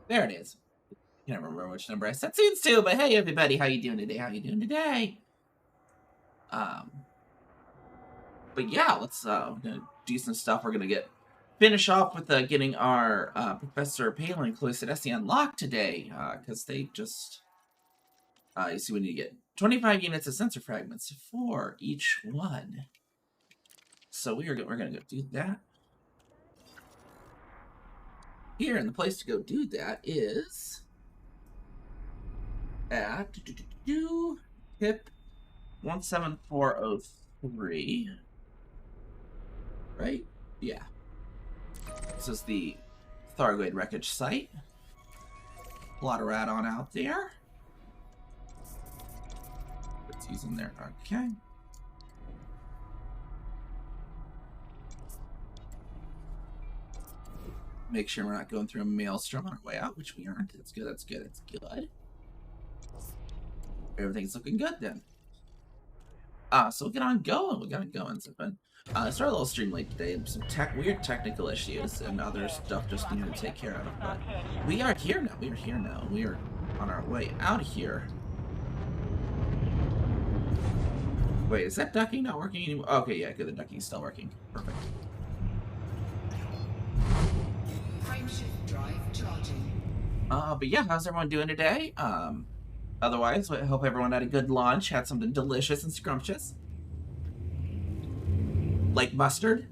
There it is. I can't remember which number I set scenes to, but hey everybody, how you doing today? How you doing today? Um, but yeah, let's gonna do some stuff. We're gonna finish off with getting our Professor Palin and Chloe Sedesi unlocked today, because they just you see we need to get 25 units of sensor fragments for each one. So we're gonna go do that. Here, and the place to go do that is at HIP 17403. Right? Yeah. This is the Thargoid wreckage site. A lot of radon out there. It's using there. Okay. Make sure we're not going through a maelstrom on our way out, which we aren't. That's good. That's good. That's good. Everything's looking good then. So we'll get on going. We got it going. So I started a little stream late today. Some weird technical issues and other stuff just needed to take care of. But we are here now. We are here now. We are on our way out of here. Wait, is that ducking not working anymore? Okay, yeah, good. The ducking's still working. Perfect. Frameshift drive charging. But yeah, how's everyone doing today? Otherwise, I hope everyone had a good lunch, had something delicious and scrumptious. Like mustard.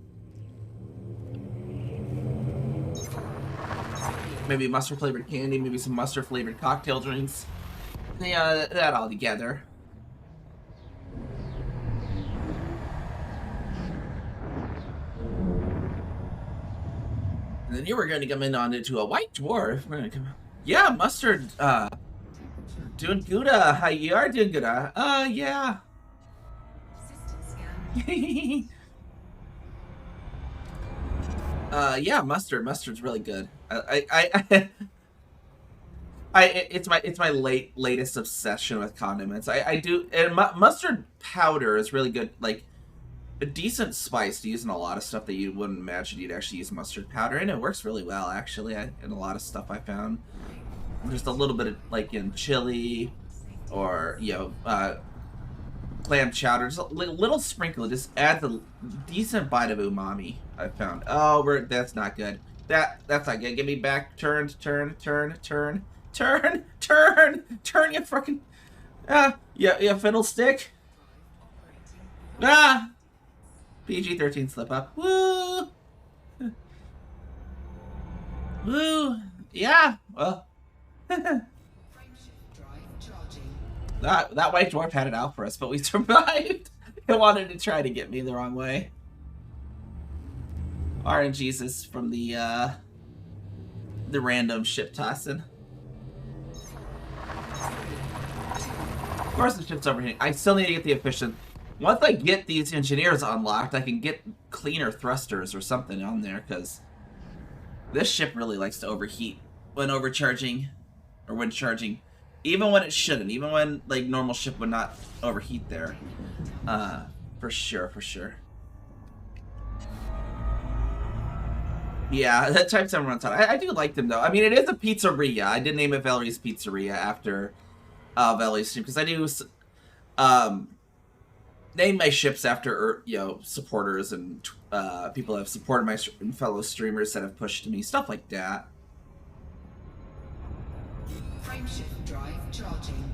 Maybe mustard-flavored candy, maybe some mustard-flavored cocktail drinks. Yeah, that all together. And then you were going to come in on into a white dwarf. We're going to come. Yeah, mustard. Doing good. How you are doing good? Yeah. Yeah, mustard. Mustard's really good. It's my latest obsession with condiments. I do, and mustard powder is really good. Like a decent spice to use in a lot of stuff that you wouldn't imagine you'd actually use mustard powder, and it works really well actually in a lot of stuff I found. Just a little bit of like in chili, or clam chowder, just a little sprinkle, just adds a decent bite of umami. I found. Oh, that's not good. That's not good. Give me back. Turn, you fucking yeah, fiddlestick. PG-13 slip up. Woo! Woo! Yeah, well. that white dwarf had it out for us, but we survived. It wanted to try to get me the wrong way. RNGesus from the random ship tossing. Of course the ship's overheating. I still need to get the efficient. Once I get these engineers unlocked, I can get cleaner thrusters or something on there, because this ship really likes to overheat when overcharging, or when charging, even when it shouldn't, even when like normal ship would not overheat there. For sure. Yeah, that Type 7 runs out. I do like them though. I mean, it is a pizzeria. I did name it Valerie's Pizzeria after Valerie's stream, because I do name my ships after supporters and people that have supported my fellow streamers that have pushed me, stuff like that. Frameshift drive charging.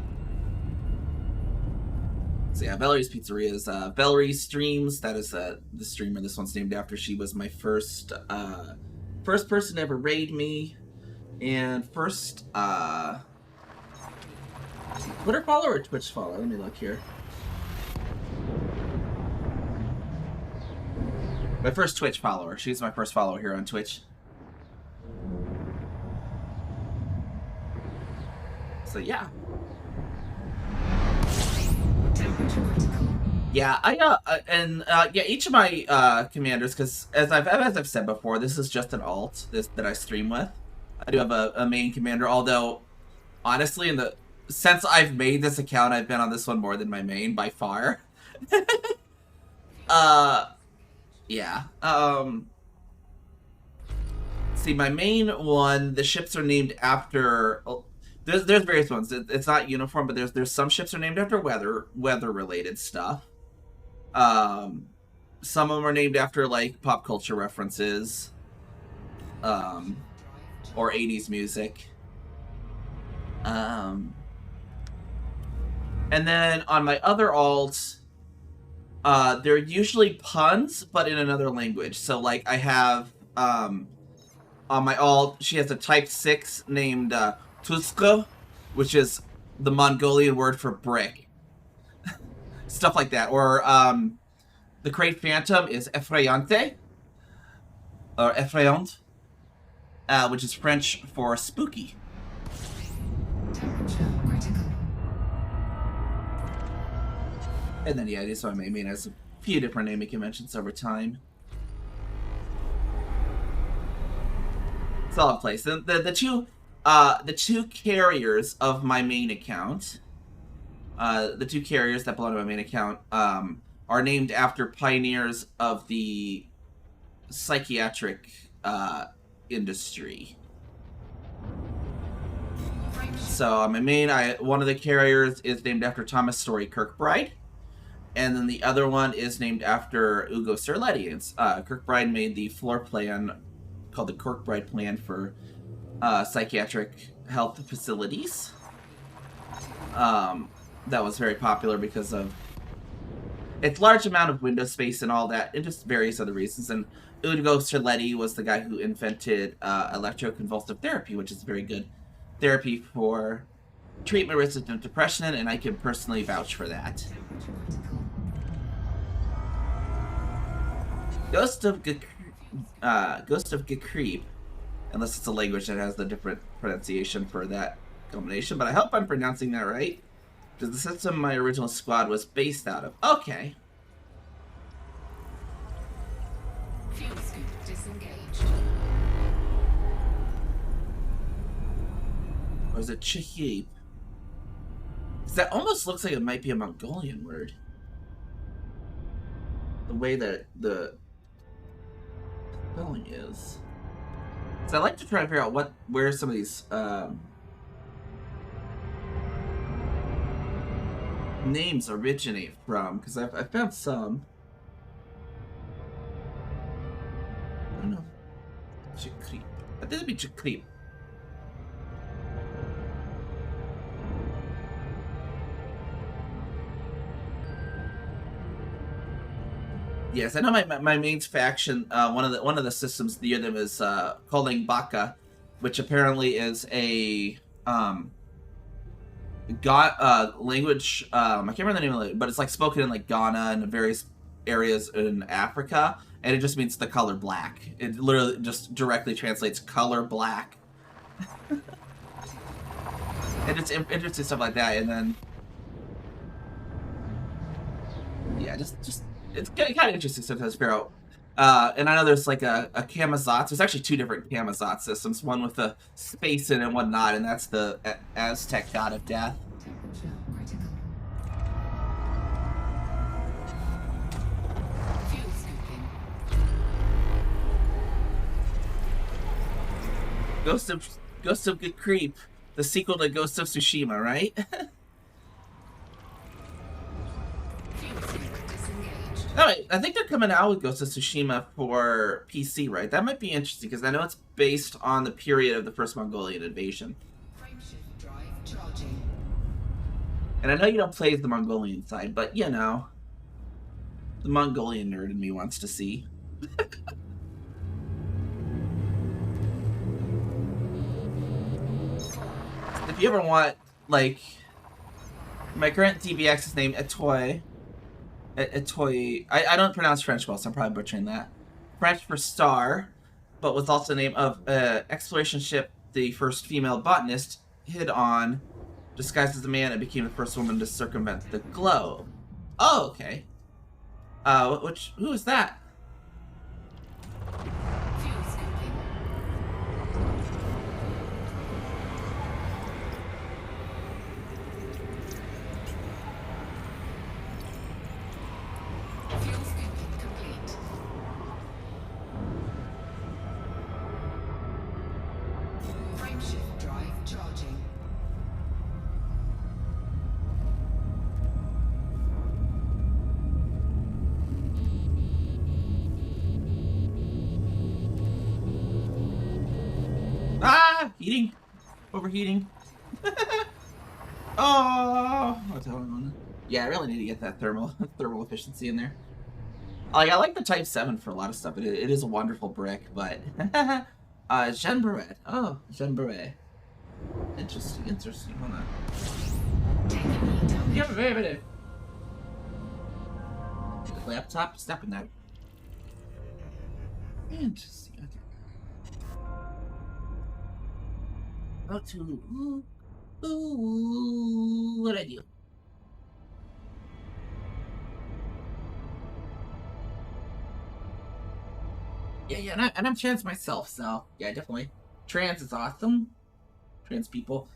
So yeah, Valerie's Pizzeria is Valerie Streams. That is the streamer this one's named after. She was my first person to ever raid me, and first Twitter follower or Twitch follower? Let me look here. My first Twitch follower. She's my first follower here on Twitch. So yeah. Yeah, yeah, each of my commanders, because as I've said before, this is just an alt that I stream with. I do have a main commander, although honestly, since I've made this account, I've been on this one more than my main by far. Yeah. So see, my main one, the ships are named after. There's various ones. It's not uniform, but there's some ships are named after weather related stuff. Some of them are named after like pop culture references, or 80s music. And then on my other alts, they're usually puns, but in another language. So like I have on my alt, she has a type 6 named Tusko, which is the Mongolian word for brick. Stuff like that. Or the Great Phantom is effrayante, or effrayant, which is French for spooky. And then, yeah, this one I mean has a few different naming conventions over time. It's all in place. The two carriers of my main account, the two carriers that belong to my main account, are named after pioneers of the psychiatric industry. So on my main, one of the carriers is named after Thomas Story Kirkbride, and then the other one is named after Ugo Cerletti. Kirkbride made the floor plan called the Kirkbride Plan for psychiatric health facilities. That was very popular because of its large amount of window space and all that, and just various other reasons. And Ugo Cerletti was the guy who invented electroconvulsive therapy, which is very good therapy for treatment-resistant depression, and I can personally vouch for that. Ghost of Gekreep, unless it's a language that has the different pronunciation for that combination, but I hope I'm pronouncing that right, because the system my original squad was based out of. Okay. Fuel scoop disengaged. Or is it Chihib? That almost looks like it might be a Mongolian word. The way that the spelling is. So I like to try and figure out where some of these names originate from, because I found some. I don't know. Chikreep. I think it'd be Chikreep. Yes, I know my main faction. One of the systems near them is called Baka, which apparently is a language. I can't remember the name of it, but it's like spoken in like Ghana and various areas in Africa, and it just means the color black. It literally just directly translates color black. And it's interesting stuff like that, and then yeah, just. It's kind of interesting sometimes to figure out. And I know there's like a Kamazats. There's actually two different Kamazat systems. One with a space in it and one not. And that's the Aztec god of death. Ghost of Good Creep. The sequel to Ghost of Tsushima, right? Oh, I think they're coming out with Ghost of Tsushima for PC, right? That might be interesting, because I know it's based on the period of the first Mongolian invasion. Frameshift drive charging. And I know you don't play as the Mongolian side, but, you know, the Mongolian nerd in me wants to see. If you ever want, like, my current DBX is named Etoy. I don't pronounce French well, so I'm probably butchering that. French for star, but was also the name of exploration ship the first female botanist hid on, disguised as a man, and became the first woman to circumvent the globe. Oh, okay. Who is that? Fuel scooping. Fuel scooping complete. Heating? Overheating? Oh! What's going on? Yeah, I really need to get that thermal efficiency in there. Like, I like the Type 7 for a lot of stuff. It is a wonderful brick, but... Jean Barret. Oh, Jean Barret. Interesting. Hold on. Yeah, baby. Laptop, stepping that. Interesting. Okay. About to. Ooh, what I do? Yeah, and I'm trans myself, so yeah, definitely. Trans is awesome. Trans people.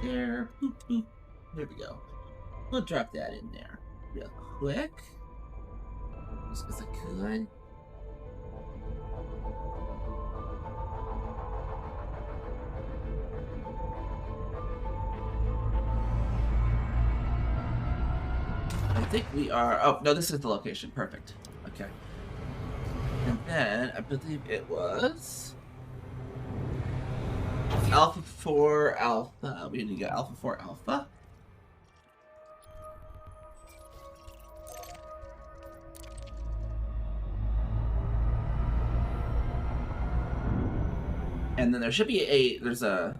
There, boop, boop. There we go. We'll drop that in there real quick. Just because I could. I think we are. Oh, no, this is the location. Perfect. Okay. And then I believe it was Alpha 4 Alpha. We need to get Alpha 4 Alpha. And then there should be there's a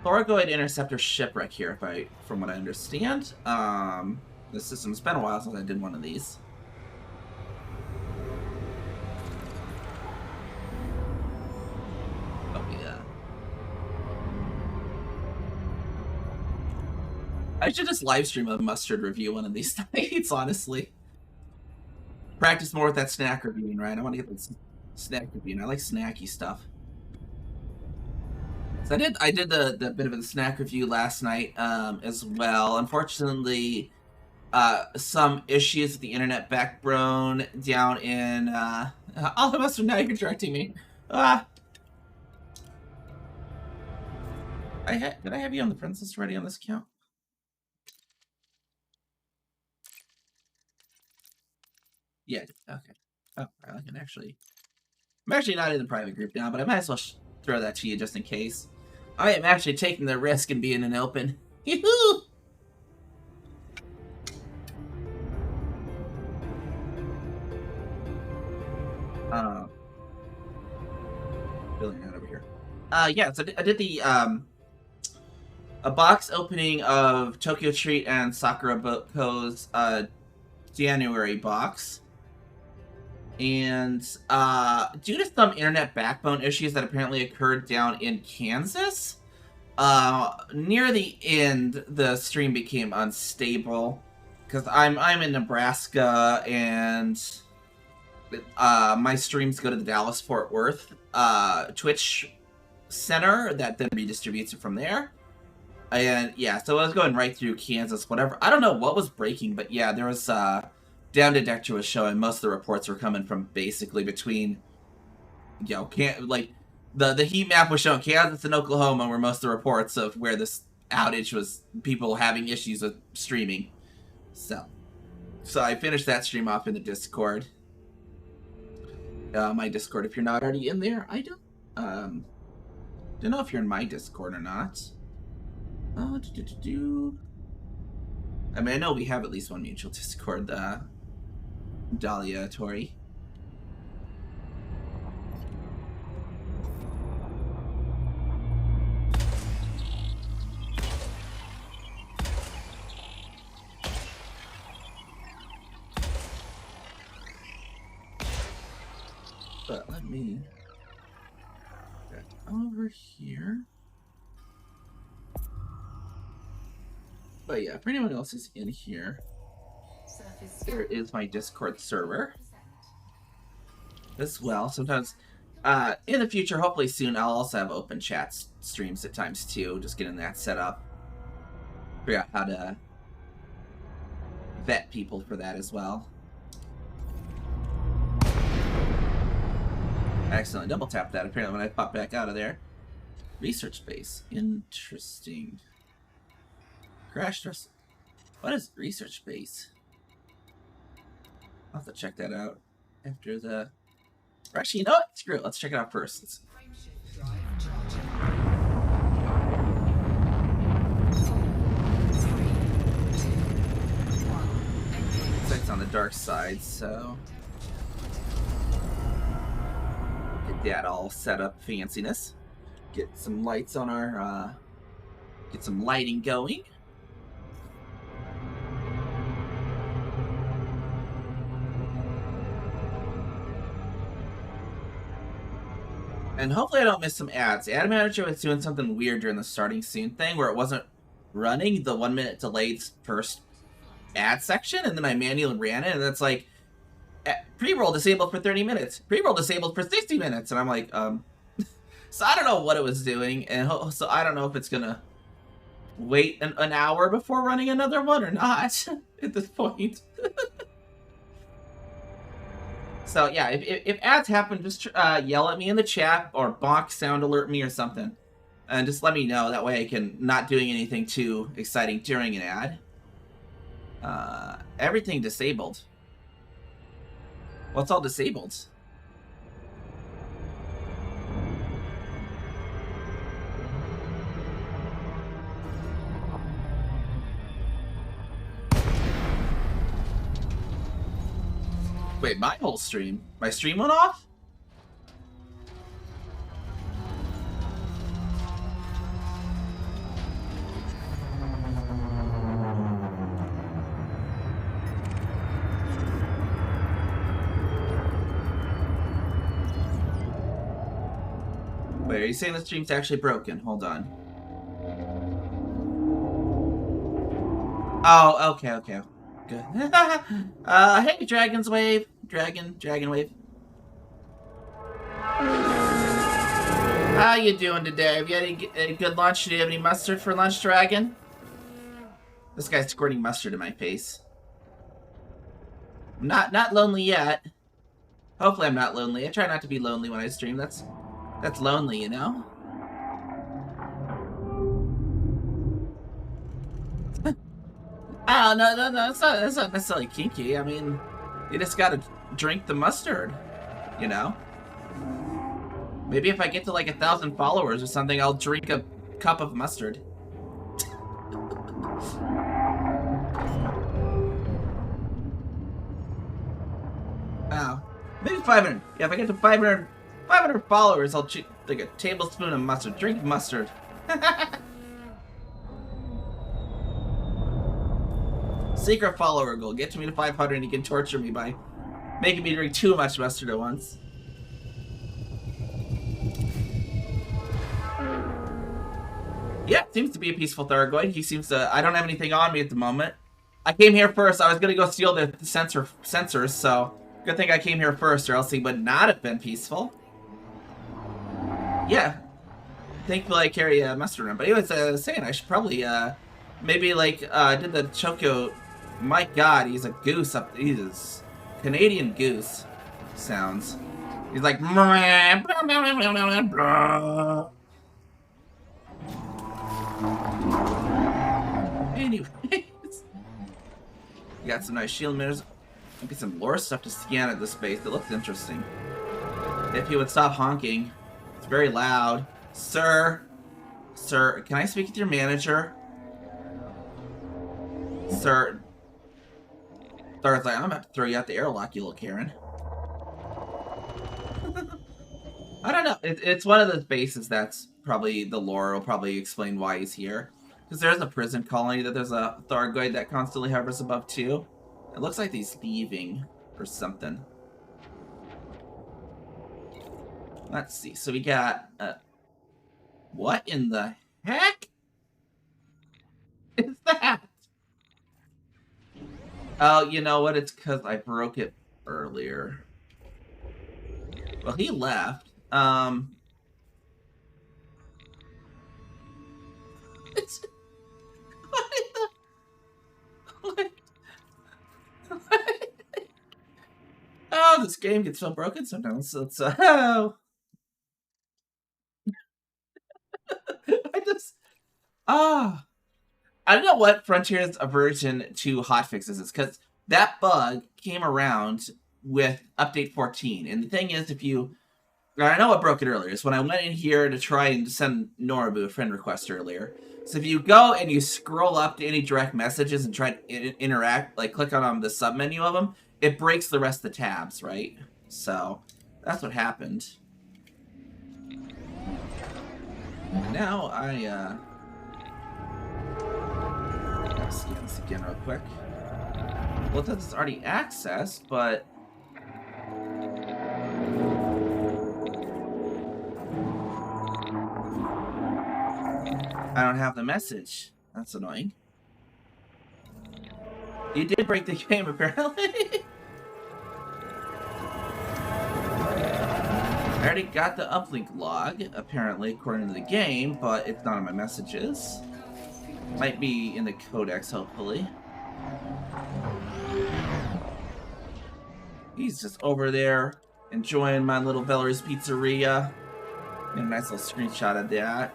Thorgoid Interceptor shipwreck here, from what I understand. The system's been a while since I did one of these. Oh yeah. I should just live stream a mustard review one of these nights, honestly. Practice more with that snack reviewing, right? I want to get this snack reviewing. I like snacky stuff. So I did the bit of a snack review last night as well. Unfortunately, some issues with the internet backbone down in all of us are now you're directing me. Did I have you on the princess already on this account? Yeah. Okay. Oh, I can actually. I'm actually not in the private group now, but I might as well throw that to you just in case. I am actually taking the risk and being an open. Yoo-hoo! Filling out over here. Yeah, so I did the a box opening of Tokyo Treat and Sakura Boko's January box. And due to some internet backbone issues that apparently occurred down in Kansas, near the end the stream became unstable because I'm in Nebraska and my streams go to the Dallas-Fort Worth Twitch center that then redistributes it from there. And yeah, so I was going right through Kansas, whatever. I don't know what was breaking, but yeah, there was Down Detector was showing most of the reports were coming from basically between, you know, like the heat map was showing Kansas and Oklahoma were most of the reports of where this outage was, people having issues with streaming. So I finished that stream off in the Discord. My Discord, if you're not already in there, I don't know if you're in my Discord or not. I mean, I know we have at least one mutual Discord, Dahlia Tori. But let me get over here. But yeah, if anyone else is in here, there is my Discord server as well. Sometimes, in the future, hopefully soon, I'll also have open chat streams at times too. Just getting that set up. Figure out how to vet people for that as well. Excellent. Double tap that apparently when I pop back out of there. Research base. Interesting. Crash test. What is research base? I'll have to check that out after the... Actually, you know what? Screw it. Let's check it out first. Frameshift drive charging. 4, 3, 2, 1. Engage. It's on the dark side, so... Get that all set up fanciness. Get some lights on our... Get some lighting going. And hopefully I don't miss some ads. Ad Manager was doing something weird during the starting soon thing where it wasn't running the 1 minute delayed first ad section, and then I manually ran it, and it's like, pre-roll disabled for 30 minutes, pre-roll disabled for 60 minutes, and I'm like, so I don't know what it was doing, and so I don't know if it's gonna wait an hour before running another one or not at this point. So yeah, if ads happen, just yell at me in the chat or bonk sound alert me or something. And just let me know. That way I can not doing anything too exciting during an ad. Everything disabled. What's all disabled? Wait, my whole stream? My stream went off? Wait, are you saying the stream's actually broken? Hold on. Oh, okay. Good. Hey, Dragon's Wave. Dragon Wave. How you doing today? Have you had a good lunch? Do you have any mustard for lunch, Dragon? This guy's squirting mustard in my face. I'm not lonely yet. Hopefully I'm not lonely. I try not to be lonely when I stream. That's lonely, you know? Oh, no, it's not necessarily kinky. I mean, you just gotta drink the mustard, you know? Maybe if I get to like 1,000 followers or something, I'll drink a cup of mustard. Oh, maybe 500. Yeah, if I get to 500 followers, I'll take a tablespoon of mustard. Drink mustard. Secret follower goal. Get to me to 500 and you can torture me by making me drink too much mustard at once. Yeah, seems to be a peaceful Thurgoid. He seems to... I don't have anything on me at the moment. I came here first. I was going to go steal the sensors, so... Good thing I came here first, or else he would not have been peaceful. Yeah. Thankfully I carry a mustard around. But he was saying I should probably, maybe, like, did the Choco... My god, he's a goose up... He's Canadian goose sounds. He's like... Anyways, you got some nice shield mirrors. Maybe some lore stuff to scan at this base. That looks interesting. If he would stop honking. It's very loud. Sir, can I speak with your manager? Sir. Darth's like, I'm about to throw you out the airlock, you little Karen. I don't know. It's one of those bases that's probably the lore will probably explain why he's here. Because there's a prison colony that there's a Thargoid that constantly hovers above too. It looks like he's leaving or something. Let's see. So we got what in the heck is that? Oh, you know what? It's because I broke it earlier. Well, he left. It's... What? Oh, this game gets so broken sometimes. It's oh. I just I don't know what Frontier's aversion to hotfixes is, because that bug came around with update 14. And the thing is, if you, I know what broke it earlier, is when I went in here to try and send Noribu a friend request earlier. So if you go and you scroll up to any direct messages and try to interact, like click on the sub menu of them, it breaks the rest of the tabs, right? So that's what happened. And now I gotta scan this again real quick. Well, that's already accessed, but I don't have the message. That's annoying. You did break the game, apparently. I already got the uplink log, apparently, according to the game, but it's not in my messages. Might be in the codex, hopefully. He's just over there enjoying my little Belarus pizzeria. Get a nice little screenshot of that.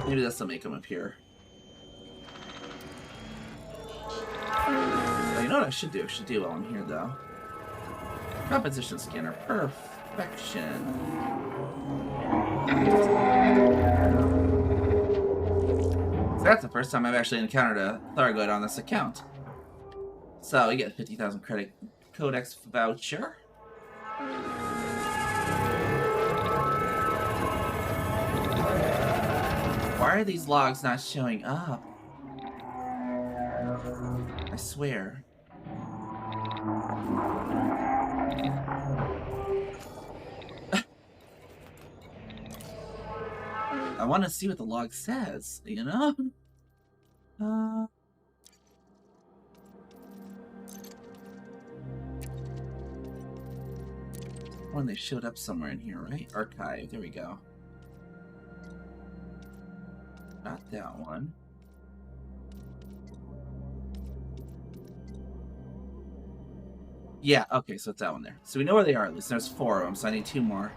Maybe this will make him appear. So you know what I should do? I should do while I'm here, though. Composition scanner. Perfection. So that's the first time I've actually encountered a Thargoid on this account. So you get a 50,000 credit codex voucher. Why are these logs not showing up? I swear. I want to see what the log says, you know? When they showed up somewhere in here, right? Archive, there we go. Not that one. Yeah, okay, so it's that one there. So we know where they are, at least. There's 4 of them, so I need 2 more.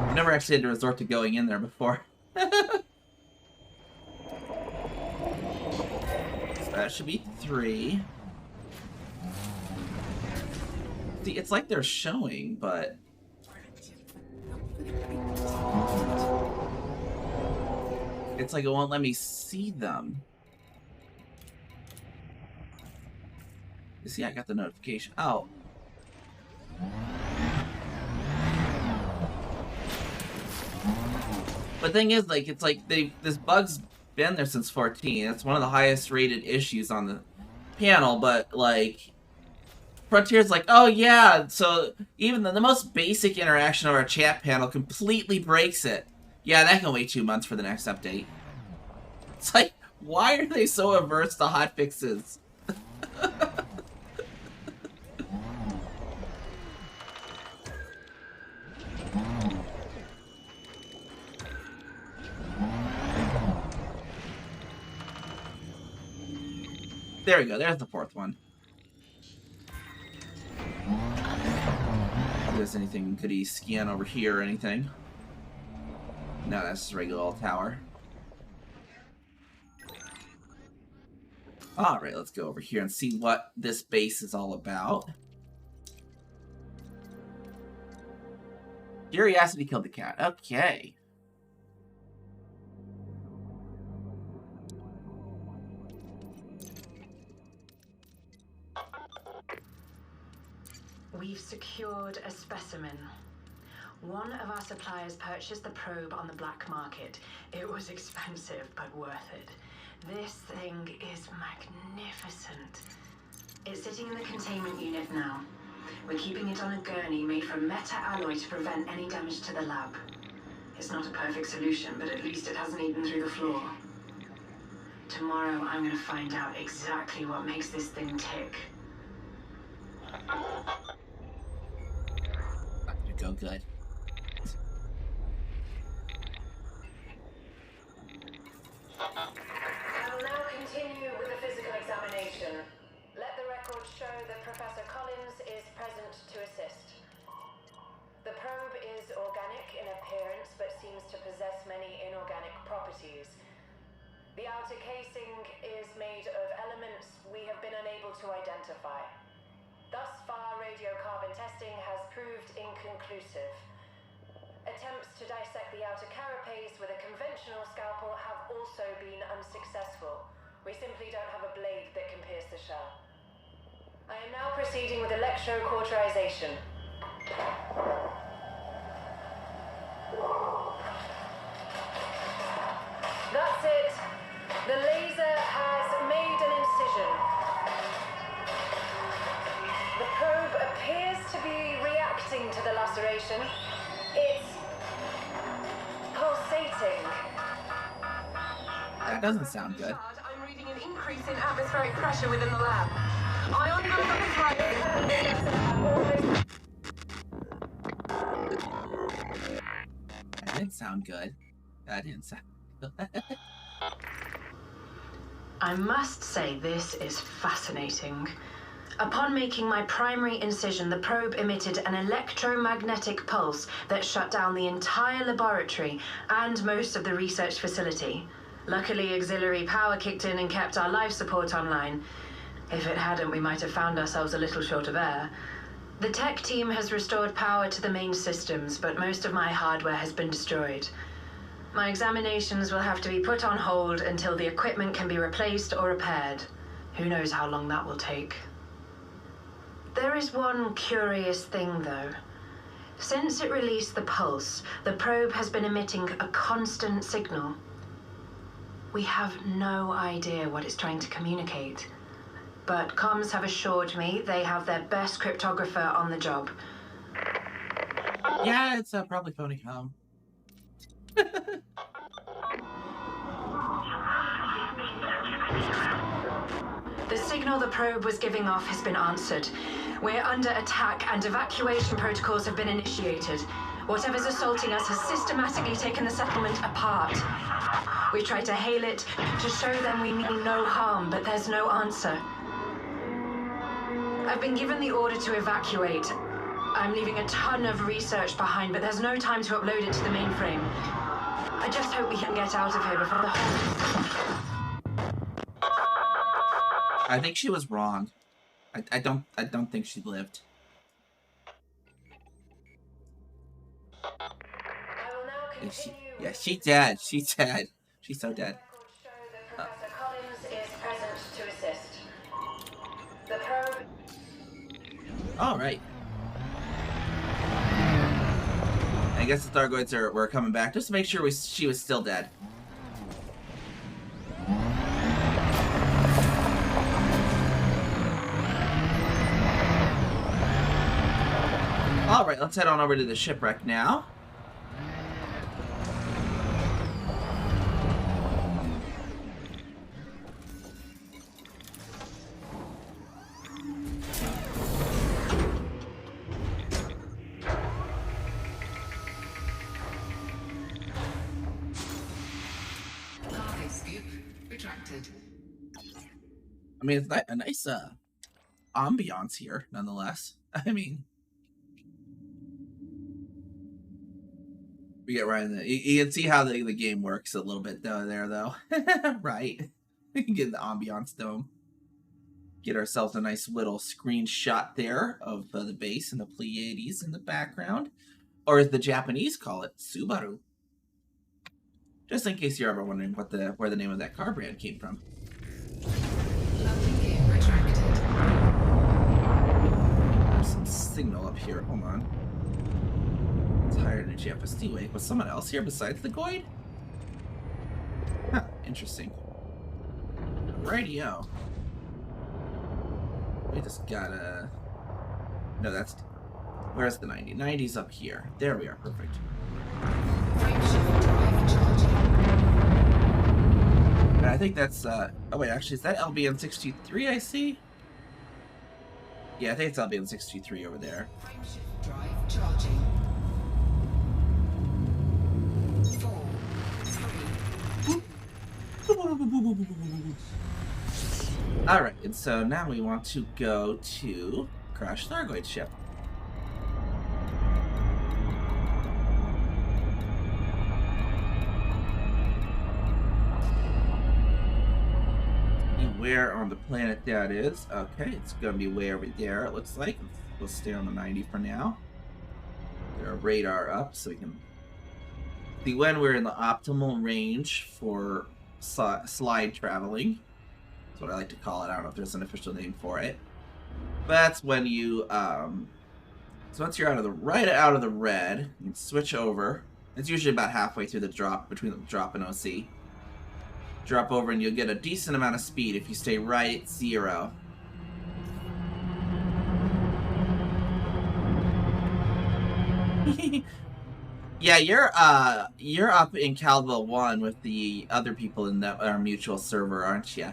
I've never actually had to resort to going in there before. So that should be 3. See, it's like they're showing, but... it's like it won't let me see them. You see, I got the notification. Oh. But the thing is, like, it's like this bug's been there since 14. It's one of the highest rated issues on the panel, but like Frontier's like, oh yeah, so even the most basic interaction of our chat panel completely breaks it. Yeah, that can wait 2 months for the next update. It's like, why are they so averse to hotfixes? There we go, there's the 4th one. If there's anything, could he scan over here or anything? No, that's just a regular old tower. Alright, let's go over here and see what this base is all about. Curiosity killed the cat. Okay. We've secured a specimen. One of our suppliers purchased the probe on the black market. It was expensive, but worth it. This thing is magnificent. It's sitting in the containment unit now. We're keeping it on a gurney made from meta-alloy to prevent any damage to the lab. It's not a perfect solution, but at least it hasn't eaten through the floor. Tomorrow, I'm going to find out exactly what makes this thing tick. Not gonna go good. appearance but seems to possess many inorganic properties. The outer casing is made of elements we have been unable to identify. Thus far, radiocarbon testing has proved inconclusive. Attempts to dissect the outer carapace with a conventional scalpel have also been unsuccessful. We simply don't have a blade that can pierce the shell. I am now proceeding with electrocauterization. That's it. The laser has made an incision. The probe appears to be reacting to the laceration. It's pulsating. That doesn't sound good. I'm reading an increase in atmospheric pressure within the lab. Ion That didn't sound good. That didn't sound good. I must say this is fascinating. Upon making my primary incision, the probe emitted an electromagnetic pulse that shut down the entire laboratory and most of the research facility. Luckily, auxiliary power kicked in and kept our life support online. If it hadn't, we might have found ourselves a little short of air. The tech team has restored power to the main systems, but most of my hardware has been destroyed. My examinations will have to be put on hold until the equipment can be replaced or repaired. Who knows how long that will take. There is one curious thing, though. Since it released the pulse, the probe has been emitting a constant signal. We have no idea what it's trying to communicate. But comms have assured me they have their best cryptographer on the job. Yeah, it's probably phony comm. The signal the probe was giving off has been answered. We're under attack and evacuation protocols have been initiated. Whatever's assaulting us has systematically taken the settlement apart. We tried to hail it to show them we mean no harm, but there's no answer. I've been given the order to evacuate. I'm leaving a ton of research behind, but there's no time to upload it to the mainframe. I just hope we can get out of here before the whole... I think she was wrong. I don't think she lived. Yeah, she dead. She's dead. She's so dead. Professor Collins is present to assist. The probe... All right. I guess the Thargoids were coming back just to make sure she was still dead. All right, let's head on over to the shipwreck now. I mean, it's a nice ambiance here, nonetheless. I mean, we get right in the... You can see how the game works a little bit though. Right. We can get the ambiance dome. Get ourselves a nice little screenshot there of the base and the Pleiades in the background. Or as the Japanese call it, Subaru. Just in case you're ever wondering where the name of that car brand came from. There's some signal up here. Hold on. It's higher energy up a Seaway. Was someone else here besides the Goid? Huh, interesting. Radio. We just gotta... No, that's... Where's the 90? 90's up here. There we are. Perfect. And I think that's... Oh, wait. Actually, is that LBN-63 I see? Yeah, I think it's LBN-63 over there. Drive charging. 4, 3. Alright, and so now we want to go to Crash Thargoid ship. where on the planet that is. Okay, it's gonna be way over there, it looks like. We'll stay on the 90 for now. Get our radar up so we can see when we're in the optimal range for slide traveling. That's what I like to call it. I don't know if there's an official name for it. But that's when you, so once you're right out of the red, you can switch over. It's usually about halfway through the drop, between the drop and OC. Drop over and you'll get a decent amount of speed if you stay right at 0. Yeah, you're up in Caldwell 1 with the other people in our mutual server, aren't you?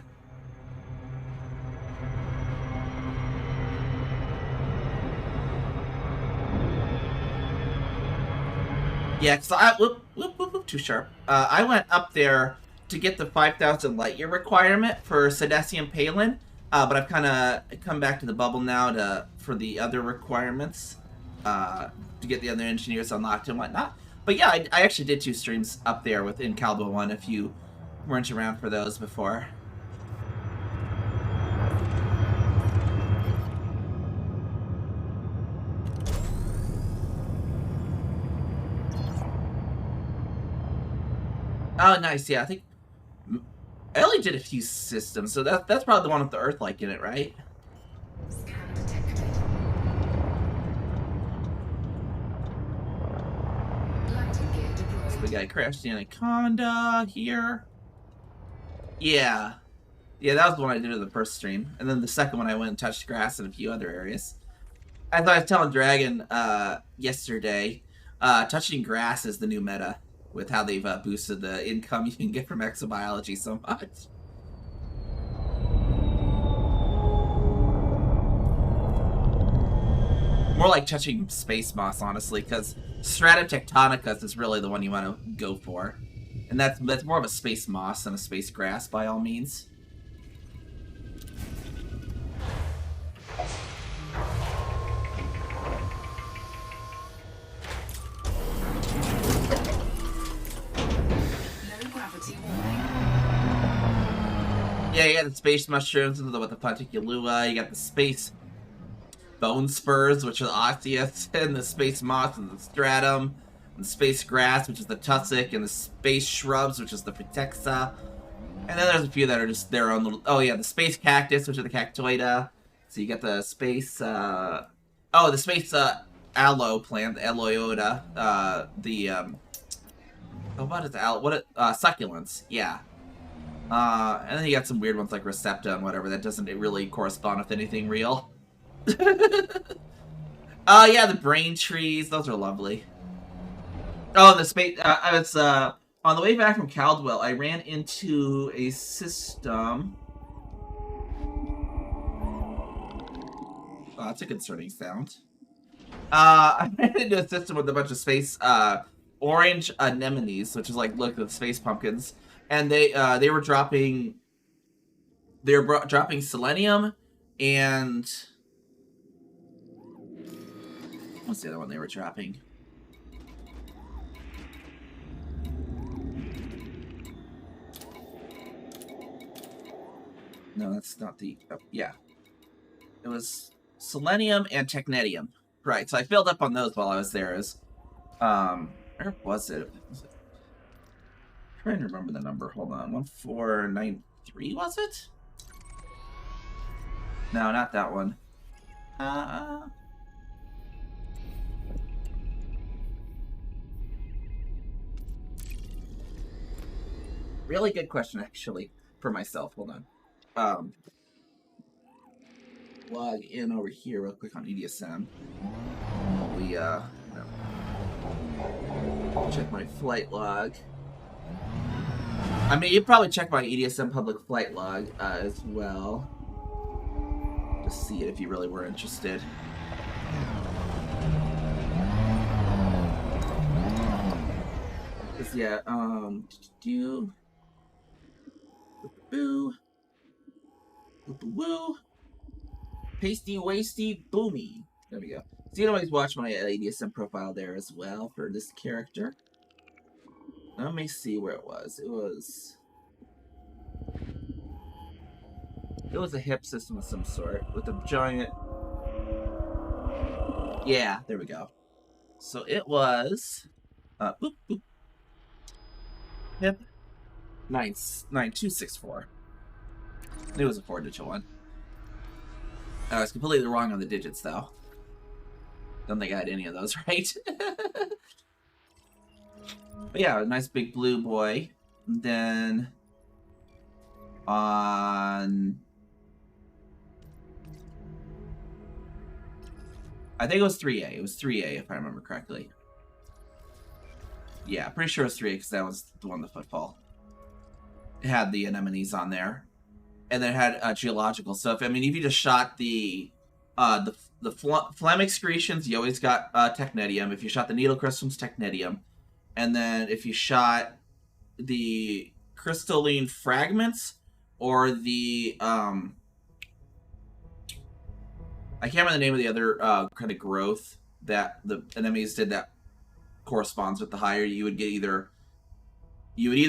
Yeah, because whoop, too sharp. I went up there to get the 5,000 light year requirement for Sedesium Palin, but I've kind of come back to the bubble now for the other requirements, to get the other engineers unlocked and whatnot. But yeah, I actually did 2 streams up there within Calbo 1 if you weren't around for those before. Oh, nice. Yeah, I think I only did a few systems, so that's probably the one with the Earth-like in it, right? Scan detected. Landing gear deployed. So we got crashed Anaconda here. Yeah. Yeah, that was the one I did in the first stream. And then the second one I went and touched grass in a few other areas. As I was telling Dragon yesterday, touching grass is the new meta with how they've boosted the income you can get from exobiology so much. More like touching space moss, honestly, because Stratotectonicus is really the one you want to go for. And that's more of a space moss than a space grass, by all means. Low gravity warning. Yeah, you got the space mushrooms with the Ponticulua, you got the space bone spurs, which are the osseous, and the space moss and the stratum, and the space grass, which is the tussock, and the space shrubs, which is the pratexa. And then there's a few that are just their own little... Oh, yeah, the space cactus, which are the cactoida. So you got the space... the space aloe plant, the aloeota. What is succulents, yeah. And then you got some weird ones like Recepta and whatever that doesn't really correspond with anything real. Oh, yeah, the brain trees. Those are lovely. Oh, the space... I was, on the way back from Caldwell, I ran into a system... Oh, that's a concerning sound. I ran into a system with a bunch of space, orange anemones, which is like, look, the space pumpkins. And they were dropping... They were dropping selenium and... What's the other one they were dropping? No, that's not the... Oh, yeah. It was selenium and technetium. Right, so I filled up on those while I was there. Where was it? I'm trying to remember the number. Hold on. 1493, was it? No, not that one. Really good question, actually, for myself. Hold on. Log in over here real quick on EDSM. We, check my flight log. I mean, you'd probably check my EDSM public flight log as well. Just see it if you really were interested. Cause yeah, boo, woo, pasty, wasty, boomy. There we go. So you can always watch my ADSM profile there as well for this character. Let me see where it was. It was... It was a hip system of some sort with a giant. Yeah, there we go. So it was. Boop, boop. Hip 9264. It was a 4-digit one. I was completely wrong on the digits, though. Don't think I had any of those right. But yeah, a nice big blue boy. And then on, I think it was 3A. It was 3A if I remember correctly. Yeah, pretty sure it was 3A because that was the one, the footfall. It had the anemones on there, and then it had geological stuff. I mean, if you just shot the phlegm excretions, you always got technetium. If you shot the needle crystals, technetium, and then if you shot the crystalline fragments or the I can't remember the name of the other kind of growth that the enemies did that corresponds with the higher, you would get either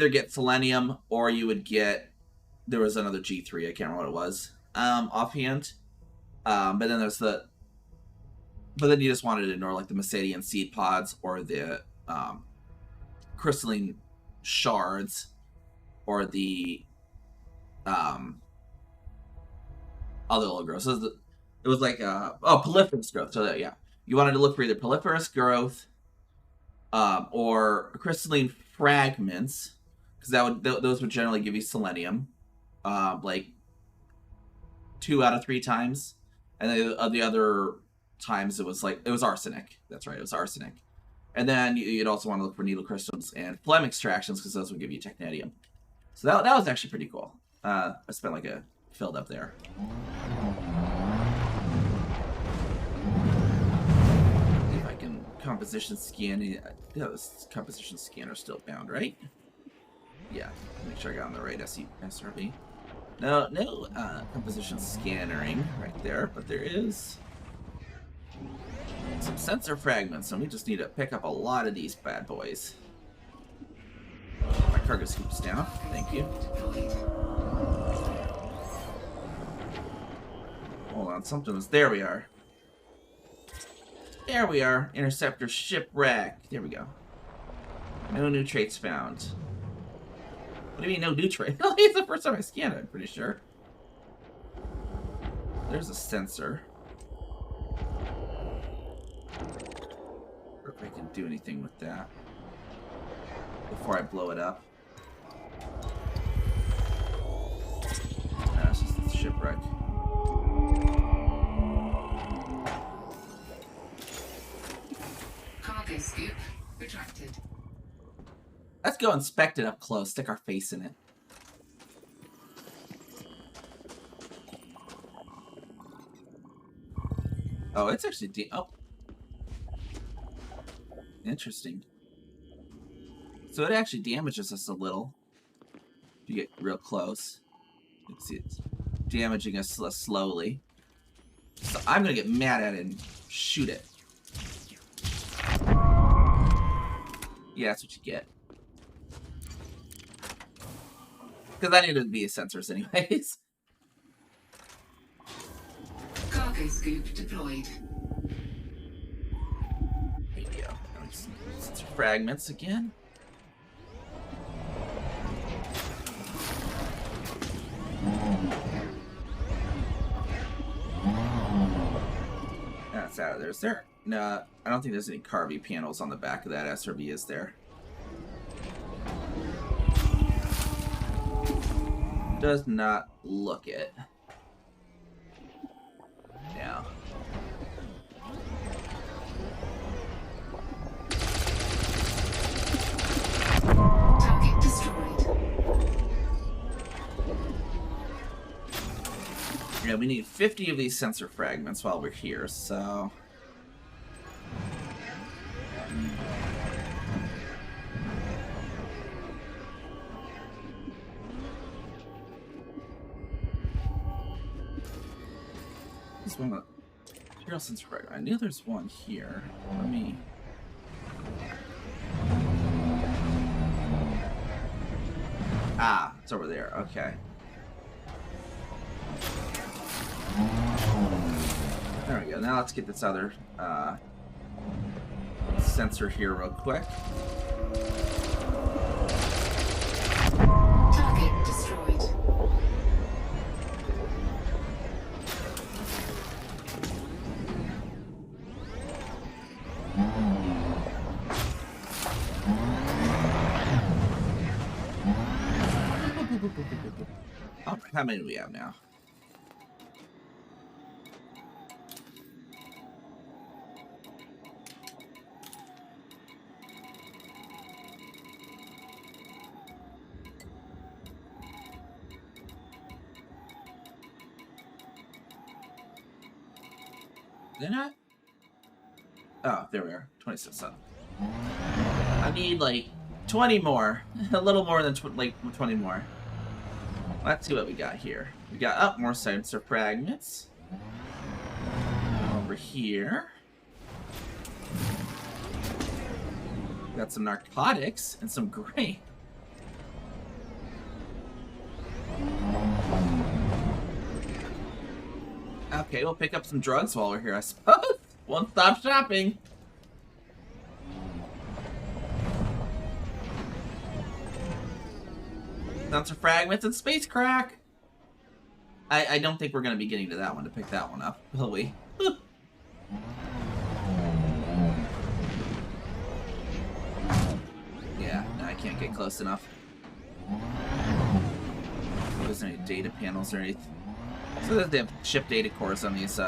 get selenium or you would get, there was another G3, I can't remember what it was offhand, but then there's but then you just wanted to ignore like the Mesadian seed pods or the crystalline shards or the other little growth. So it was like polyphorous growth. So that, yeah, you wanted to look for either polyphorous growth or crystalline fragments, because those would generally give you selenium, like 2 out of 3 times, and the other times it was arsenic. That's right, it was arsenic. And then you'd also want to look for needle crystals and phlegm extractions, because those would give you technetium. So that was actually pretty cool. I spent like a filled up there. See if I can composition scan. Yeah, this composition scanner still bound, right? Yeah, make sure I got on the right SRV. No composition scannering right there, but there is some sensor fragments, and we just need to pick up a lot of these bad boys. My cargo scoops down. Thank you. Hold on, something was. There we are. There we are. Interceptor shipwreck. There we go. No new traits found. What do you mean, no new trait? It's the first time I scanned it, I'm pretty sure. There's a sensor. Or if I can do anything with that before I blow it up. It's just a shipwreck. Cargo scoop retracted. Let's go inspect it up close, stick our face in it. Oh, it's actually oh. Interesting. So it actually damages us a little. If you get real close. You can see it's damaging us slowly. So I'm gonna get mad at it and shoot it. Yeah, that's what you get. Because I needed to be sensors anyways. Cargo scoop deployed. There you go. Sensor fragments again. That's out of there. Is there? No, I don't think there's any carby panels on the back of that SRV, is there? Does not look it. Now. Target destroyed. Yeah, we need 50 of these sensor fragments while we're here, so... This one, material sensor fragment. I knew there's one here. Let me... Ah, it's over there. Okay. There we go. Now let's get this other sensor here real quick. Target destroyed. Oh, how many do we have now? Did I? Oh, there we are. 26. I need like 20 more. A little more than 20 more. Let's see what we got here. We got more sensor fragments. Over here. Got some narcotics and some grain. Okay, we'll pick up some drugs while we're here, I suppose. Won't stop shopping. Sensor fragments and space crack. I don't think we're going to be getting to that one to pick that one up, will we? Yeah, no, I can't get close enough. There's any data panels or anything. So they have ship data cores on these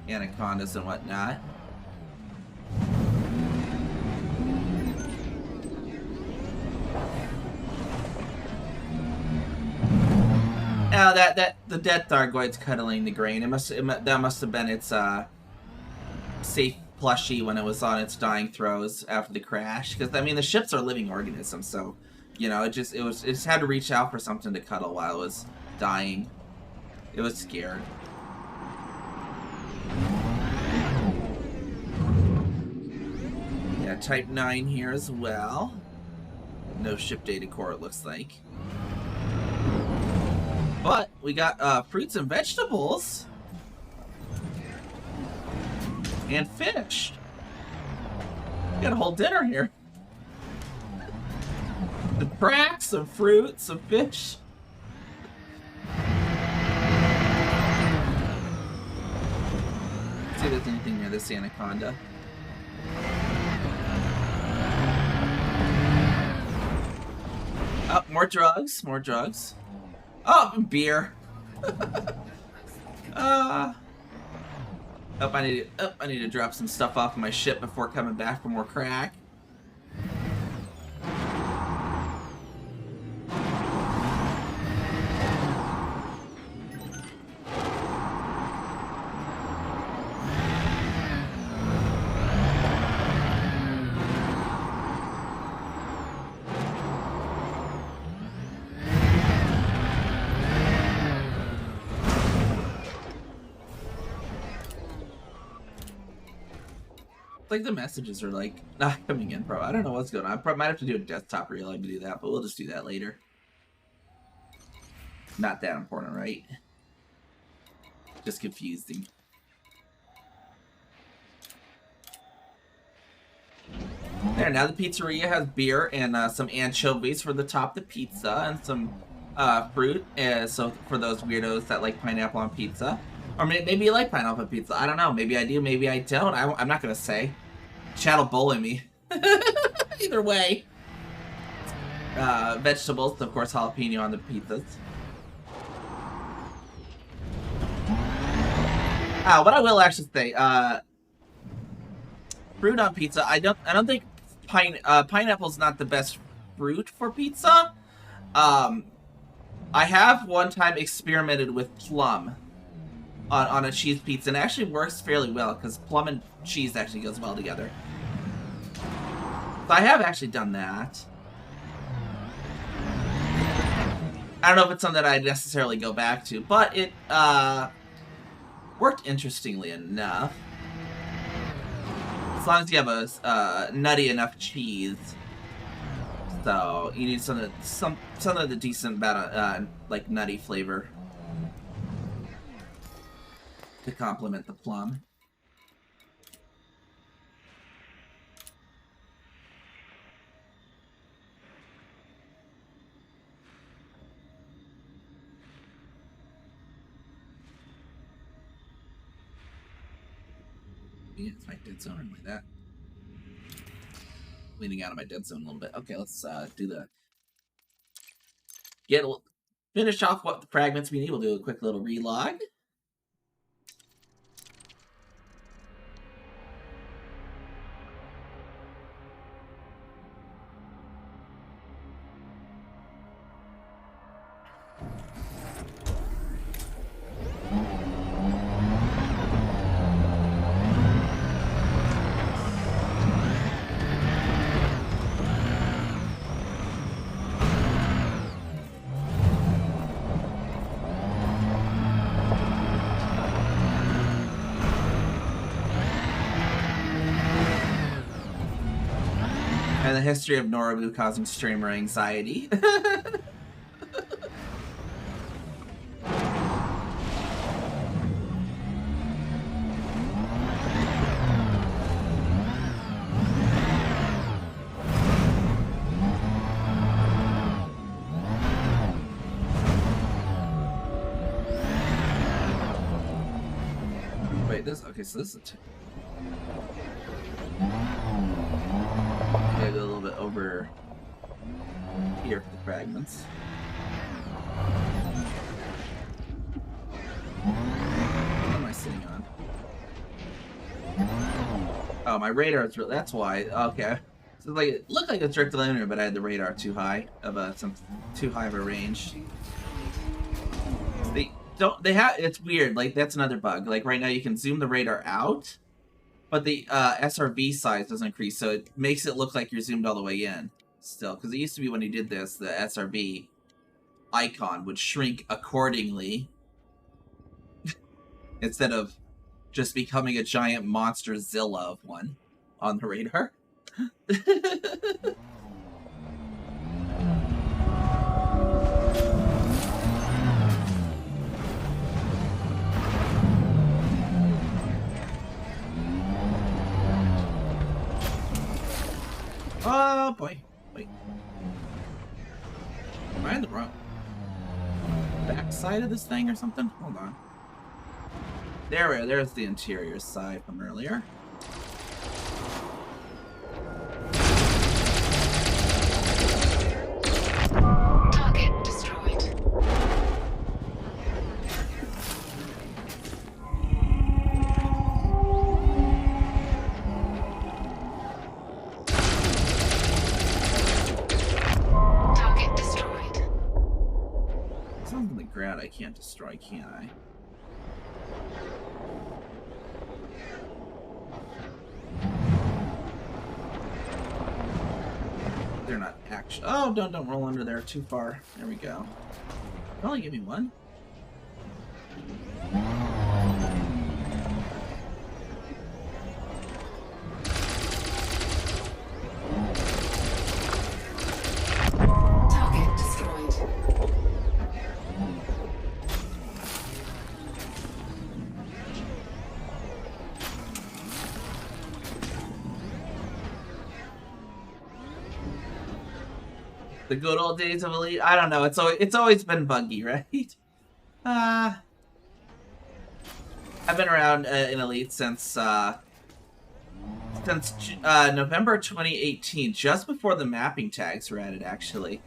anacondas and whatnot. Oh, the dead Thargoid's cuddling the grain. That must have been its safe plushie when it was on its dying throes after the crash. Because I mean, the ships are living organisms, so you know, it just had to reach out for something to cuddle while it was dying. It was scared. Yeah, Type 9 here as well. No ship data core, it looks like. But we got fruits and vegetables. And fish. We got a whole dinner here. The cracks, some fruit, some fish. See if there's anything near this anaconda. Oh, more drugs, more drugs. Oh, beer. Oh, I need to drop some stuff off my ship before coming back for more crack. Like the messages are like not coming in, bro. I don't know what's going on. I might have to do a desktop reload to do that, but we'll just do that later. Not that important, right? Just confusing. There, now the pizzeria has beer and some anchovies for the top of the pizza and some fruit. So for those weirdos that like pineapple on pizza. Or maybe you like pineapple on pizza. I don't know. Maybe I do, maybe I don't. I'm not going to say. Chat will bully me. Either way. Vegetables, of course, jalapeno on the pizzas. What I will actually say, fruit on pizza. I don't think pineapple's not the best fruit for pizza. I have one time experimented with plum on a cheese pizza, and it actually works fairly well because plum and cheese actually goes well together. So I have actually done that. I don't know if it's something that I'd necessarily go back to, but it worked interestingly enough. As long as you have a nutty enough cheese. So you need something of the decent about like nutty flavor. to complement the plum. Yeah, it's my dead zone like that. Leaning out of my dead zone a little bit. Okay, let's do the finish off what the fragments we need. We'll do a quick little relog. And the history of Norobu causing streamer anxiety. Wait, okay, so this is a little bit over here for the fragments. What am I sitting on? Oh, my radar is that's why. Okay. So like it looked like it's direct linear, but I had the radar too high of too high of a range. They have it's weird, like that's another bug. Like right now you can zoom the radar out, but the SRV size doesn't increase, so it makes it look like you're zoomed all the way in still. Because it used to be when you did this, the SRV icon would shrink accordingly instead of just becoming a giant monster Zilla of one on the radar. Oh boy, wait. Am I in the wrong backside of this thing or something? Hold on. There's the interior side from earlier. Target destroyed. Target destroyed. Something on the ground I can't destroy, can I? They're not actually. Oh, don't roll under there too far. There we go. Only give me one. Target destroyed. The good old days of Elite. I don't know. It's always been buggy, right? I've been around in Elite since November 2018, just before the mapping tags were added, actually.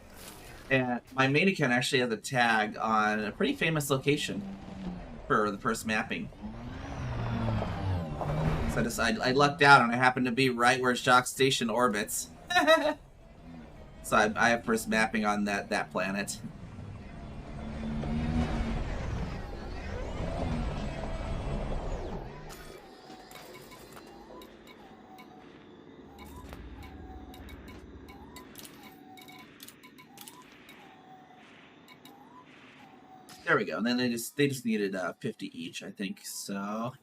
And my main account actually has a tag on a pretty famous location for the first mapping. So I lucked out, and I happened to be right where Jacques Station orbits. So I have first mapping on that planet. There we go. And then they just needed 50 each, I think. So,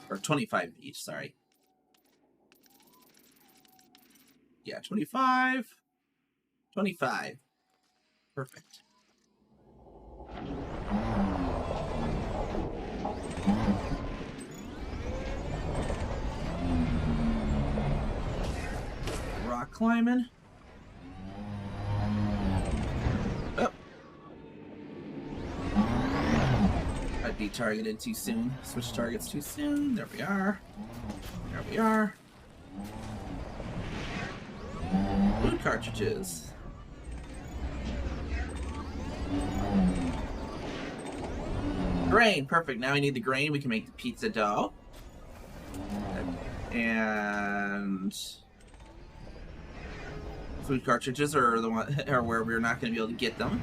or 25 each. Sorry. Yeah, 25. 25. Perfect. climbing. Oh. I detargeted too soon. Switch targets too soon. There we are. There we are. Food cartridges. Grain. Perfect. Now we need the grain. We can make the pizza dough. And food cartridges are the one are where we're not going to be able to get them.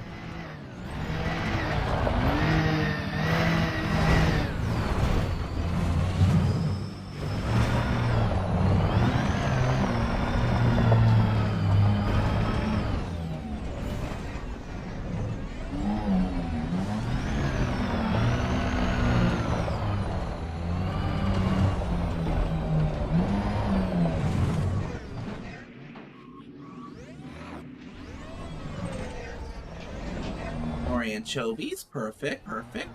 Anchovies, perfect, perfect.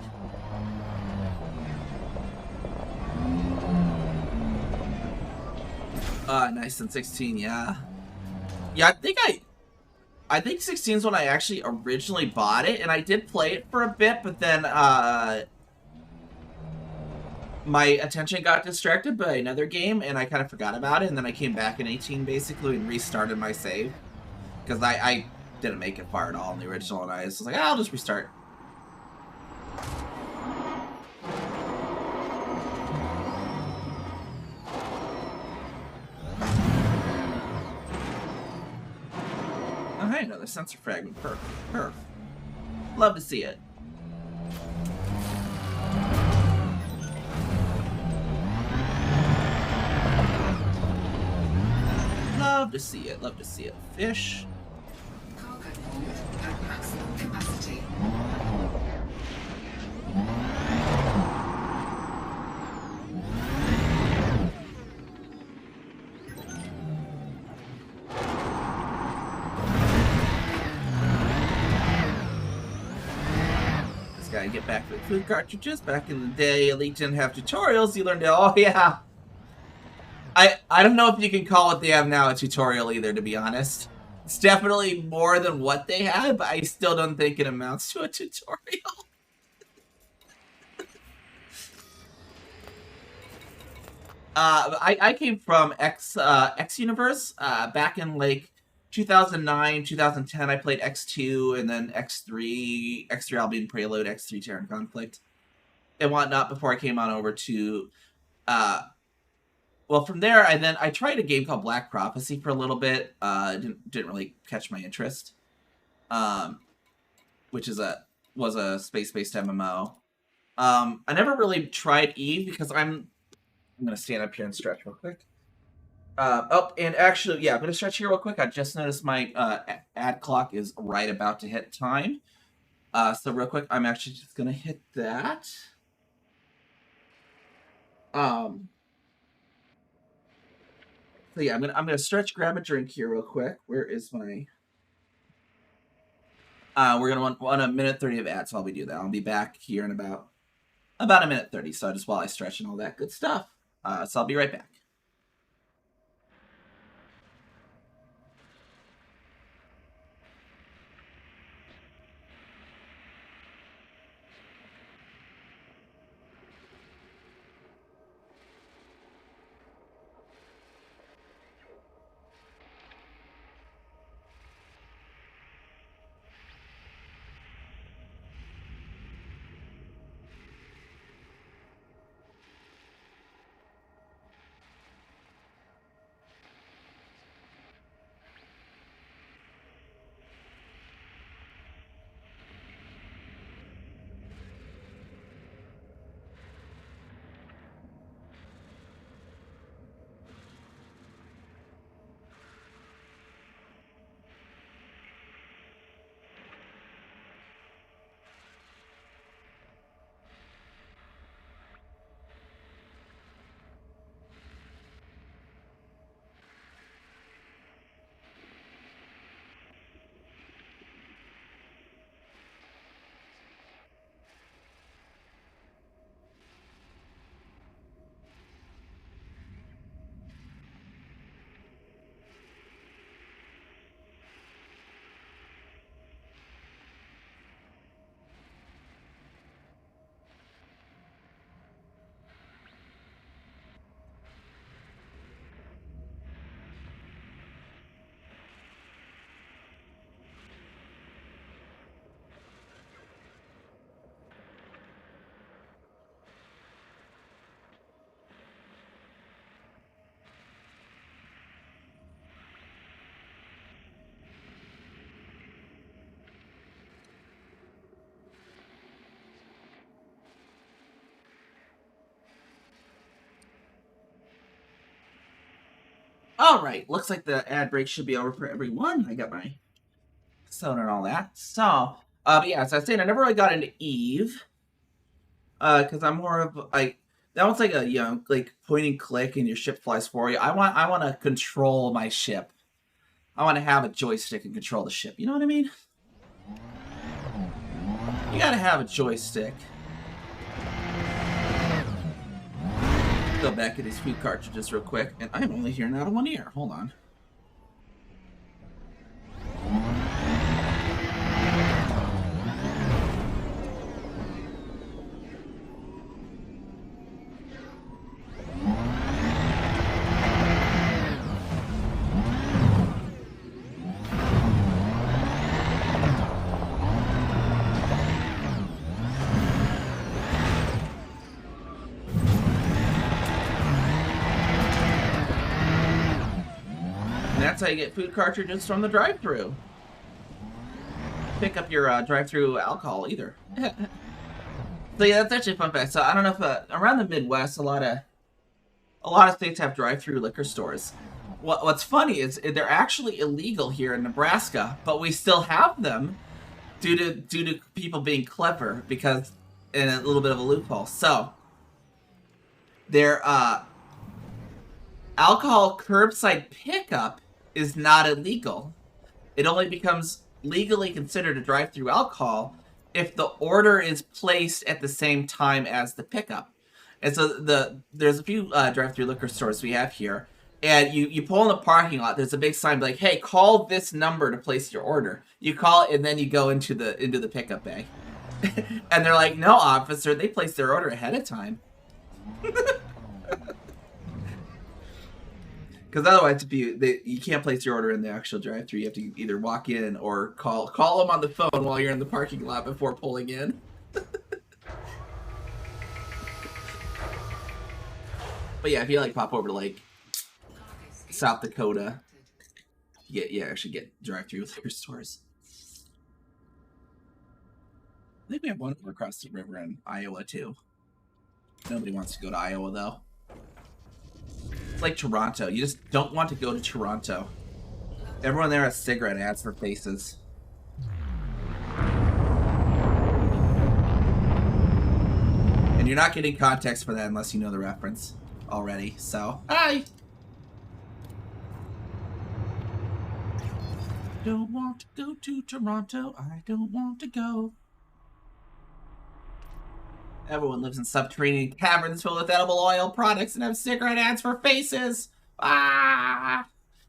Nice and 16, yeah. Yeah, I think 16 is when I actually originally bought it, and I did play it for a bit, but then my attention got distracted by another game, and I kind of forgot about it, and then I came back in 18 basically and restarted my save because I didn't make it far at all in the original, and I was like, I'll just restart. Oh, hey, another sensor fragment. Perfect. Perfect. Love to see it. Love to see it. Love to see it. Fish. Cargo hold at maximum capacity. Just gotta get back to the food cartridges. Back in the day, Elite didn't have tutorials. You learned to, oh yeah. I don't know if you can call what they have now a tutorial either, to be honest. It's definitely more than what they had, but I still don't think it amounts to a tutorial. I came from X Universe back in like 2009, 2010. I played X2 and then X3, Albion Prelude, X3 Terran Conflict, and whatnot before I came on over to. Well, from there, I tried a game called Black Prophecy for a little bit. Didn't really catch my interest. Which was a space-based MMO. I never really tried Eve because I'm gonna stand up here and stretch real quick. Oh, and actually, yeah, I'm gonna stretch here real quick. I just noticed my ad clock is right about to hit time. So real quick, I'm actually just gonna hit that. So yeah, I'm gonna stretch, grab a drink here real quick. Where is my? We're gonna want a minute 30 of ads while we do that. I'll be back here in about a minute 30. So just while I stretch and all that good stuff. So I'll be right back. All right, looks like the ad break should be over for everyone. I got my soda and all that. So, but yeah, so I was saying I never really got into Eve, because I'm more of like that one's like a like point and click and your ship flies for you. I want to control my ship. I want to have a joystick and control the ship. You know what I mean? You gotta have a joystick. Go back to these food cartridges real quick, and I'm only hearing out of one ear. Hold on. That's how you get food cartridges from the drive-thru. Pick up your drive-thru alcohol either. So yeah, that's actually a fun fact. So I don't know if around the Midwest, a lot of states have drive-thru liquor stores. What's funny is they're actually illegal here in Nebraska, but we still have them due to people being clever because in a little bit of a loophole. So their alcohol curbside pickup is not illegal. It only becomes legally considered a drive-through alcohol if the order is placed at the same time as the pickup. And so there's a few drive-through liquor stores we have here, and you pull in the parking lot. There's a big sign like, "Hey, call this number to place your order." You call it, and then you go into the pickup bay. And they're like, "No, officer, they placed their order ahead of time." Because otherwise, you can't place your order in the actual drive-thru. You have to either walk in or call them on the phone while you're in the parking lot before pulling in. But yeah, if you like pop over to like South Dakota, actually get drive-thru liquor stores. I think we have one over across the river in Iowa too. Nobody wants to go to Iowa though. It's like Toronto. You just don't want to go to Toronto. Everyone there has cigarette ads for faces. And you're not getting context for that unless you know the reference already. So, hi! Don't want to go to Toronto. I don't want to go. Everyone lives in subterranean caverns filled with edible oil products and have cigarette ads for faces. Ah!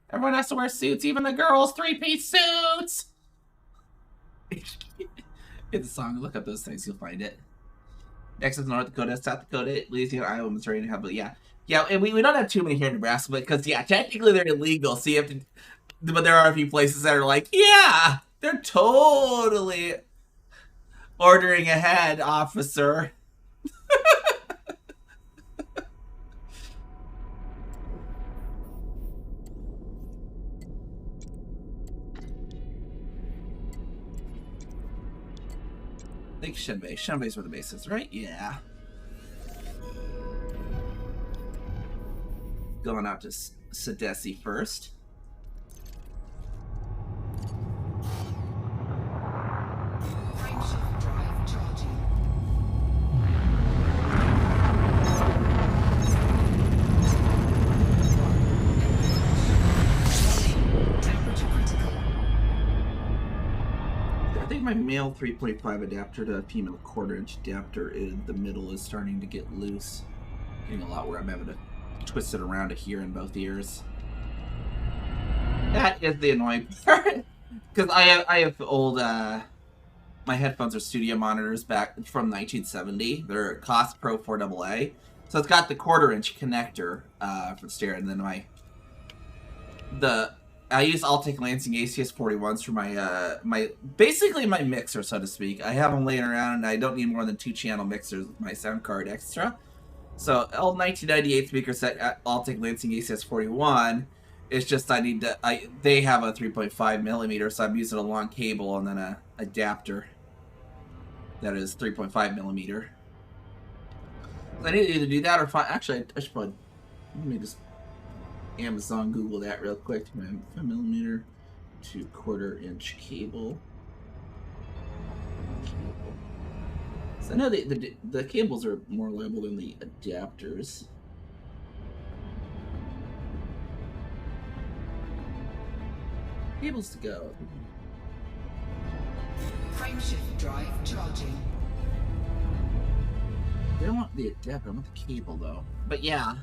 Everyone has to wear suits, even the girls, three-piece suits. It's a song. Look up those things, you'll find it. Next is North Dakota, South Dakota, Louisiana, Iowa, Missouri, and but yeah, and we don't have too many here in Nebraska, because technically they're illegal. So you have to, but there are a few places that are like, yeah, they're totally ordering ahead, officer. I think Shinbei. Shinbei's where the base is, right? Yeah. Going out to Sadesi first. Frameshift drive charging. Temperature critical. I think my male 3.5 adapter to female quarter-inch adapter in the middle is starting to get loose. Getting a lot where I'm having to twist it around to hear in both ears. That is the annoying part. Because I have old, my headphones are studio monitors back from 1970. They're Cost Pro 4AA. So it's got the quarter-inch connector for stereo, and then I use Altec Lansing ACS 41s for my basically my mixer, so to speak. I have them laying around, and I don't need more than 2-channel mixers with my sound card extra. So old 1998 speaker set at Altec Lansing ACS 41. It's just they have a 3.5 millimeter, so I'm using a long cable and then a adapter that is 3.5 millimeter. So I need to either do that or find. Actually, I should probably let me just Amazon Google that real quick. 5mm to 1/4-inch cable. So I know the cables are more reliable than the adapters. Cables to go. Frameshift drive charging. I don't want the adapter, I want the cable though. But yeah.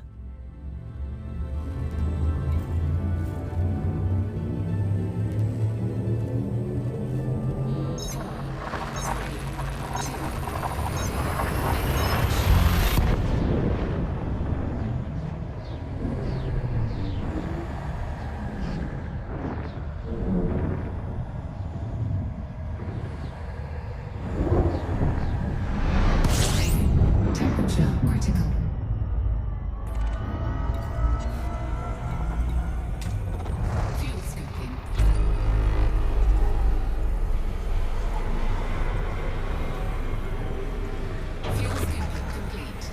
Temperature critical. Fuel scooping. Fuel scooping complete.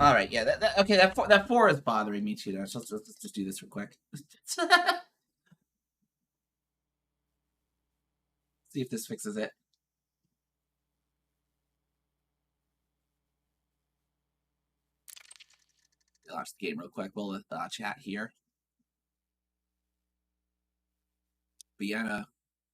All right, yeah. Okay. That four is bothering me too. Now, so let's just do this real quick. See if this fixes it. Launch the game real quick. We'll chat here. But yeah,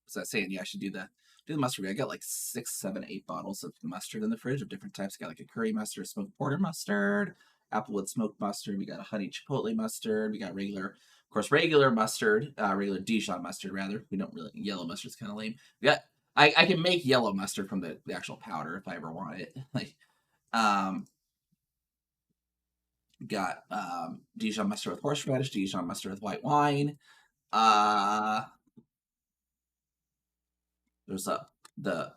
was I saying? Yeah, I should do the mustard. I got like 6, 7, 8 bottles of mustard in the fridge of different types. I got like a curry mustard, smoked porter mustard, applewood smoked mustard. We got a honey chipotle mustard. We got regular, of course, regular mustard, regular Dijon mustard rather. We don't really yellow mustard's kind of lame. We got I can make yellow mustard from the actual powder if I ever want it. Like, got Dijon mustard with horseradish, Dijon mustard with white wine. There's the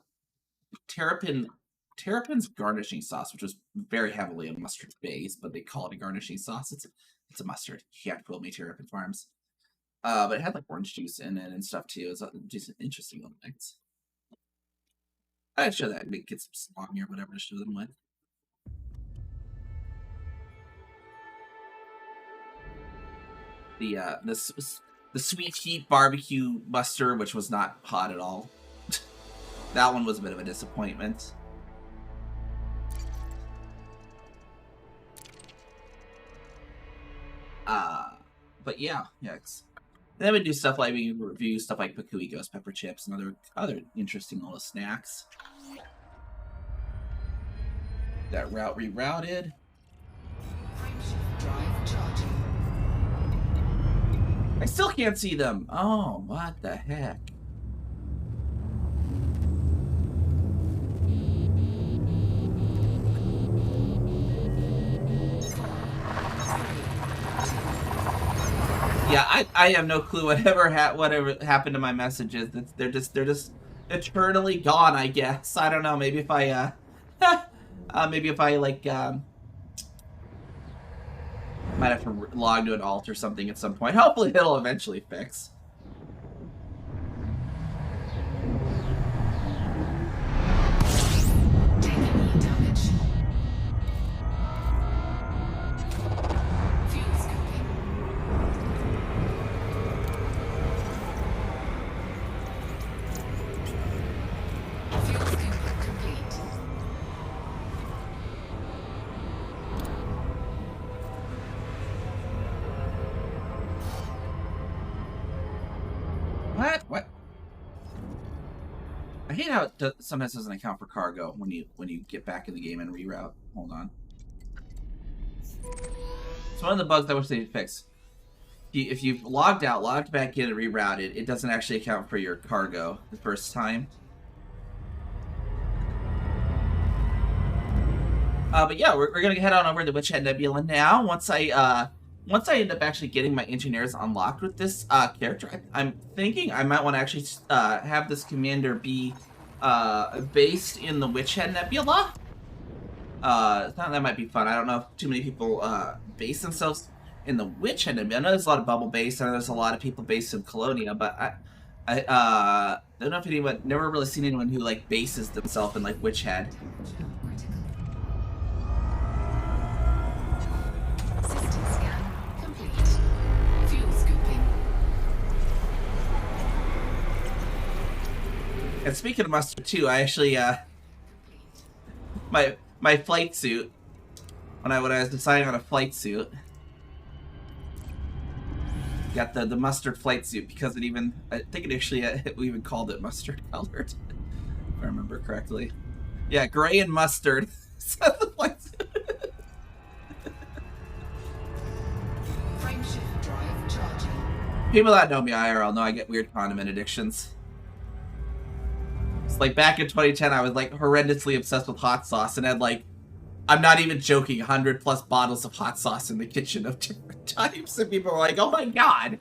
Terrapin's garnishing sauce, which was very heavily a mustard base, but they call it a garnishing sauce. It's a mustard. You have to fool me, Terrapin Farms. But it had like orange juice in it and stuff too. It's just an interesting little mix. I'd show that. Get some salami or whatever to show them with. The sweet heat barbecue mustard, which was not hot at all. That one was a bit of a disappointment. But yeah. And then we do stuff like we review stuff like Pakui Ghost Pepper Chips and other interesting little snacks. That route rerouted. Drive charging. I still can't see them. Oh, what the heck? Yeah, I have no clue whatever happened to my messages. They're just eternally gone, I guess. I don't know. Maybe if I like might have to log to an alt or something at some point. Hopefully it'll eventually fix. What? I hate how it sometimes doesn't account for cargo when you get back in the game and reroute. Hold on. It's one of the bugs I wish they'd fix. If you've logged out, logged back in, and rerouted, it doesn't actually account for your cargo the first time. But yeah, we're gonna head on over to the Witch Head Nebula now. Once I end up actually getting my engineers unlocked with this character, I'm thinking I might want to actually have this commander be based in the Witch Head Nebula. That might be fun. I don't know if too many people base themselves in the Witch Head Nebula. I know there's a lot of bubble based. I know there's a lot of people based in Colonia, but I don't know if anyone, never really seen anyone who like bases themselves in like Witch Head. And speaking of mustard too, I actually my flight suit, when I was deciding on a flight suit, got the mustard flight suit because it even, I think it actually we even called it mustard colored, if I remember correctly. Yeah, gray and mustard. The flight suit. Frameshift drive charging. People that know me IRL know I get weird condiment addictions. It's like back in 2010, I was like horrendously obsessed with hot sauce and had like, I'm not even joking, 100+ bottles of hot sauce in the kitchen of different types, and people were like, "Oh my god!"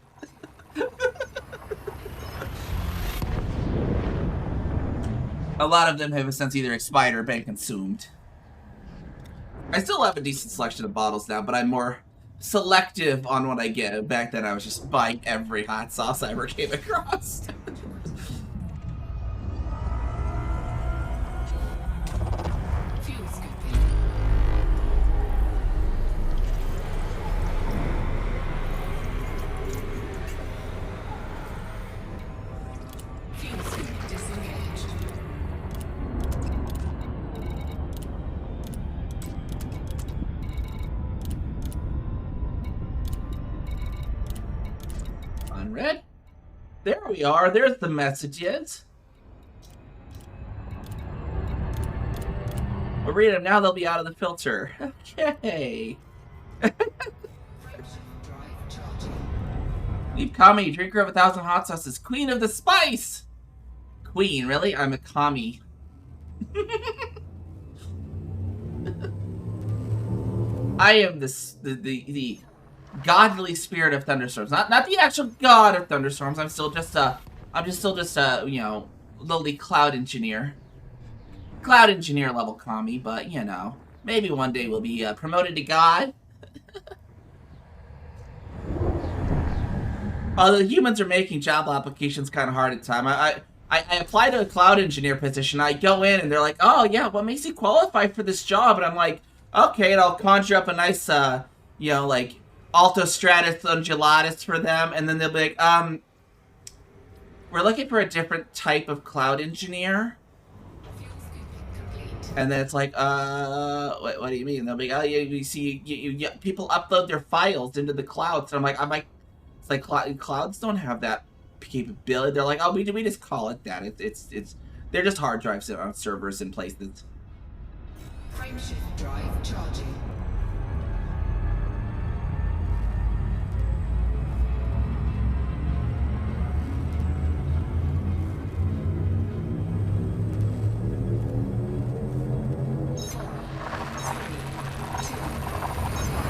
A lot of them have since either expired or been consumed. I still have a decent selection of bottles now, but I'm more selective on what I get. Back then, I was just buying every hot sauce I ever came across. Fuel scooping. Fuel scoop disengaged. Unread. There we are. There's the messages. We'll read them now. They'll be out of the filter. Okay. Frameshift drive charging. Leave Kami, drinker of 1,000 hot sauces, queen of the spice. Queen, really? I'm a Kami. I am the godly spirit of thunderstorms. Not the actual god of thunderstorms. I'm still just a you know, lowly cloud engineer. Cloud engineer level Kami, but you know, maybe one day we'll be promoted to god. The humans are making job applications kind of hard at time. I apply to a cloud engineer position. I go in and they're like, "Oh yeah, what makes you qualify for this job?" And I'm like, "Okay," and I'll conjure up a nice, you know, like Altostratus undulatus for them, and then they'll be like, "We're looking for a different type of cloud engineer." Fuel scooping complete. And then it's like, what do you mean? They'll be like, "Oh, you see, you people upload their files into the clouds." And I'm like, it's like clouds don't have that capability. They're like, "Oh, we just call it that. It's they're just hard drives on servers in places." Frameshift drive charging.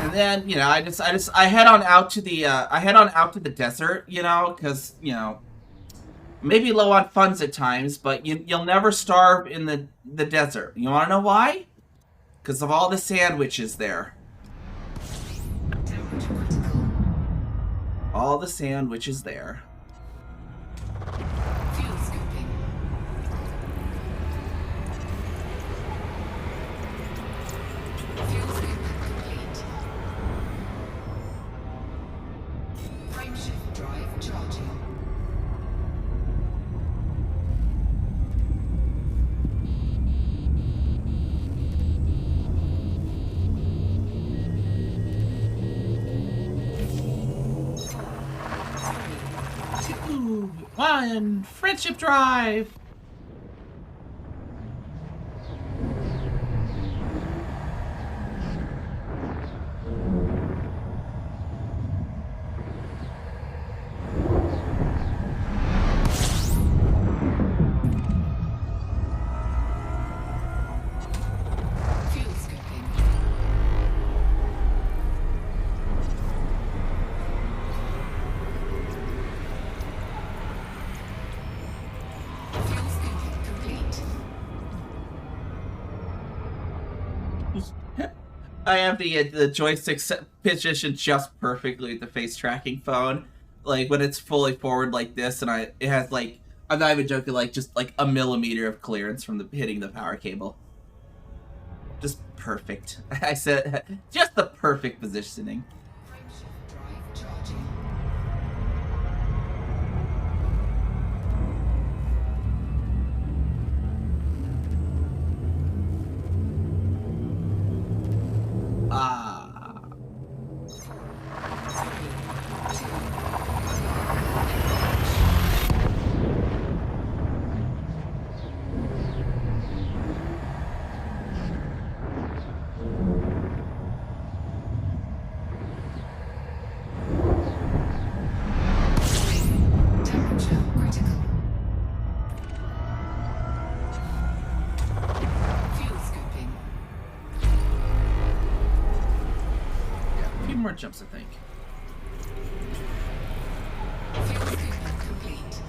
And then, you know, I head on out to the desert, you know, because, you know, maybe low on funds at times, but you'll never starve in the desert. You want to know why? Because of all the sandwiches there. Temperature critical. All the sandwiches there. Fuel scooping. Fuel scoop complete. Frameshift drive charging. Two, one, friendship drive. Fuel scooping. Fuel scooping complete. I have the joystick positioned just perfectly with the face tracking phone. Like when it's fully forward like this, and it has like, I'm not even joking, like just like a millimeter of clearance from hitting the power cable. Just perfect. I said just the perfect positioning. Frameshift drive charging. more jumps, I think. Fuel scooping complete.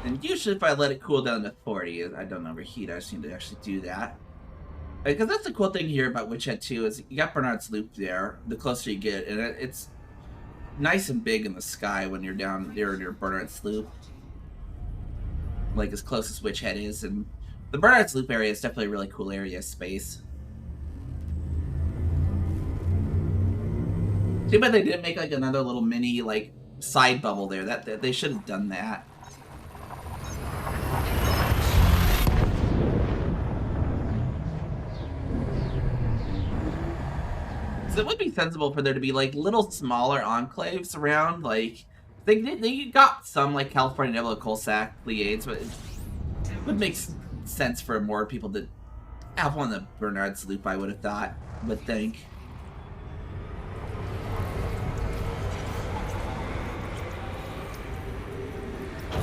And usually if I let it cool down to 40, I don't overheat. I just need to actually do that. Because that's the cool thing here about Witch Head 2 is you got Bernard's Loop there, the closer you get, and it's nice and big in the sky when you're down there near Bernard's Loop. Like as close as Witch Head is, and the Bernard's Loop area is definitely a really cool area of space. Too bad they didn't make like another little mini like side bubble there. That they should have done that. So it would be sensible for there to be like little smaller enclaves around. Like they got some like California Nebula Coal Sack Pleiades, but it would make sense for more people to have one of the Bernard's Loop. I would think.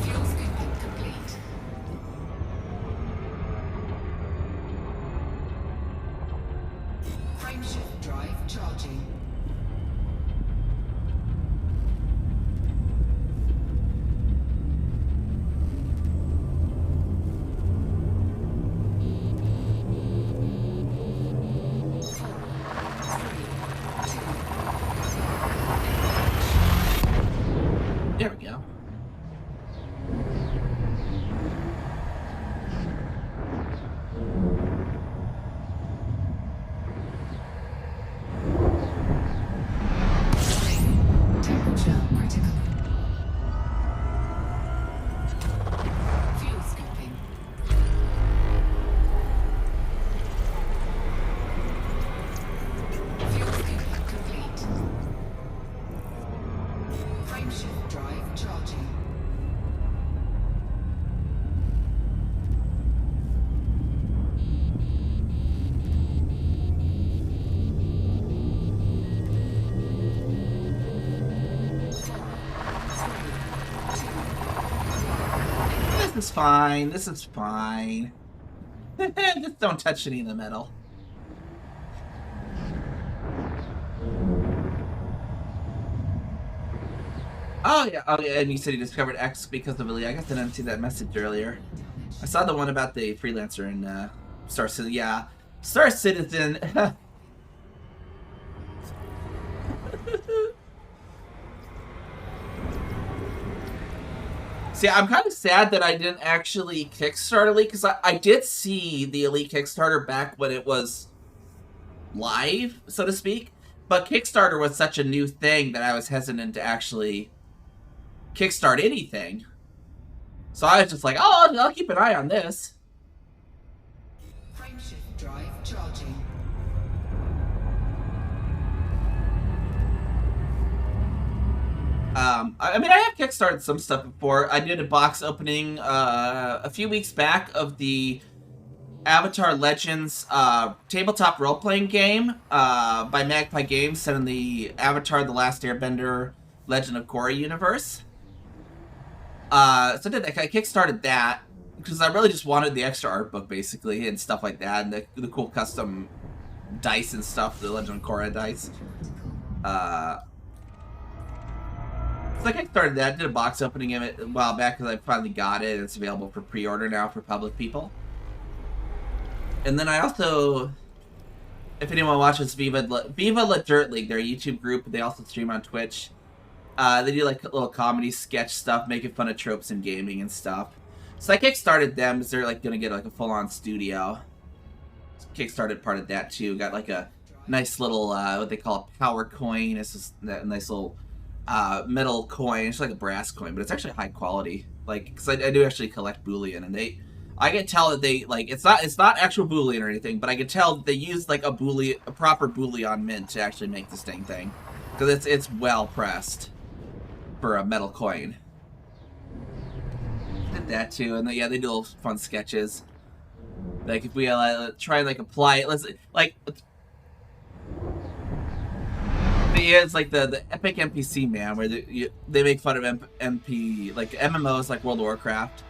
Fuel scooping complete. Frameshift drive charging. There we go. Temperature critical. Fuel scooping. Fuel scooping complete. Frameshift drive charging. This is fine. This is fine. Just don't touch any of the metal. Oh yeah, and you said you discovered X because of Elite. I guess I didn't see that message earlier. I saw the one about the freelancer in Star Citizen. Yeah, Star Citizen. See, I'm kind of sad that I didn't actually Kickstarter Elite, because I did see the Elite Kickstarter back when it was live, so to speak. But Kickstarter was such a new thing that I was hesitant to actually kickstart anything. So I was just like, oh, I'll keep an eye on this. Frameshift drive charging. I mean, I have kickstarted some stuff before. I did a box opening a few weeks back of the Avatar Legends tabletop role-playing game by Magpie Games, set in the Avatar: The Last Airbender Legend of Korra universe. So I kickstarted that because I really just wanted the extra art book, basically, and stuff like that, and the cool custom dice and stuff, the Legend of Korra dice. So I kickstarted that, did a box opening of it a while back because I finally got it, and it's available for pre-order now for public people. And then I also, if anyone watches Viva La Dirt League, their YouTube group, they also stream on Twitch. They do like little comedy sketch stuff, making fun of tropes in gaming and stuff. So I kickstarted them because they're like gonna get like a full-on studio. So kickstarted part of that too. Got like a nice little what they call a power coin. It's just that nice little metal coin. It's like a brass coin, but it's actually high quality. Like, because I do actually collect bullion, and I can tell that they like it's not actual bullion or anything, but I can tell that they use like a proper bullion mint to actually make this dang thing, because it's well pressed for a metal coin. Did that too, and yeah, they do little fun sketches. Like if we try and like apply it, it's like the epic NPC man, where they make fun of MP like MMOs like World of Warcraft.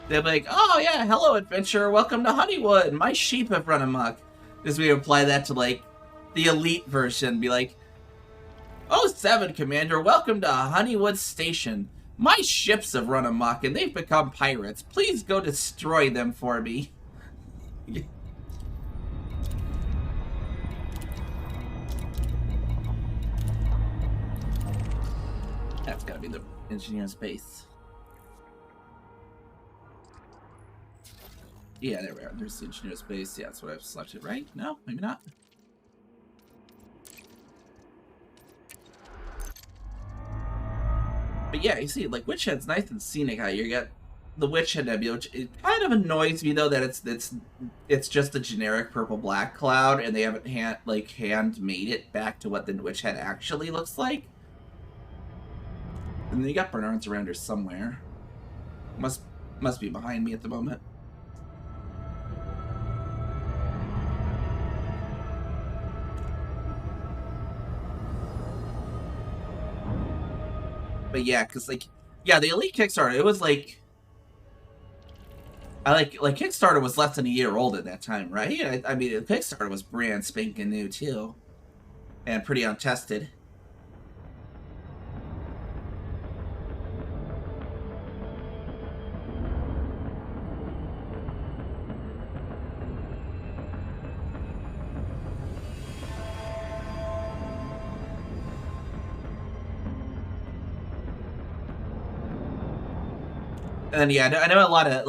They'll be like, oh yeah, hello adventurer, welcome to Honeywood. My sheep have run amok. Because we apply that to like the elite version. Be like, "Oh, 7, Commander, welcome to Honeywood Station. My ships have run amok and they've become pirates. Please go destroy them for me." That's gotta be the engineer's base. Yeah, there we are. There's the engineer's base. Yeah, that's what I've selected, right? No, maybe not. But yeah, you see, like, Witch Head's nice and scenic out here. You got the Witch Head Nebula, which it kind of annoys me though that it's just a generic purple-black cloud, and they haven't hand made it back to what the Witch Head actually looks like. And then you got Bernard's around here somewhere. Must be behind me at the moment. But yeah, because like, yeah, the Elite Kickstarter, it was like, Kickstarter was less than a year old at that time, right? I mean, Kickstarter was brand spanking new too, and pretty untested. And yeah, I know a lot of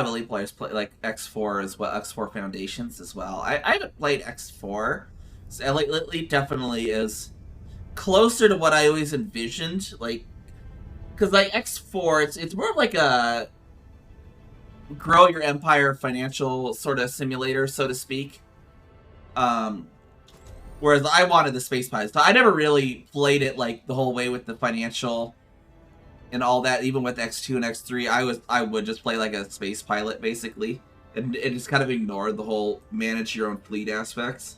Elite players play like X4 as well, X4 Foundations as well. I haven't played X4. So Elite definitely is closer to what I always envisioned, like, because like X4, it's more of like a grow your empire financial sort of simulator, so to speak. Whereas I wanted the Space Pirates, so I never really played it like the whole way with the financial and all that. Even with X2 and X3, I would just play like a space pilot basically, and just kind of ignore the whole manage your own fleet aspects.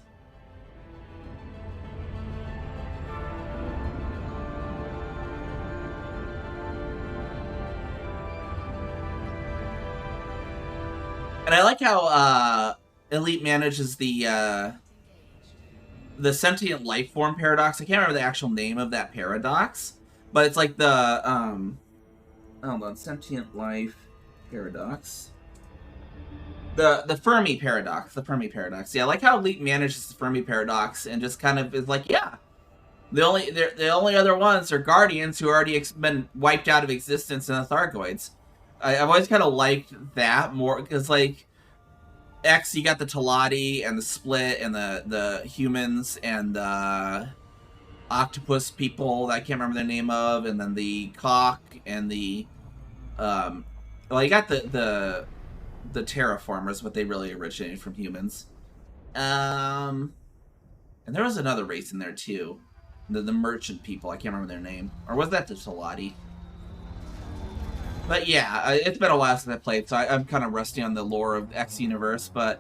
And I like how Elite manages the sentient life form paradox. I can't remember the actual name of that paradox, but it's like the hold on, sentient life paradox. The Fermi paradox. The Fermi paradox. Yeah, I like how Elite manages the Fermi paradox and just kind of is like, yeah, the only other ones are Guardians who already been wiped out of existence in the Thargoids. I've always kind of liked that more because like X, you got the Teladi and the Split and the humans and the octopus people that I can't remember the name of, and then the cock and the well, you got the terraformers, but they really originated from humans. And there was another race in there too, the merchant people. I can't remember their name, or was that the Teladi? But yeah, it's been a while since I played, so I'm kind of rusty on the lore of X universe, but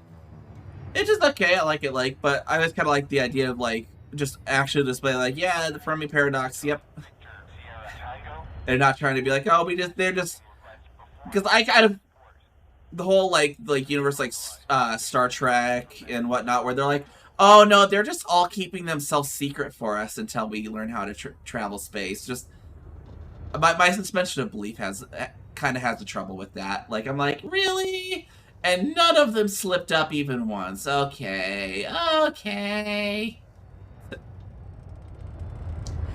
it's just okay. I like it, but I always kind of like the idea of like just actually display like, yeah, the Fermi paradox. Yep. They're not trying to be like, oh, they're just because I kind of the whole like universe like Star Trek and whatnot, where they're like, oh no, they're just all keeping themselves secret for us until we learn how to travel space. Just my suspension of belief kind of has the trouble with that. Like, I'm like, really? And none of them slipped up even once. Okay.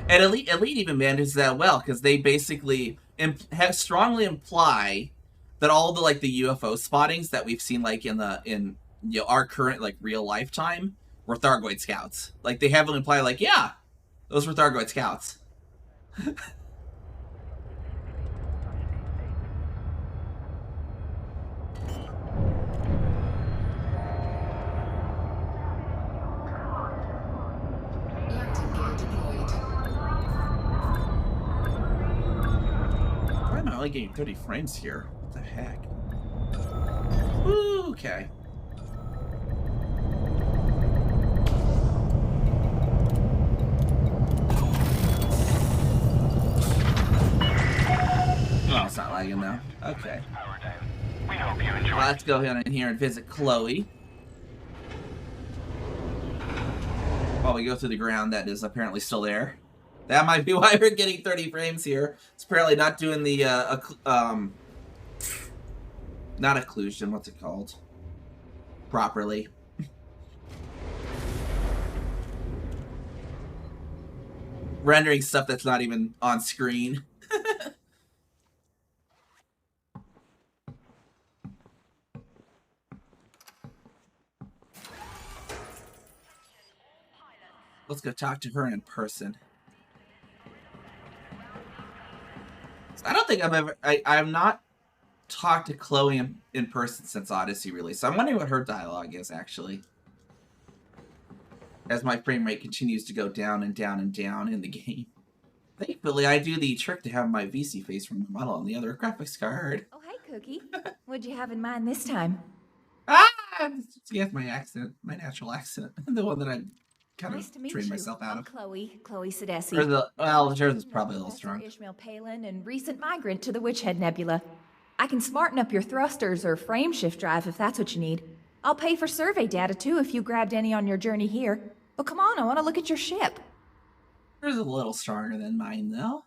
And Elite even manages that well, because they basically strongly imply that all the like the UFO spottings that we've seen like in our current like real lifetime were Thargoid scouts. Like, they heavily imply like, yeah, those were Thargoid scouts. Why am I only getting 30 frames here? What the heck? Ooh, okay. Oh, it's not lagging now. Okay. Well, let's go ahead in here and visit Chloe. we go through the ground that is apparently still there. That might be why we're getting 30 frames here. It's apparently not doing the, not occlusion, what's it called? Properly. Rendering stuff that's not even on screen. Let's go talk to her in person. I don't think I've ever... I've not talked to Chloe in person since Odyssey release. So I'm wondering what her dialogue is, actually. As my frame rate continues to go down and down and down in the game. Thankfully, I do the trick to have my VC face from the model on the other graphics card. Oh, hey, Cookie. What'd you have in mind this time? Yes, my accent. My natural accent. The one that I kind Nice to of meet trained you. myself out I'm of. Chloe Sedesi. Well, hers is probably a little Professor strong. Ishmael Palin and recent migrant to the Witchhead Nebula. I can smarten up your thrusters or frame shift drive if that's what you need. I'll pay for survey data too if you grabbed any on your journey here. But come on, I want to look at your ship. Hers is a little stronger than mine, though.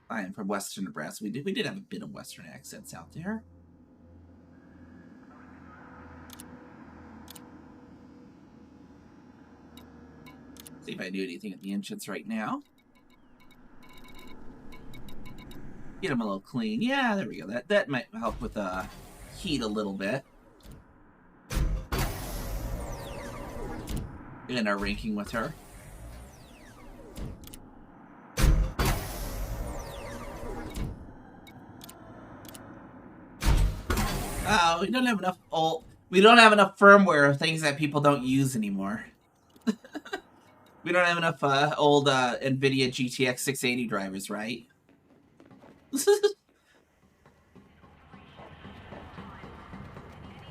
I am from Western Nebraska. We did have a bit of Western accents out there. See if I do anything at the entrance right now. Get them a little clean. Yeah, there we go. That might help with heat a little bit. In our ranking with her. Oh, we don't have enough firmware of things that people don't use anymore. We don't have enough old NVIDIA GTX 680 drivers, right?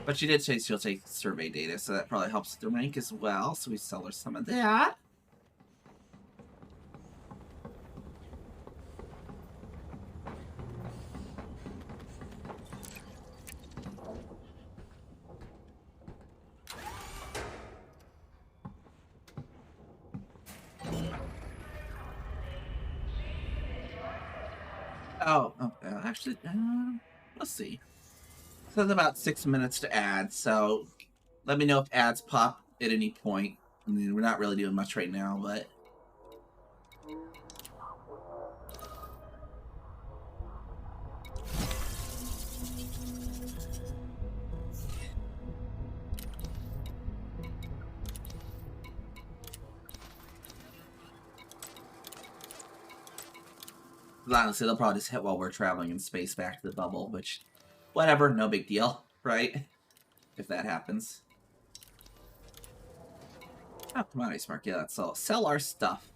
But she did say she'll take survey data, so that probably helps the rank as well. So we sell her some of that. Actually, let's see. So it's about 6 minutes to add, so let me know if ads pop at any point. I mean, we're not really doing much right now, but... honestly, they'll probably just hit while we're traveling in space back to the bubble, which, whatever, no big deal, right? If that happens. Oh, come on, Ice Mark, yeah, let's sell our stuff.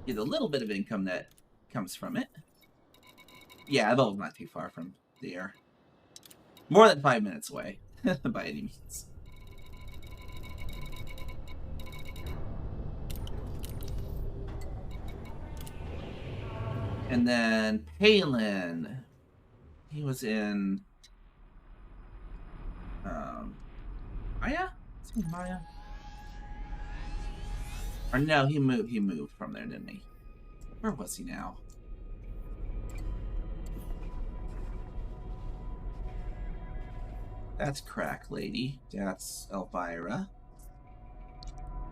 Get a little bit of income that comes from it. Yeah, the bubble's not too far from the air. More than 5 minutes away, by any means. And then Palin, he was in Maya? Is he Maya? Or no, he moved from there, didn't he? Where was he now? That's Crack Lady. That's Elvira.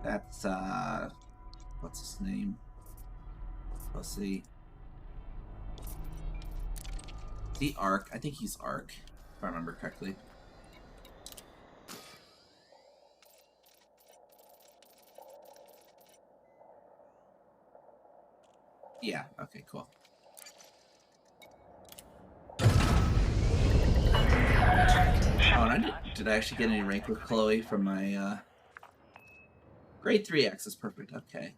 That's what's his name? Let's see. The Arc. I think he's Arc, if I remember correctly. Yeah, okay, cool. Oh, and did I actually get any rank with Chloe from my grade 3 access? Perfect, okay.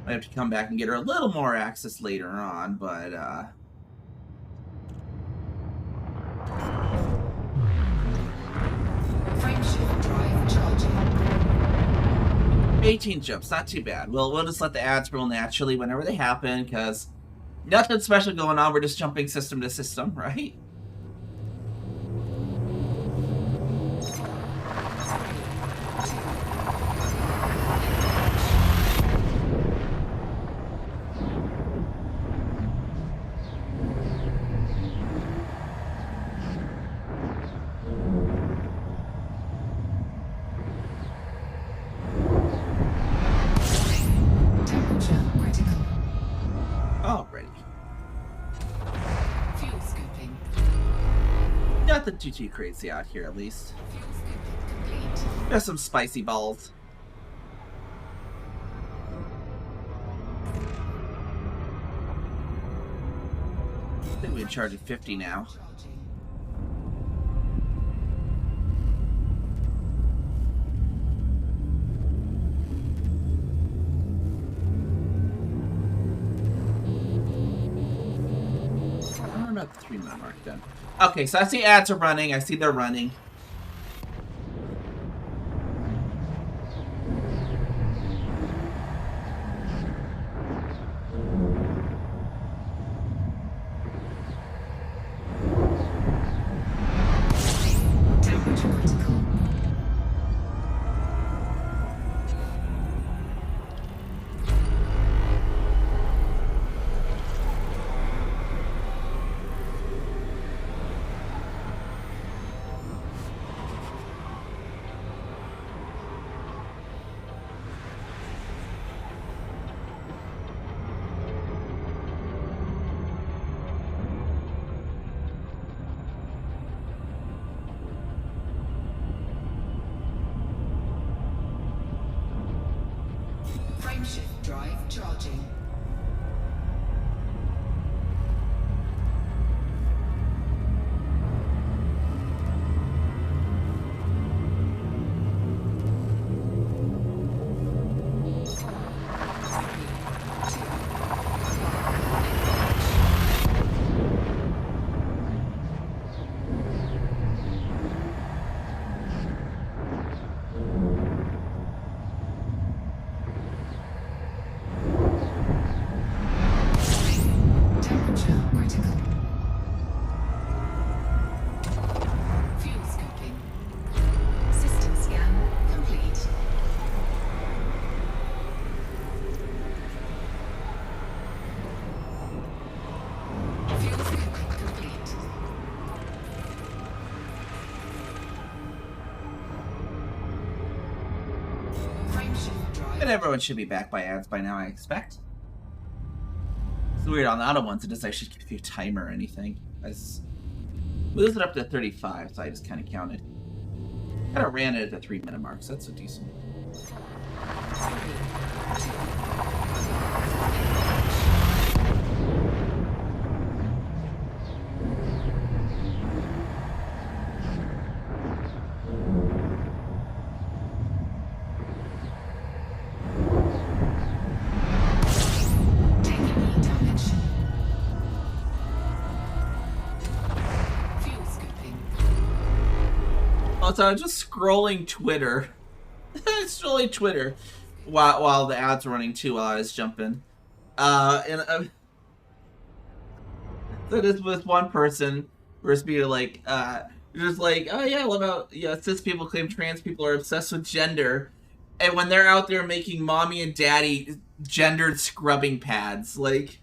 I have to come back and get her a little more access later on, but Frame shift drive charging. 18 jumps, not too bad. We'll just let the ads roll naturally whenever they happen, because Nothing special going on. We're just jumping system to system, right? Temperature critical. Alrighty. Fuel scooping. Nothing too crazy out here, at least. Fuel scooping complete. There's some spicy balls. I think we can charge at 50 now. Charging. I'm about the 3-minute mark then. Okay, so I see ads are running. I see they're running. Temperature critical. Frameshift drive charging. Temperature critical. Fuel scooping. System scan complete. Fuel scooping complete. Frameshift drive. And everyone should be back by ads by now, I expect. It's weird, on the auto ones, it doesn't actually give you a timer or anything. I just moves it up to 35, so I just kind of counted. Kind of ran it at the 3-minute mark, so that's a decent. Taking heat dimension. Fuel scooping. Also, I was just scrolling Twitter. Scrolling Twitter while the ads were running too, while I was jumping. So this was one person was being like, just like, oh yeah, what about, cis people claim trans people are obsessed with gender, and when they're out there making mommy and daddy gendered scrubbing pads, like,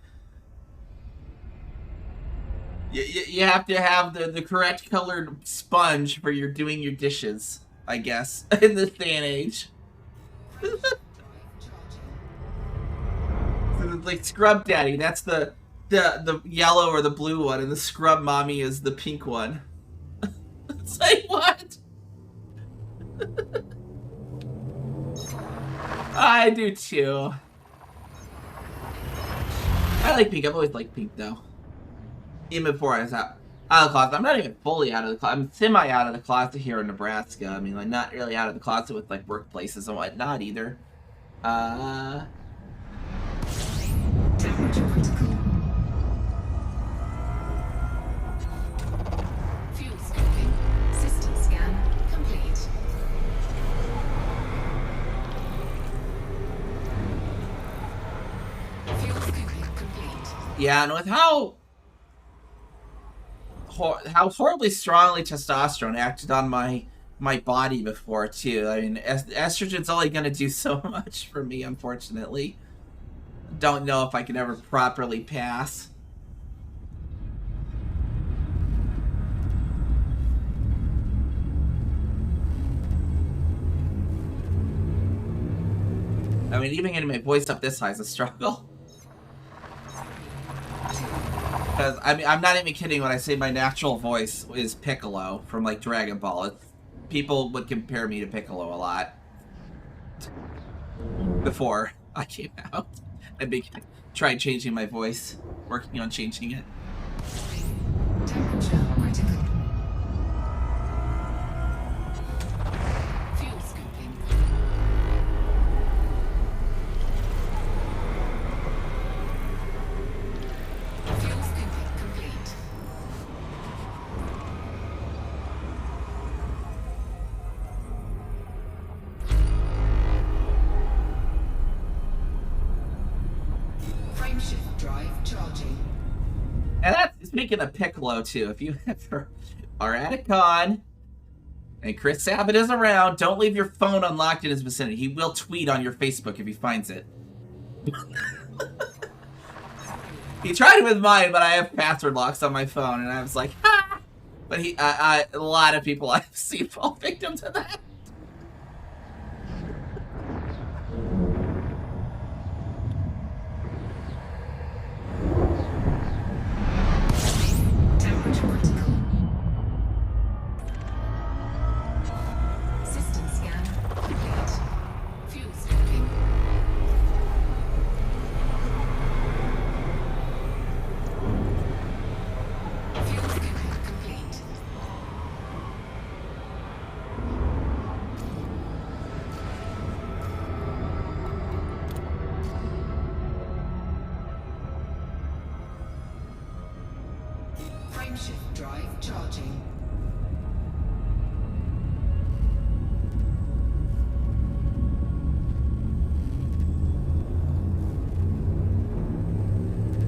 you have to have the correct colored sponge for doing your dishes, I guess, in this day and age. So it's like scrub daddy, that's the yellow or the blue one, and the scrub mommy is the pink one. It's like, what? I do too. I like pink. I've always liked pink though. Even before I was out of the closet. I'm not even fully out of the closet. I'm semi out of the closet here in Nebraska. I mean, like, not really out of the closet with like workplaces and whatnot either. Temperature critical. Fuel scoping. System scan complete. Fuel scoping complete. Yeah, and with how horribly strongly testosterone acted on my body before too. I mean, estrogen's only gonna do so much for me, unfortunately. Don't know if I can ever properly pass. I mean, even getting my voice up this high is a struggle. Because, I mean, I'm not even kidding when I say my natural voice is Piccolo from, like, Dragon Ball. People would compare me to Piccolo a lot. Before I came out. I tried changing my voice. Working on changing it. Temperature critical. Fuel scooping. Fuel scooping complete. Frameshift drive charging. And that's, speaking of Piccolo, too, if you ever are at a con and Chris Sabat is around, don't leave your phone unlocked in his vicinity. He will tweet on your Facebook if he finds it. He tried it with mine, but I have password locks on my phone, and I was like, ha! But a lot of people I've seen fall victim to that. Temperature critical. System scan complete. Fuel scooping. Fuel scooping complete. Frameshift drive charging.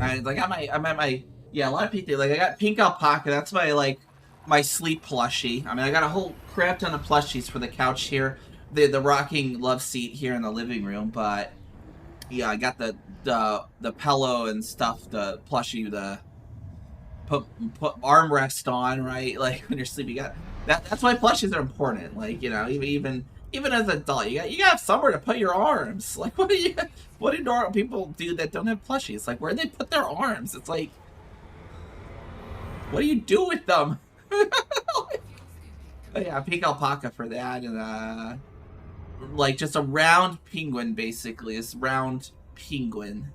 I'm at my, yeah, a lot of people, like, I got Pink Alpaca, that's my sleep plushie. I mean, I got a whole crap ton of plushies for the couch here, the rocking love seat here in the living room, but, yeah, I got the pillow and stuff, the plushie, the put armrest on, right, like, when you're sleeping, you got, that's why plushies are important, like, you know, even as an adult, you got to have somewhere to put your arms. Like, what do normal people do that don't have plushies? Like, where do they put their arms? It's like, what do you do with them? But yeah, Pink Alpaca for that, and like just a round penguin, basically, this round penguin.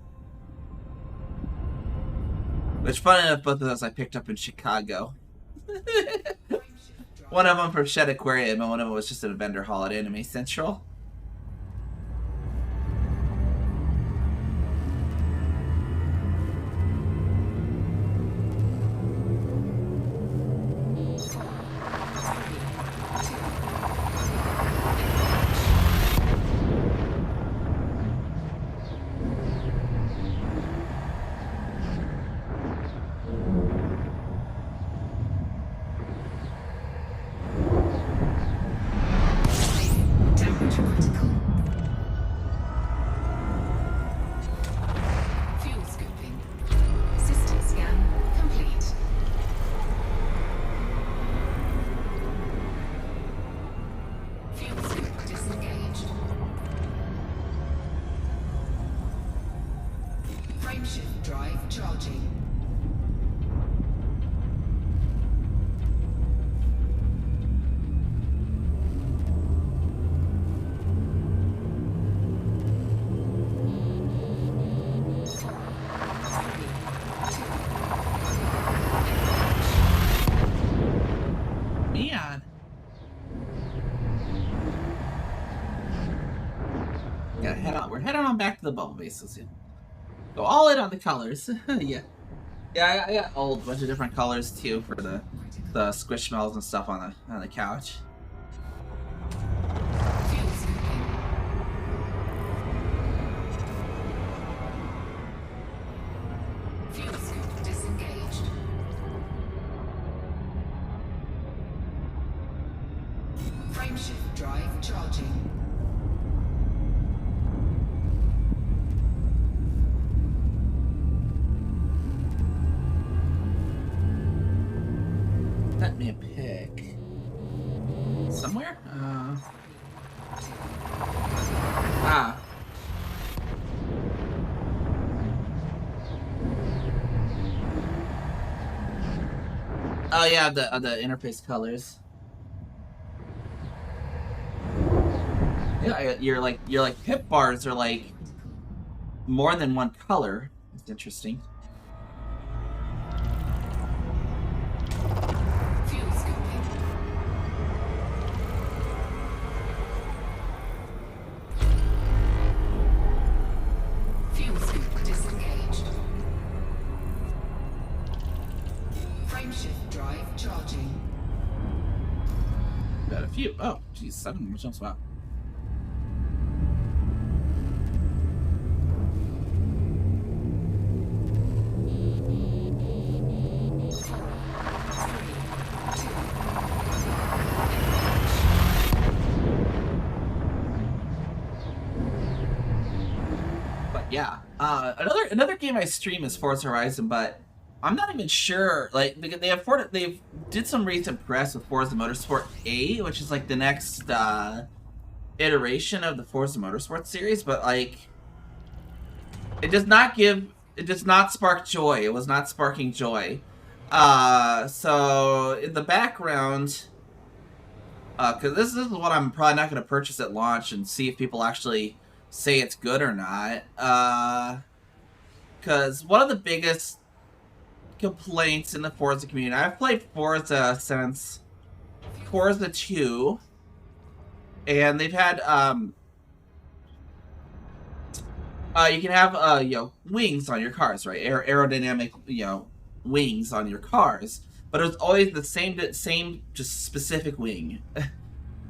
Which, fun enough, both of those I picked up in Chicago. One of them from Shed Aquarium, and one of them was just at a vendor hall at Anime Central. Temperature critical. Fuel scooping. System scan complete. Fuel scoop disengaged. Frameshift drive charging. Man. Gotta head on. We're heading on back to the bubble bases. Go all in on the colors. Yeah. Yeah, I got a whole bunch of different colors too for the squishmallows and stuff on the couch. Fuel scooping. Fuel Oh yeah, the interface colors. Yeah, you're like pip bars are like more than one color. It's interesting. Fuel scoping. Fuel scoop disengaged. Frameshift drive charging. Got a few. Oh, geez, 7 more jumps. Wow. But yeah, another game I stream is Forza Horizon, but I'm not even sure. Like they did some recent press with Forza Motorsport 8, which is like the next iteration of the Forza Motorsport series, but like it does not spark joy. It was not sparking joy. So in the background, because this is what I'm probably not going to purchase at launch and see if people actually say it's good or not. Because one of the biggest complaints in the Forza community, I've played Forza since Forza 2, and they've had you can have you know, wings on your cars, right? Aerodynamic, you know, wings on your cars, but it was always the same just specific wing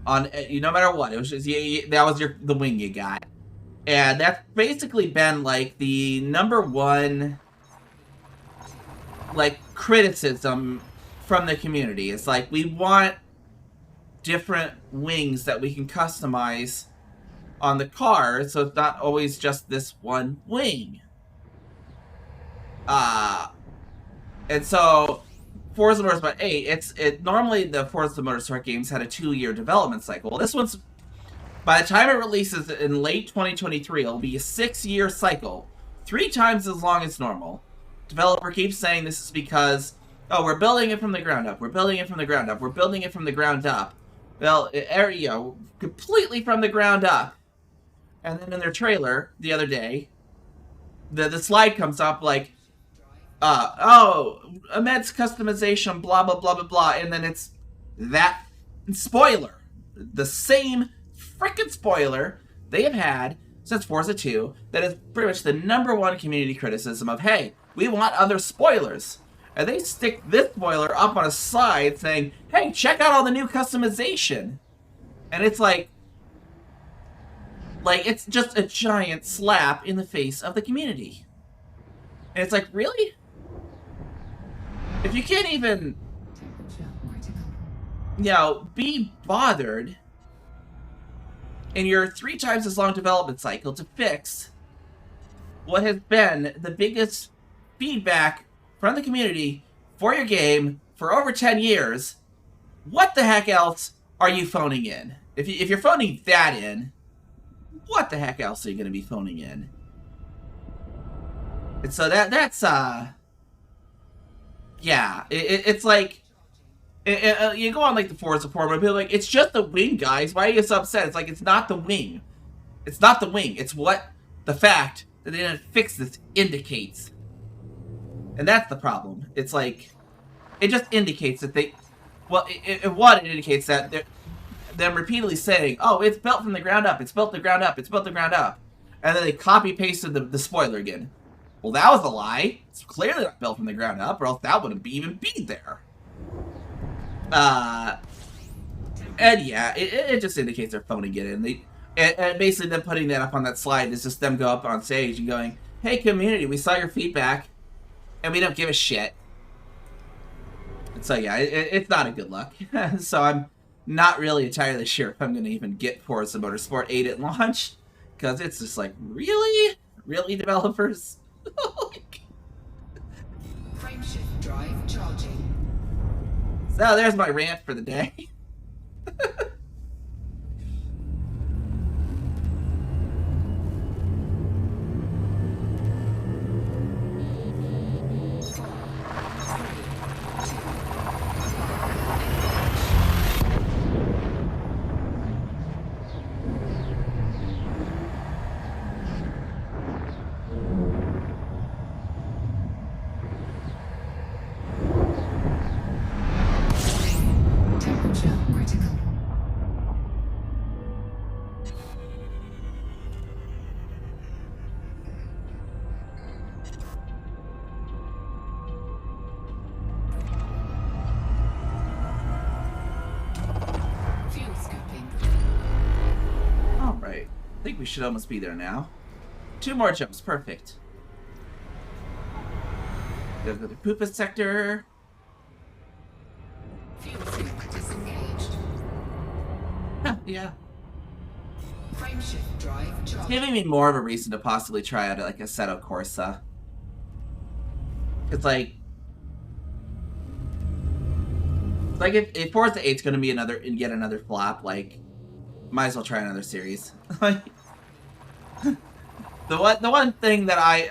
on no matter what. It was just that was the wing you got, and that's basically been like the #1 like criticism from the community. It's like we want different wings that we can customize on the car, so it's not always just this one wing. And so Forza Motorsport 8, normally the Forza Motorsport games had a 2-year development cycle. Well, this one's, by the time it releases in late 2023, it'll be a 6-year cycle, 3 times as long as normal. Developer keeps saying this is because, oh, we're building it from the ground up. We're building it from the ground up. We're building it from the ground up. Well, you know, completely from the ground up. And then in their trailer the other day, the slide comes up like, oh, immense customization, blah, blah, blah, blah, blah. And then it's that spoiler. The same frickin' spoiler they have had since Forza 2 that is pretty much the #1 community criticism of, hey, we want other spoilers. And they stick this spoiler up on a slide saying, hey, check out all the new customization. And it's like it's just a giant slap in the face of the community. And it's like, really? If you can't even, you know, be bothered in your 3 times as long development cycle to fix what has been the biggest feedback from the community for your game for over 10 years, what the heck else are you phoning in? If you're phoning that in, what the heck else are you going to be phoning in? And so that's yeah, it's like, you go on like the Forza forum and people are like, it's just the wing, guys. Why are you so upset? It's like, it's not the wing. It's not the wing. It's what the fact that they didn't fix this indicates. And that's the problem. It's like, it just indicates that they, well, it indicates that they're them repeatedly saying, oh, it's built from the ground up, it's built the ground up, it's built the ground up. And then they copy-pasted the spoiler again. Well, that was a lie. It's clearly not built from the ground up, or else that wouldn't even be there. And yeah, it just indicates they're phoning it in. And basically them putting that up on that slide is just them go up on stage and going, hey, community, we saw your feedback, and we don't give a shit. And so yeah, it's not a good look. So I'm not really entirely sure if I'm going to even get Forza Motorsport 8 at launch, because it's just like, really? Really, developers? Frameshift drive charging. So there's my rant for the day. should almost be there now. 2 more jumps, perfect. Gotta go to the Poopa sector. Fuel sync disengaged. Huh, yeah. Frameshift drive charged. Giving me more of a reason to possibly try out like Assetto Corsa. It's like if Forza 8's gonna be yet another flop, like might as well try another series. Like the one thing that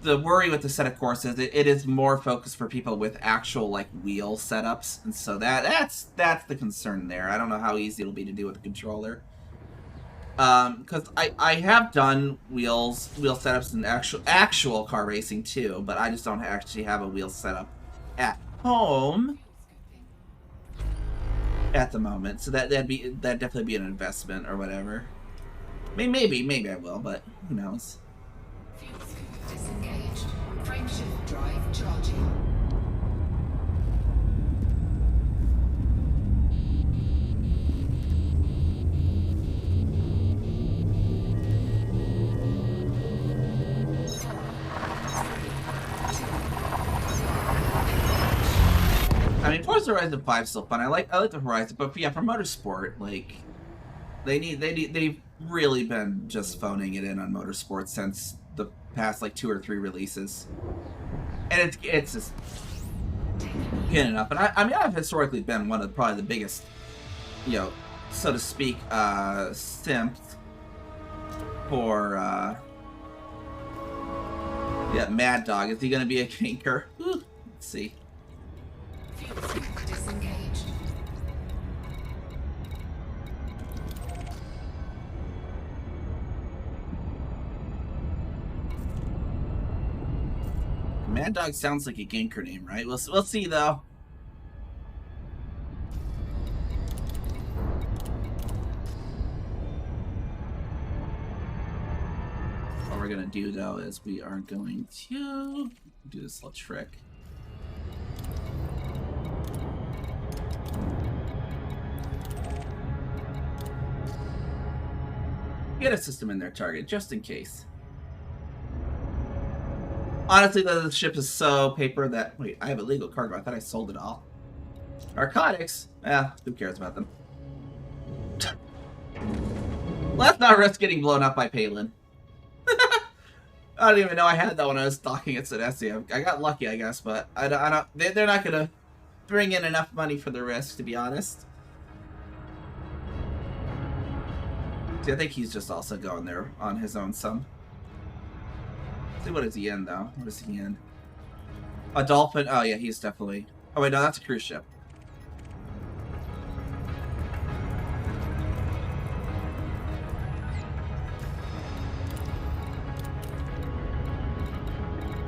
the worry with the Assetto Corsa is it is more focused for people with actual like wheel setups, and so that's the concern there. I don't know how easy it'll be to do with the controller. Because I have done wheel setups in actual car racing too, but I just don't actually have a wheel setup at home at the moment. So that'd definitely be an investment or whatever. Maybe I will, but who knows? Fuel sync disengaged. Frameshift drive charging. I mean, Forza Horizon 5 is still fun. I like the Horizon, but yeah, for motorsport, like they've really been just phoning it in on motorsport since the past like 2 or 3 releases, and it's just good enough. And I mean, I've historically been one of probably the biggest, you know, so to speak, simps for yeah, Mad Dog. Is he gonna be a kinker? Let's see. Fuel sync disengaged. Mad Dog sounds like a ganker name, right? We'll see though. What we're gonna do though is we are going to do this little trick. Get a system in their target, just in case. Honestly, the ship is so paper that... Wait, I have illegal cargo. I thought I sold it all. Narcotics? Who cares about them? Let's not risk getting blown up by Palin. I don't even know I had that when I was stalking at Sedesi. I got lucky, I guess, but I don't... They're not gonna bring in enough money for the risk, to be honest. See, I think he's just also going there on his own some. See, what is he in, though? What is he in? A dolphin? Oh, yeah, he's definitely... Oh, wait, no, that's a cruise ship.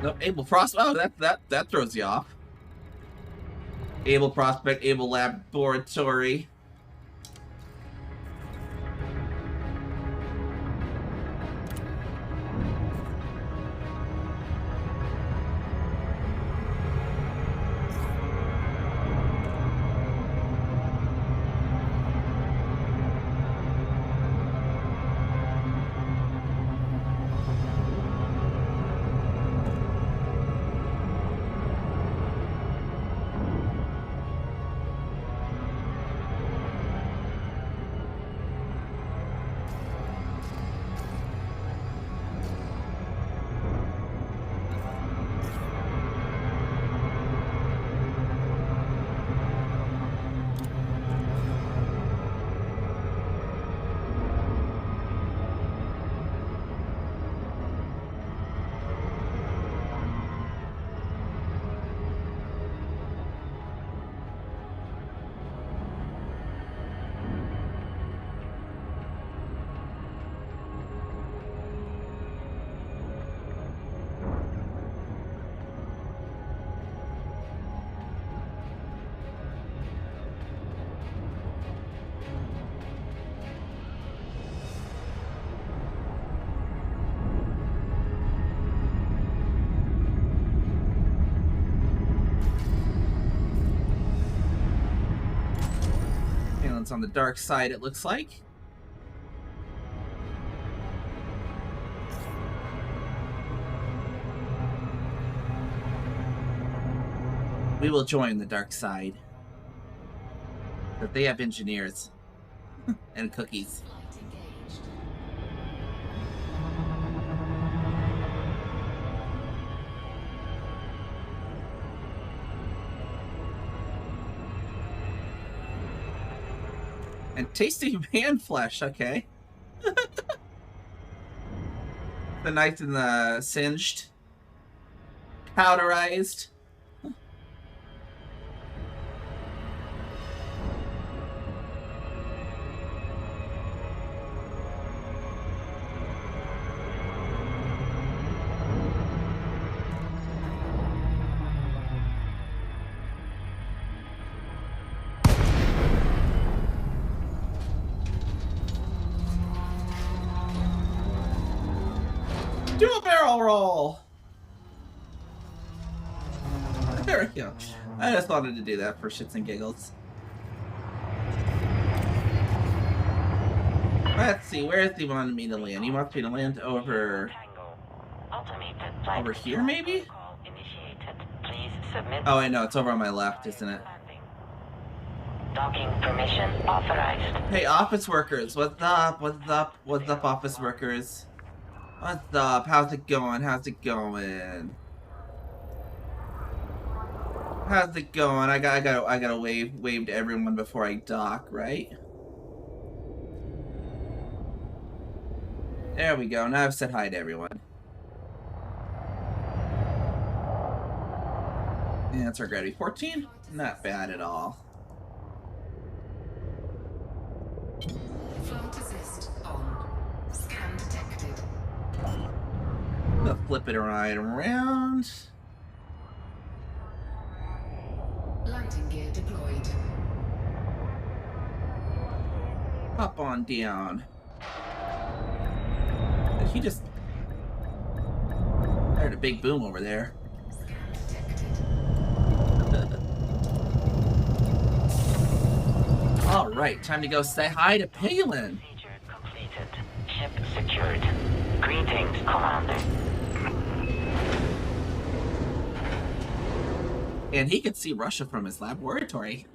No, Able Prospect. Oh, that throws you off. Able Prospect, Able Laboratory. On the dark side, it looks like. We will join the dark side. But they have engineers and cookies. Flight engaged. And tasty man flesh, okay. The nice and the singed. Powderized. Do a barrel roll! There we go. I just wanted to do that for shits and giggles. Let's see, where does he want me to land? He wants me to land over here, maybe? Oh, I know, it's over on my left, isn't it? Docking permission authorized. Hey, office workers, what's up? What's up? What's up, office workers? What's up? How's it going? How's it going? How's it going? I gotta wave to everyone before I dock, right? There we go. Now I've said hi to everyone. Yeah, that's our gravity 14. Not bad at all. Flight assist on. Scan detected. Gonna flip it right around. Landing gear deployed. Hop on down. Did he just... I heard a big boom over there. Alright, time to go say hi to Palin. Procedure completed. Ship secured. Greetings, Commander. And he could see Russia from his laboratory.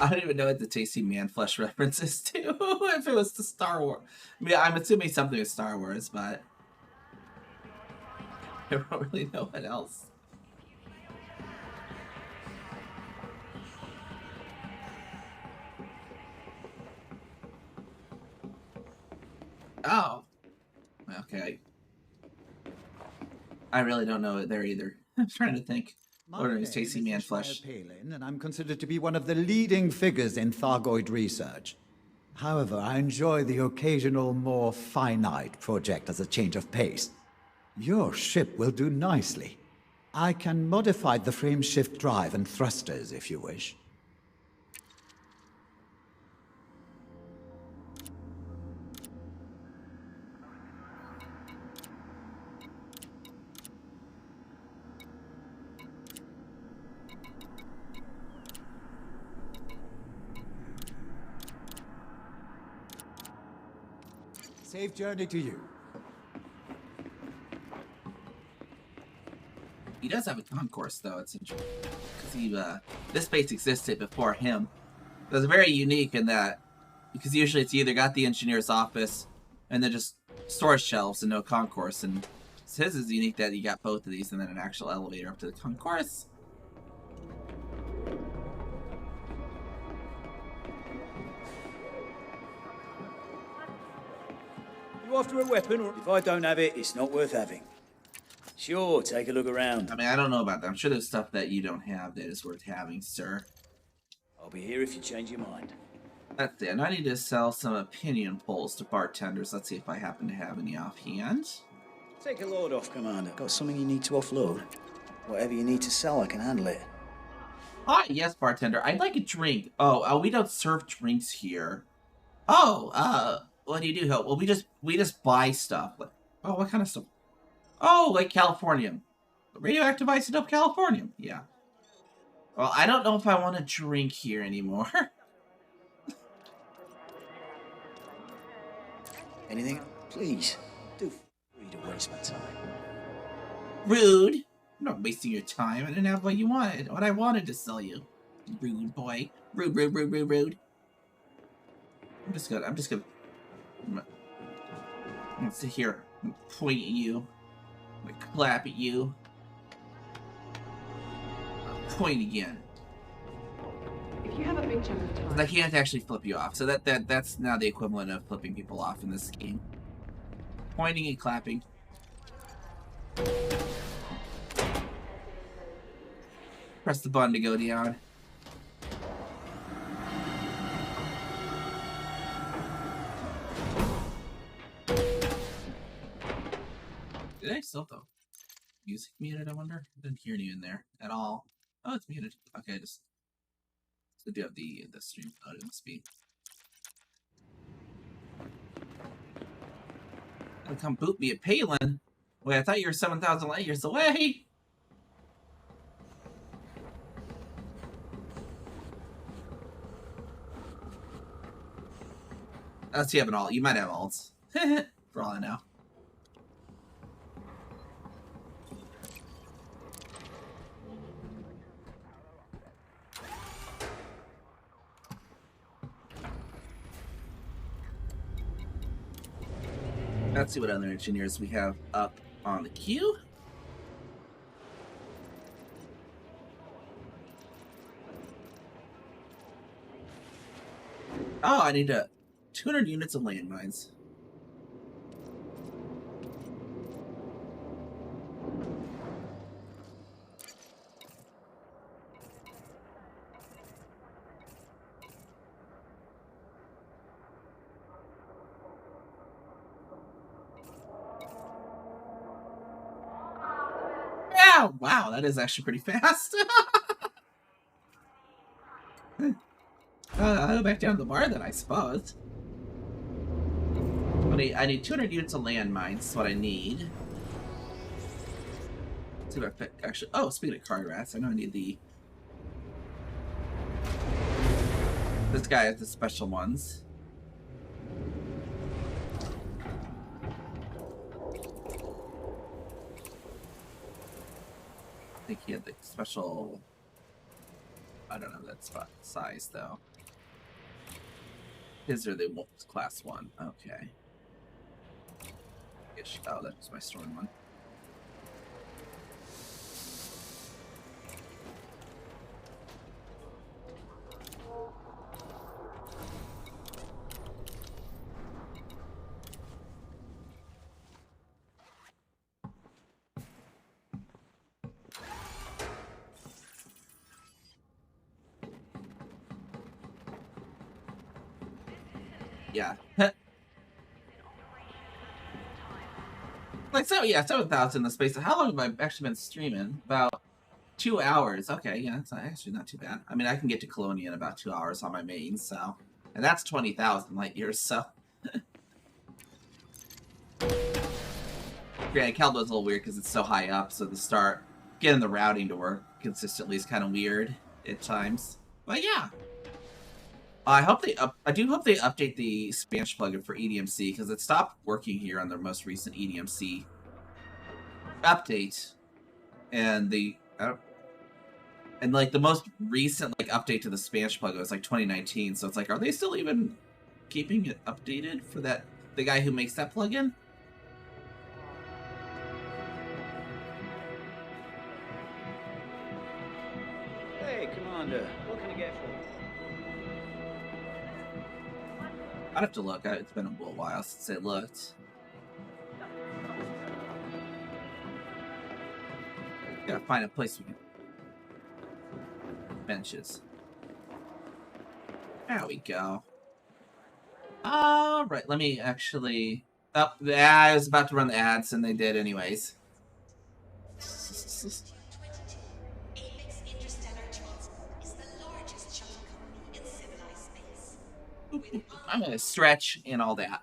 I don't even know what the Tasty Man Flesh reference is to. If it was to Star Wars. I mean, I'm assuming something with Star Wars, but I don't really know what else. Oh. Okay. I really don't know it there either. I'm trying to think. Ordering Tasty Man Flesh. Palin, and I'm considered to be one of the leading figures in Thargoid research. However, I enjoy the occasional more finite project as a change of pace. Your ship will do nicely. I can modify the frame shift drive and thrusters if you wish. Safe journey to you. He does have a concourse, though. It's interesting because he this space existed before him. It was very unique in that because usually it's either got the engineer's office and then just storage shelves and no concourse. And his is unique that you got both of these and then an actual elevator up to the concourse. You after a weapon, or if I don't have it, it's not worth having. Sure, take a look around. I mean, I don't know about that. I'm sure there's stuff that you don't have that is worth having, sir. I'll be here if you change your mind. That's it. And I need to sell some opinion polls to bartenders. Let's see if I happen to have any offhand. Take a load off, Commander. Got something you need to offload? Whatever you need to sell, I can handle it. Hi, yes, bartender. I'd like a drink. Oh, we don't serve drinks here. Oh, What do you do, Hill? Well, we just buy stuff. Like, oh, what kind of stuff? Oh, like californium. Radioactive isotope californium. Yeah. Well, I don't know if I want to drink here anymore. Anything? Please, do feel free to waste my time. Rude. I'm not wasting your time. I didn't have what you wanted. What I wanted to sell you. Rude boy. Rude, rude, rude, rude, rude. I'm just gonna sit here and point at you. I'm gonna clap at you. Point again. If you have a big chunk of time. I can't actually flip you off. So that's now the equivalent of flipping people off in this game. Pointing and clapping. Press the button to go down. Did I still have the music muted, I wonder? I didn't hear you in there at all. Oh, it's muted. Okay, just do have the stream mode. It must be. Don't come boot me at Palin. Wait, I thought you were 7,000 light years away. Unless you have an alt. You might have alts. For all I know. Let's see what other engineers we have up on the queue. Oh, I need 200 units of landmines. Yeah, wow, that is actually pretty fast. I'll go back down to the bar then, I suppose. I need 200 units of landmines. That's what I need. Let's see if I pick, actually. Oh, speaking of card rats, I know I need the. This guy has the special ones. I think he had the special. I don't know that spot size though. His are the class 1. Okay. Oh, that's my storing one. Yeah. Like, so, yeah, 7,000 in the space. How long have I actually been streaming? About 2 hours. Okay, yeah, it's actually not too bad. I mean, I can get to Colonia in about 2 hours on my main, so. And that's 20,000 light years, so. Granted, Caldo's a little weird because it's so high up, so to start getting the routing to work consistently is kind of weird at times. But yeah. I hope I do hope they update the Spanish plugin for EDMC because it stopped working here on their most recent EDMC update, and like the most recent like update to the Spanish plugin was like 2019. So it's like, are they still even keeping it updated for the guy who makes that plugin? Hey, Commander, what can I get for you? I'd have to look. It's been a little while since I looked. Gotta find a place we can benches. There we go. All right, let me actually. Oh, yeah, I was about to run the ads, and they did anyways. I'm gonna stretch and all that.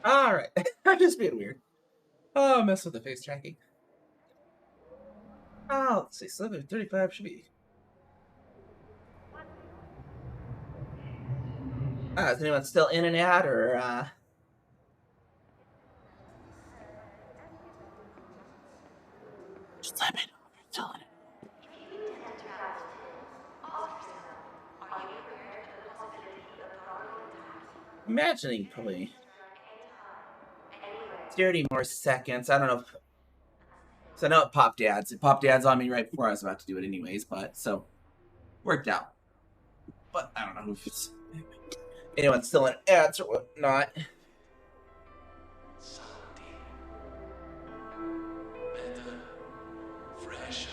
Alright. I'm just being weird. Oh, mess with the face tracking. Oh, let's see. 7:35 should be. Is anyone still in and out, or, just let me know if you're still in it. Imagining probably 30 more seconds. I don't know if. So I know it popped ads. It popped ads on me right before I was about to do it, anyways. But so worked out. But I don't know if it's anyone still in ads or whatnot. Better, fresher,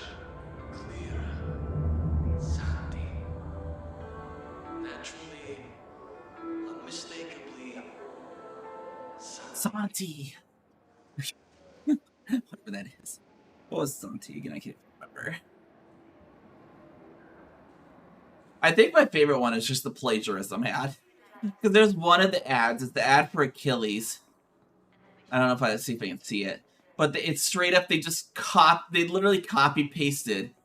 clearer. Santi. Naturally, unmistakably. Santi. Whatever that is. What was Santi again? I can't remember. I think my favorite one is just the plagiarism ad. Because there's one of the ads. It's the ad for Achilles. I don't know if I see if I can see it. But it's straight up, they literally copy pasted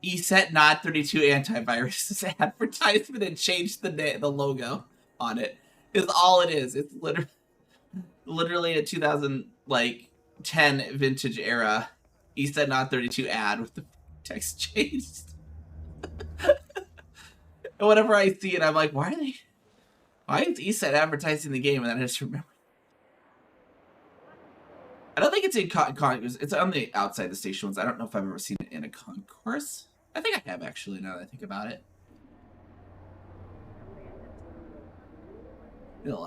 ESET Nod 32 antivirus advertisement and changed the logo on it. Is all it is. It's literally a 2010 vintage era ESET Nod 32 ad with the text changed. And whenever I see it, I'm like, why is ESET advertising the game? And then I just remember. I don't think it's in it's on the outside the station ones. I don't know if I've ever seen it in a concourse. I think I have, actually, now that I think about it. We'll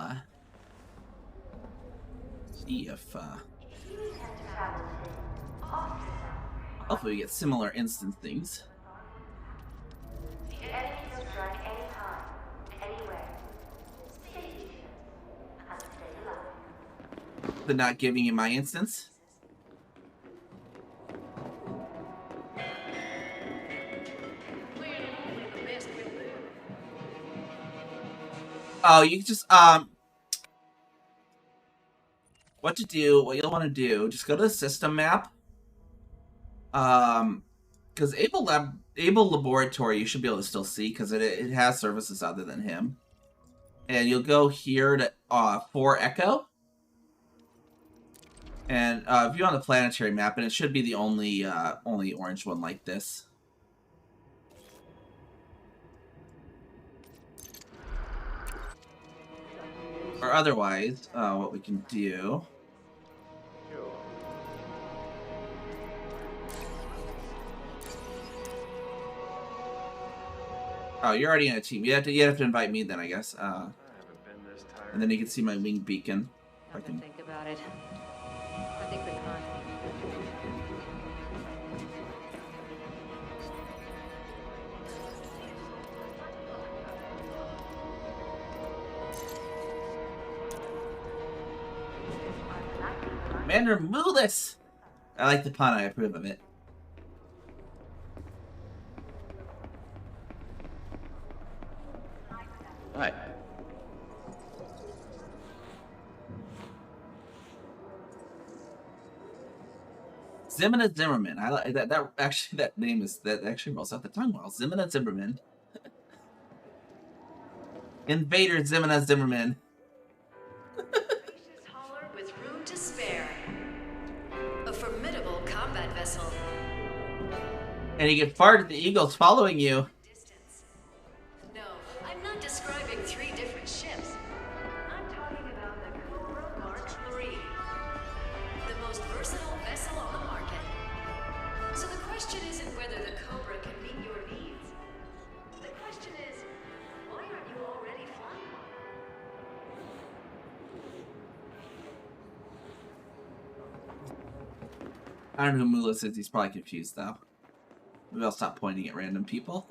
see if hopefully we get similar instant things. The enemy can strike anytime, anywhere. Stay patient and stay alive. They're not giving you my instance. Oh, you can just what you'll want to do, just go to the system map. Because Able Laboratory you should be able to still see because it has services other than him. And you'll go here to for Echo. And view on the planetary map, and it should be the only orange one like this. Or otherwise, what we can do. Oh, you're already in a team. You have to invite me then, I guess. And then you can see my wing beacon. I can think about it. I think we can't. Commander Moolis! I like the pun, I approve of it. Alright. Zimina Zimmerman. I like that. That name actually rolls off the tongue well. Zimina Zimmerman. Invader Zimina Zimmerman. Hauler with room to spare. A formidable combat vessel. And you get fart at the Eagles following you. No, I'm not describing 3 different ships. I'm talking about the Cobra Mark III. The most versatile vessel on the market. So the question isn't whether the Cobra can meet your needs. The question is, why aren't you already flying one? I don't know who Moolis is. He's probably confused, though. Maybe I'll stop pointing at random people.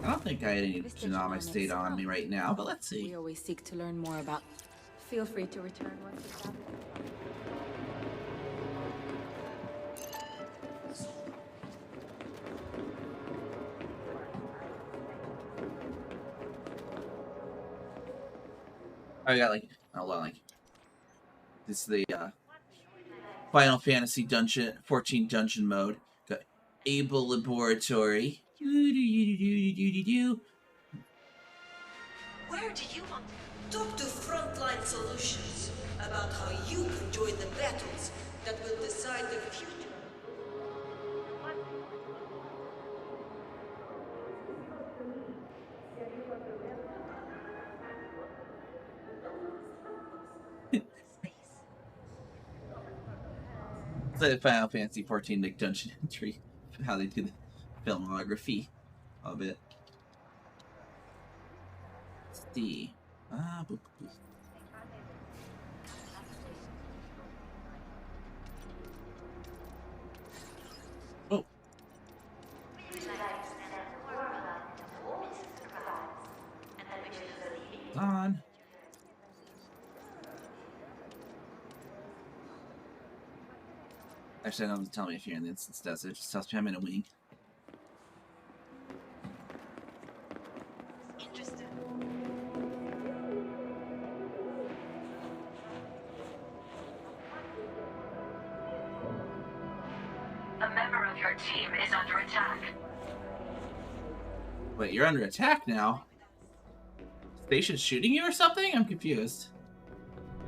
I don't think I had any genomic state on me right now, but let's see. We always seek to learn more about. Feel free to return once you've got I got like, hold on, like, this is the Final Fantasy Dungeon 14 dungeon mode. Got Able Laboratory. Where do you want? Talk to Frontline Solutions about how you can join the battles that will decide the future. It's like Final Fantasy 14 Nick Dungeon entry. How they do the filmography of it. Let's see. Boop, boop. Oh. On. Actually, I don't tell me if you're in the instance does it. Just tells me I'm in a wing. Interested. A member of your team is under attack. Wait, you're under attack now? Station's shooting you or something? I'm confused.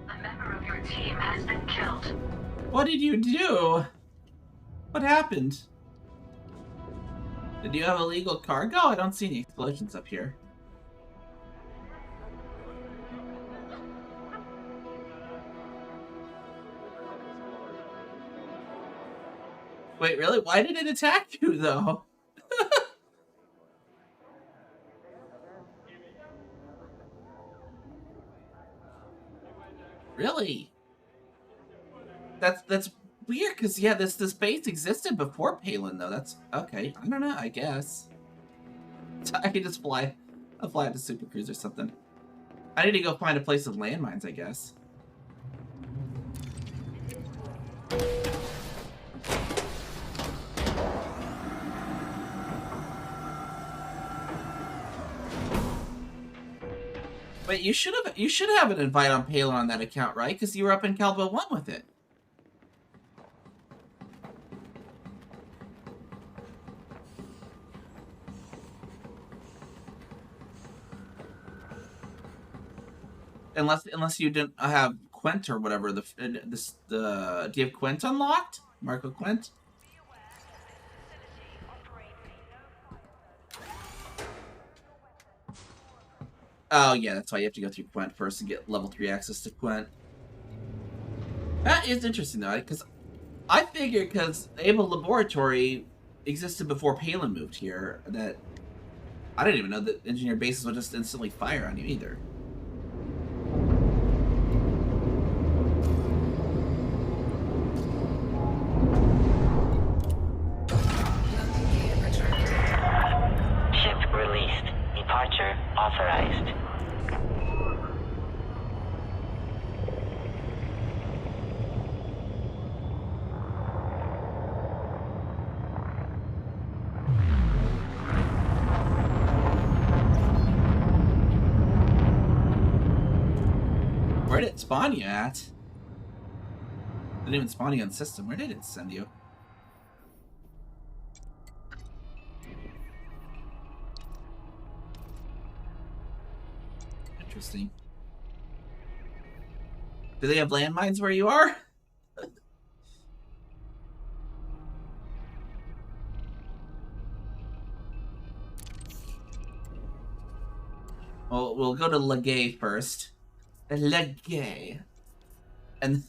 A member of your team has been killed. What did you do? What happened? Did you have illegal cargo? I don't see any explosions up here. Wait, really? Why did it attack you, though? Really? That's weird, because, yeah, this base existed before Palin, though. That's... okay. I don't know, I guess. So I can just fly... I'll fly to Super Cruise or something. I need to go find a place with landmines, I guess. Wait, you should have an invite on Palin on that account, right? Because you were up in Calvo 1 with it. Unless you didn't have Quent or whatever, do you have Quent unlocked? Marco Quent? Oh yeah, that's why you have to go through Quent first to get level 3 access to Quent. That is interesting though, because I figured because Able Laboratory existed before Palin moved here, that I didn't even know that engineer bases would just instantly fire on you either. Ship released. Departure authorized. Where did it spawn you at? Didn't even spawn you on system. Where did it send you? Interesting. Do they have landmines where you are? Well, we'll go to Legay first. Legay. And...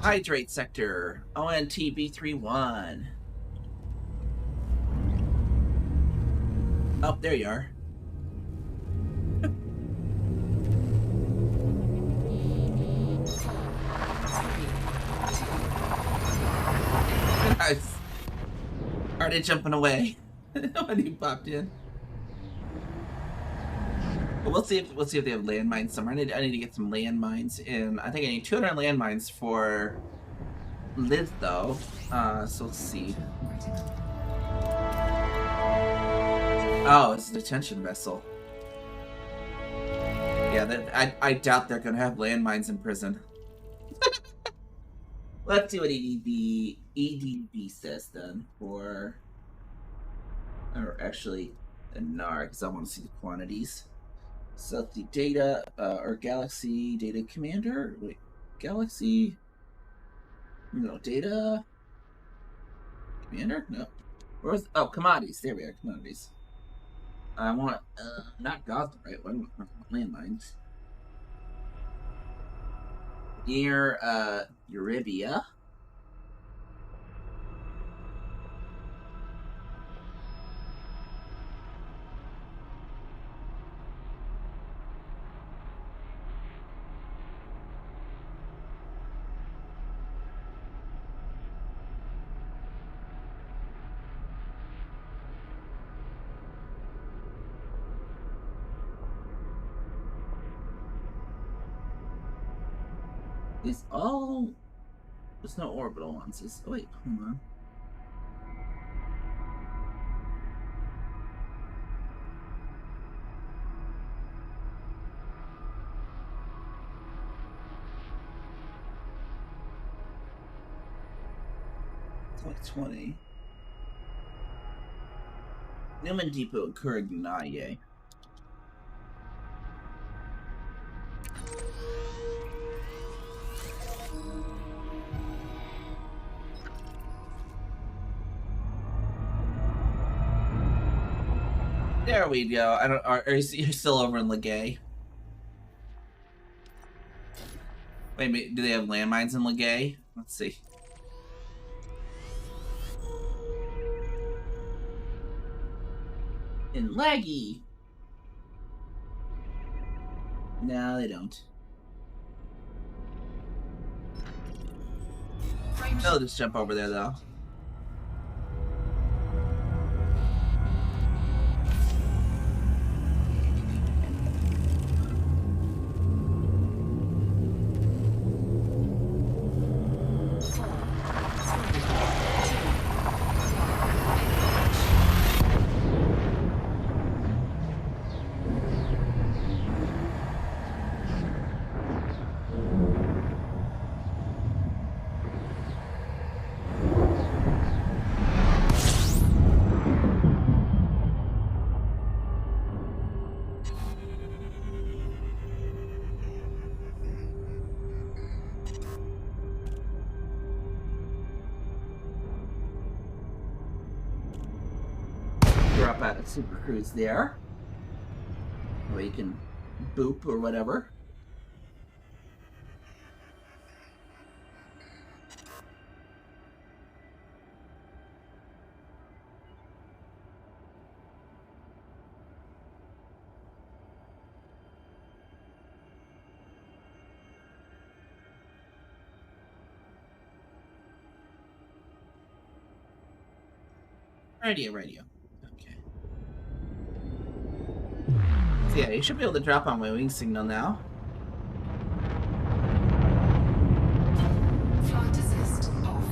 Hydrate sector. ONTB31. Oh, there you are. I started jumping away when he popped in. But we'll see if they have landmines somewhere. I need to get some landmines in. I think I need 200 landmines for Liz though. So let's see. Oh, it's a detention vessel. Yeah, I doubt they're gonna have landmines in prison. Let's see what EDB says then for, or actually, NAR, because I want to see the quantities. Stealthy data, or Galaxy Data Commander. Wait, Galaxy. No, Data Commander? No. Where's, oh, commodities. There we are, commodities. I want, not Gotham, right? I want landmines. Near, Eurybia. It's all. There's no orbital ones. It's, oh wait, hold on. It's like 20. Newman Depot and Kurignaye. There we go. I don't. Are you still over in Legay? Wait, do they have landmines in Legay? Let's see. In Laggy. No, they don't. They'll just jump over there though. Drop out of Super Cruise there. Or you can boop or whatever. Radio. Okay. So yeah, you should be able to drop on my wing signal now. Flight assist off.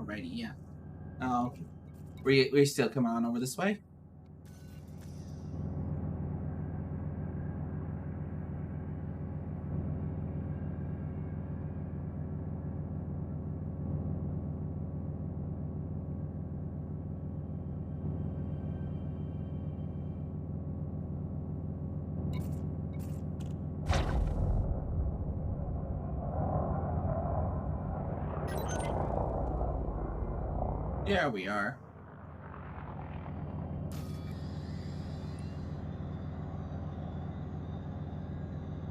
Alrighty, yeah. Oh, okay. We're still coming on over this way? There we are.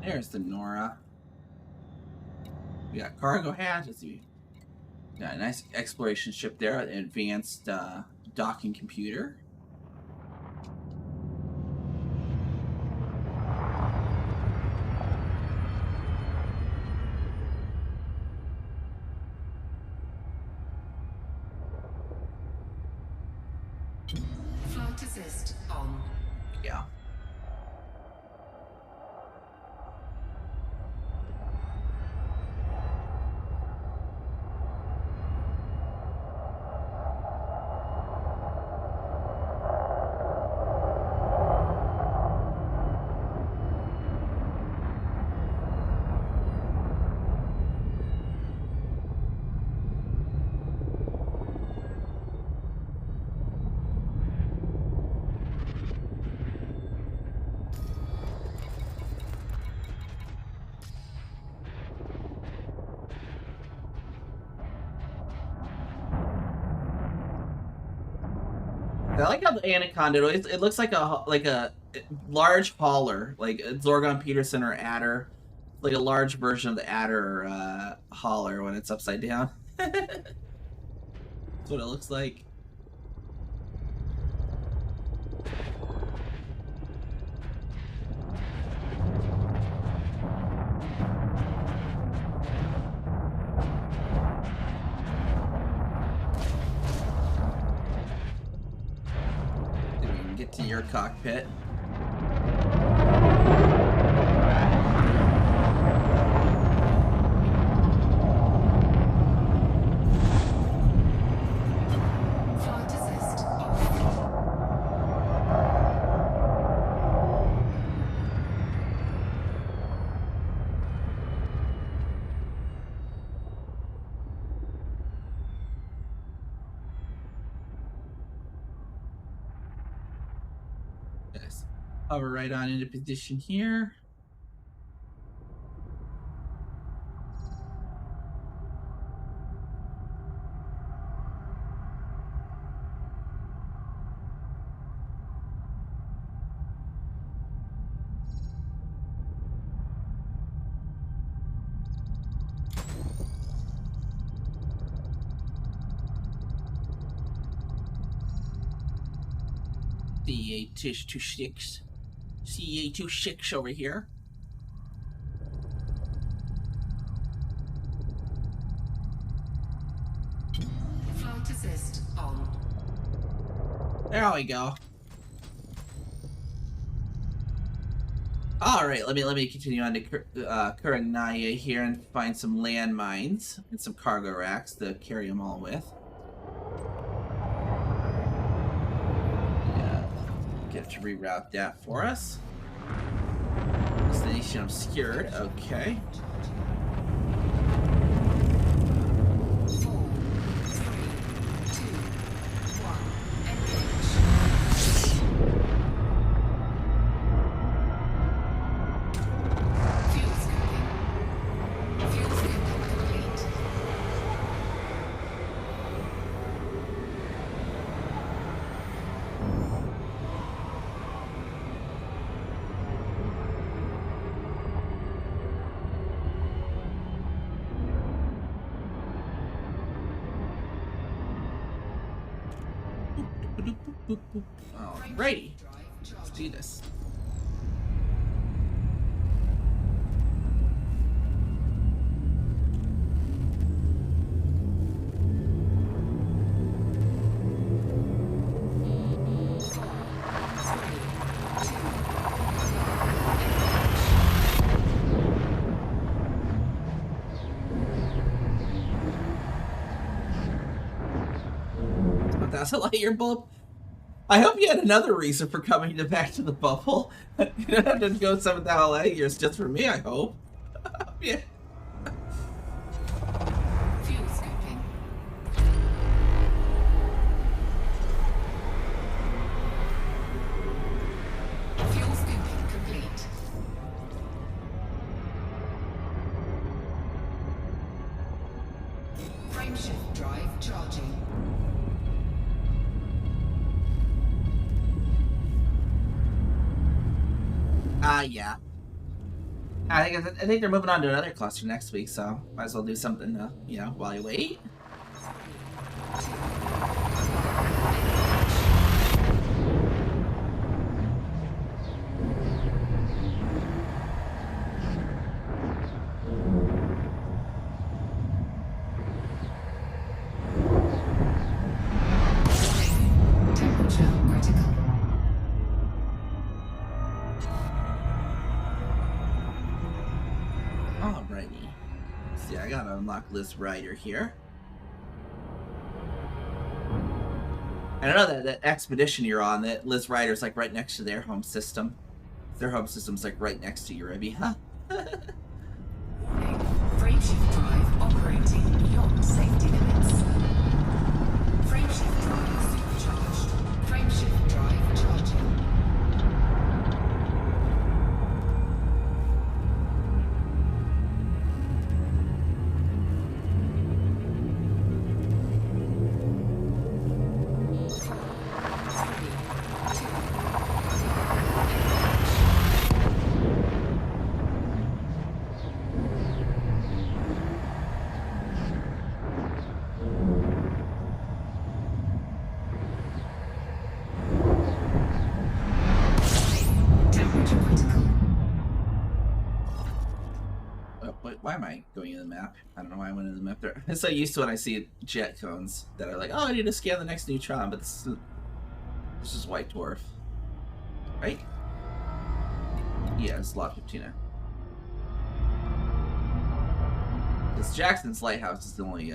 There's the Nora. We got cargo hatch. Let's see. Got a nice exploration ship there. An advanced docking computer. Flight assist on. Yeah. I like how the Anaconda, it looks like a large hauler, like a Zorgon Peterson or Adder, like a large version of the Adder hauler when it's upside down. That's what it looks like. Then we can get to your cockpit. Flight assist off. Yes. Hover right on into position here. CA-26. CA-26 over here. Flight assist on. There we go. All right, let me continue on to Kuranaya here and find some landmines and some cargo racks to carry them all with. Yeah, get to reroute that for us. Destination obscured. Okay. 4, 3, 2, 1. Engage. Fuel scoping. Fuel scoping complete. Alrighty. Let's do this. That's a light year bulb. I hope you had another reason for coming back to the bubble. You don't have to go 7,000 light years just for me, I hope. Yeah. Fuel scooping. Fuel scooping complete. Frameshift drive charging. Yeah. I think they're moving on to another cluster next week, so might as well do something, you know, while you wait. Temperature critical. Alrighty. See, I gotta unlock Liz Ryder here. And I know that expedition you're on, that Liz Ryder's like right next to their home system. Their home system's like right next to Uribi, huh? Frameshift drive operating beyond safety limits. Frameshift drive supercharged. Frameshift drive charging. Temperature critical. Wait, why am I going in the map? I don't know why I went in the map there. I'm so used to when I see jet cones that are like, oh, I need to scan the next neutron, but this is white dwarf. Right? Yeah, it's Lot 15. Because Jackson's Lighthouse is the only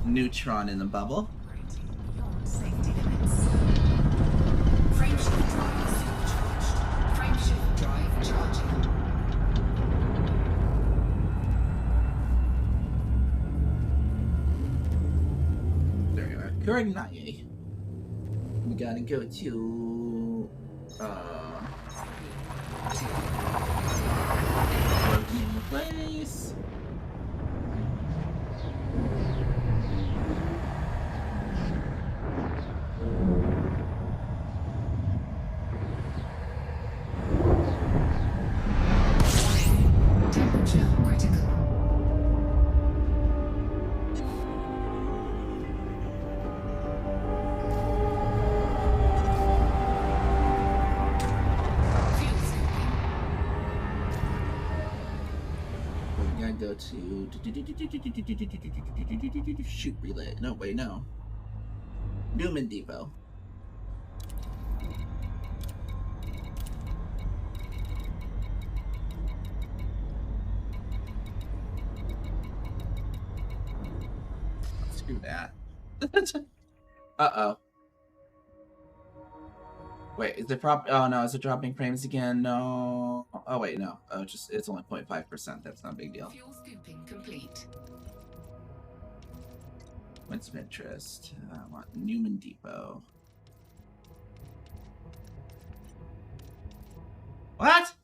neutron in the bubble. Operating beyond safety limits. Frameshift drive supercharged. Frameshift drive charging. There we go. Kurignaye. We gotta go to working in the place. Temperature critical. Fuel scooping. We gotta go to shoot relay. No, wait, no. Newman Depot. Screw that. Uh-oh. Wait, is it oh no, is it dropping frames again? No. Oh wait, no. Oh, it's only 0.5%. That's not a big deal. Fuel scooping complete. Points of interest. I want Newman Depot. What?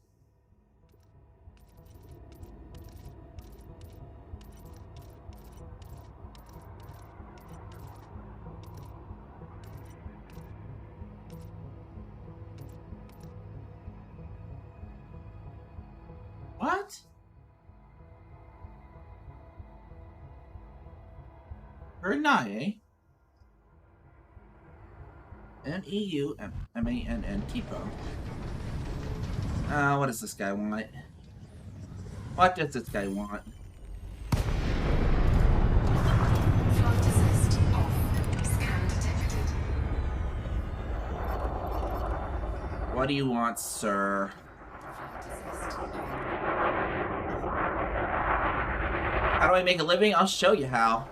What? Kurignaye. N-E-U-M-A-N-N Depot. What does this guy want? What does this guy want? Flight assist off. Scan detected. What do you want, sir? How do I make a living? I'll show you how.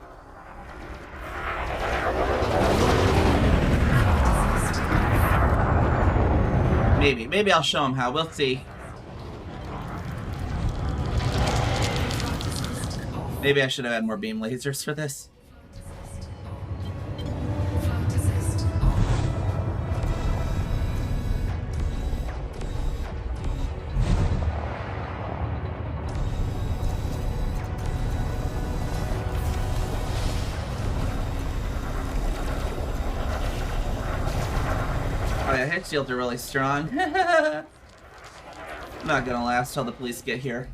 Maybe I'll show him how. We'll see. Maybe I should have had more beam lasers for this. Oh yeah, hit shields are really strong. Not gonna last till the police get here.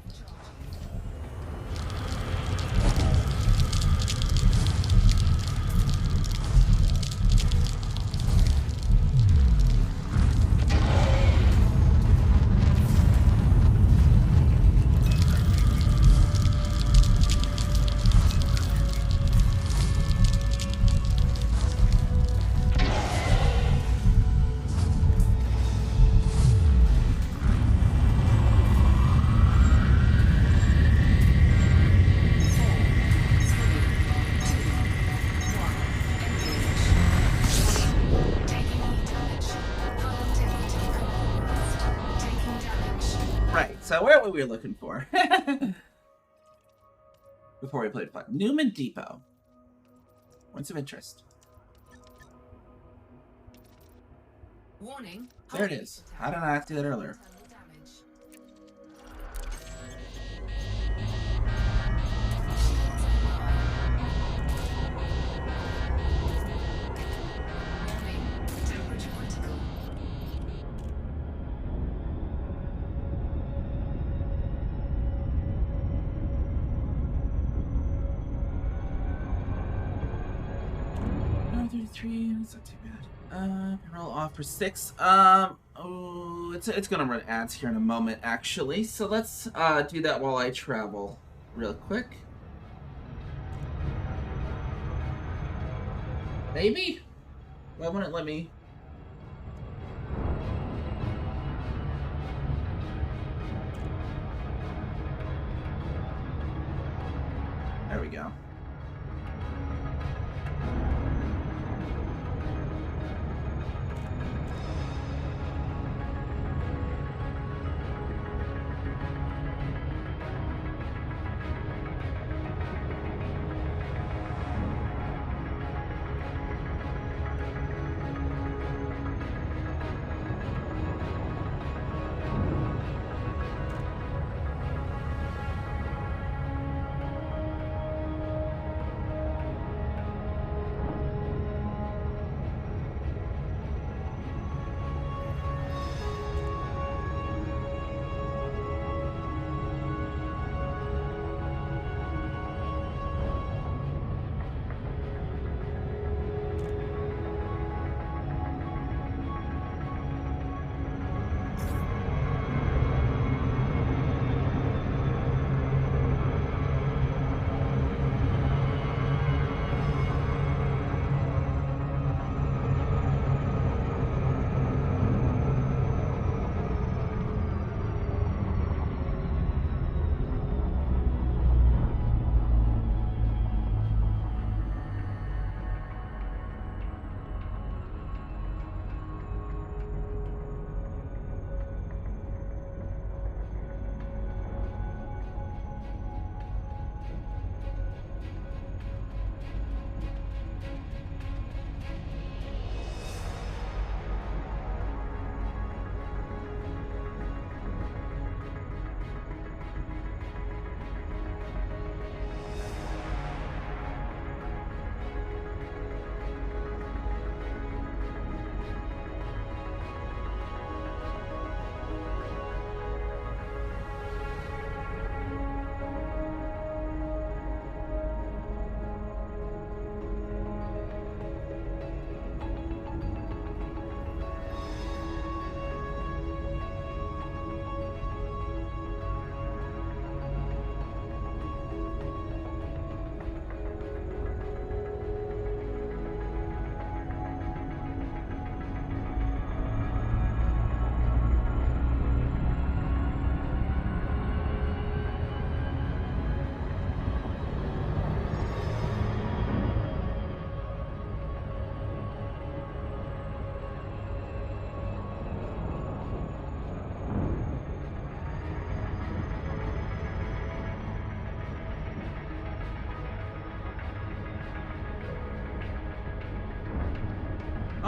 So where were we looking for? Before we played Flight. Newman Depot. Points of interest. Warning. There it is. How did I not do that earlier? It's not too bad. Roll off for 6. Oh, it's gonna run ads here in a moment, actually. So let's do that while I travel, real quick. Maybe? Why wouldn't it let me? There we go.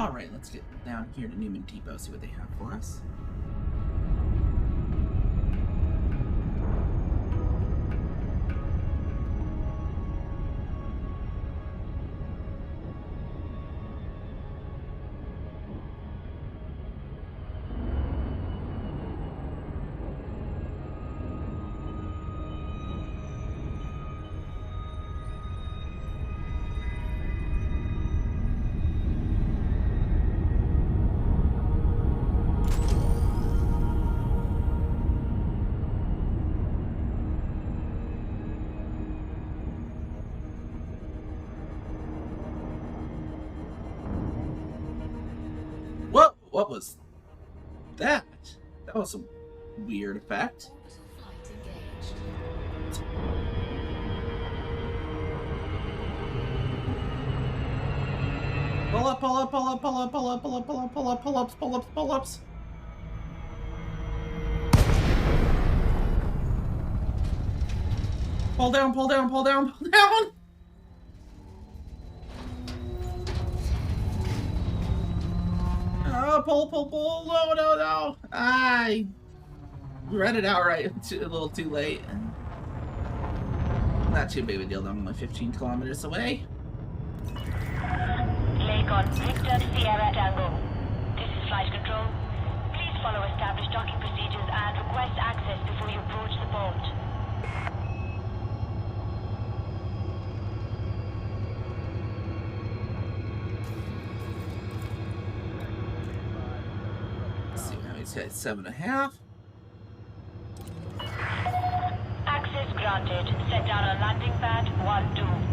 Alright, let's get down here to Newman Depot, see what they have for us. What was that? That was a weird effect. Pull up, pull up, pull up, pull up, pull up, pull up, pull up, pull up, pull ups, pull ups, pull ups. Pull down, pull down, pull down, pull down. Oh, pull. No. I read it outright. A little too late. Not too big of a deal, though. I'm only 15 kilometers away. Lake Victor Sierra Tango. This is flight control. Please follow established docking procedures and request access before you approach the port. Let's see, now he's got 7.5. Access granted. Set down on landing pad 1-2.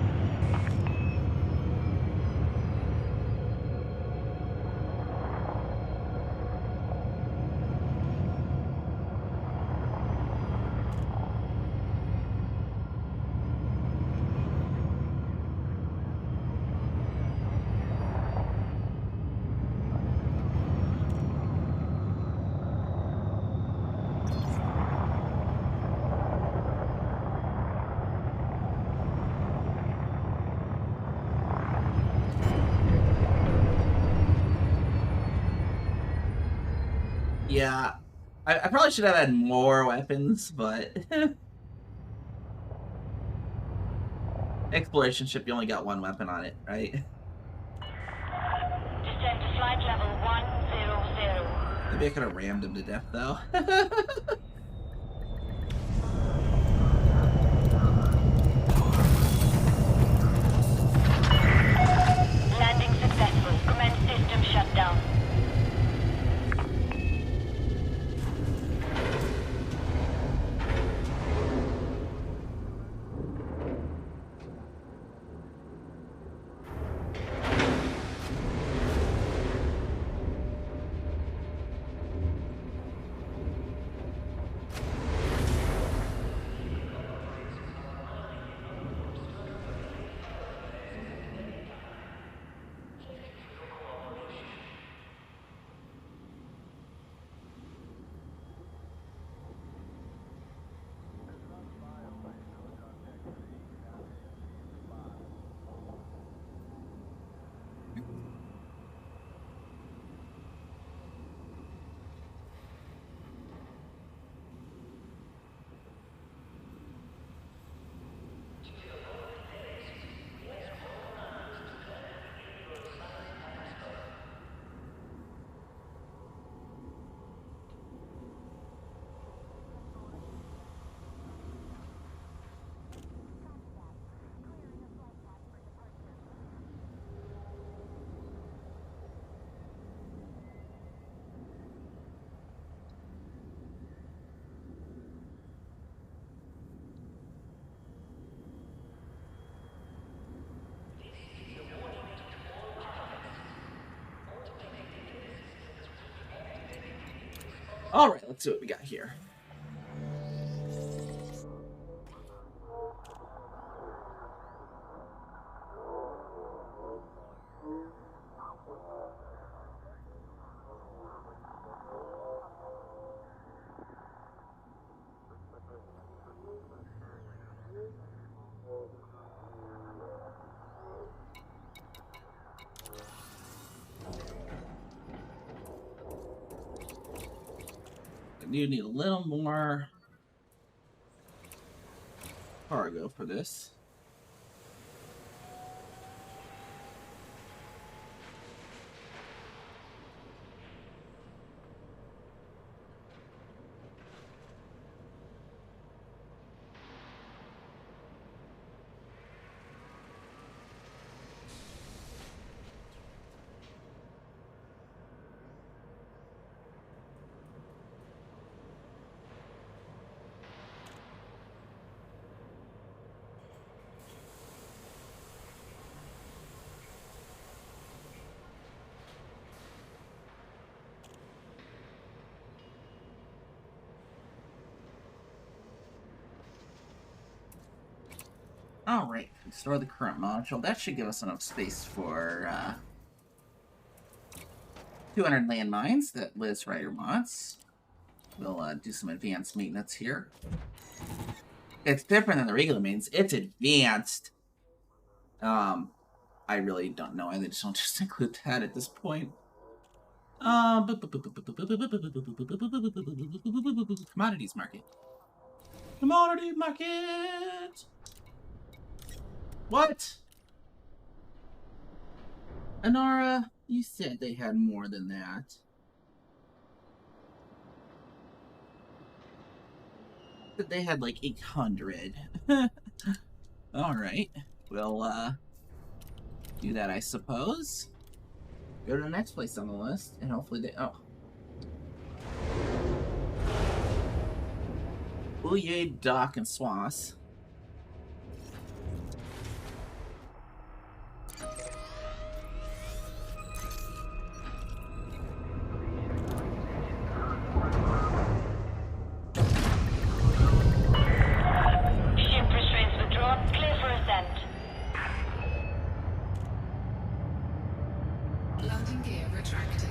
Yeah, I probably should have had more weapons, but exploration ship, you only got one weapon on it, right? Descend to flight level 100. Maybe I could have rammed him to death, though. Landing successful. Commence system shutdown. All right, let's see what we got here. do need a little more cargo for this. Alright, store the current module. That should give us enough space for 200 landmines that Liz Ryder wants. We'll do some advanced maintenance here. It's different than the regular maintenance. It's advanced. I really don't know. I just don't just include that at this point. Commodities market. Commodity market! What? Anara, you said they had more than that. That they had like 800. Alright. We'll do that, I suppose. Go to the next place on the list, and hopefully they... Oh. Bouye, Dock, and Swass. Landing gear retracted.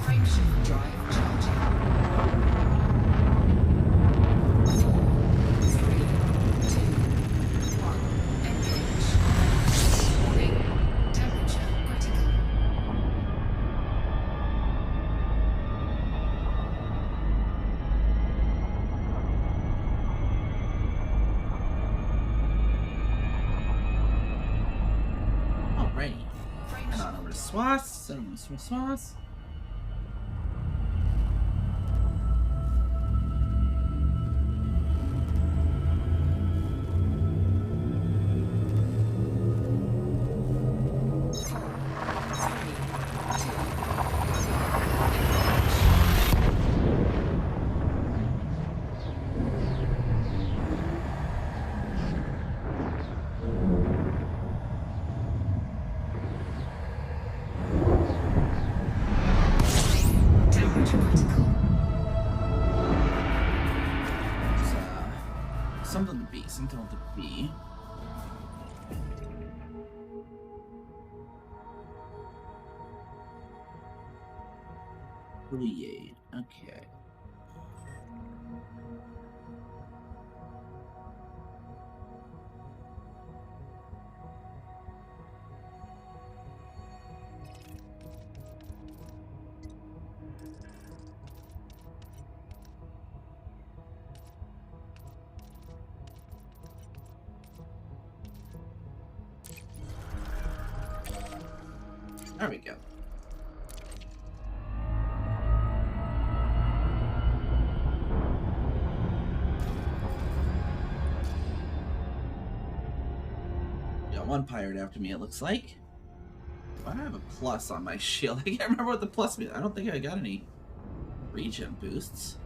Frameshift drive charging. 4, 3, 2, 1. Engage. Warning. Temperature critical. Alrighty. And on over to Swass. Send them to Swass. Temperature critical. Something to be. Something to be. Bouye. Okay. There we go. Got one pirate after me, it looks like. Why do I have a plus on my shield? I can't remember what the plus means. I don't think I got any regen boosts.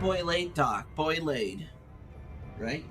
Boy laid dock, boy laid. Right?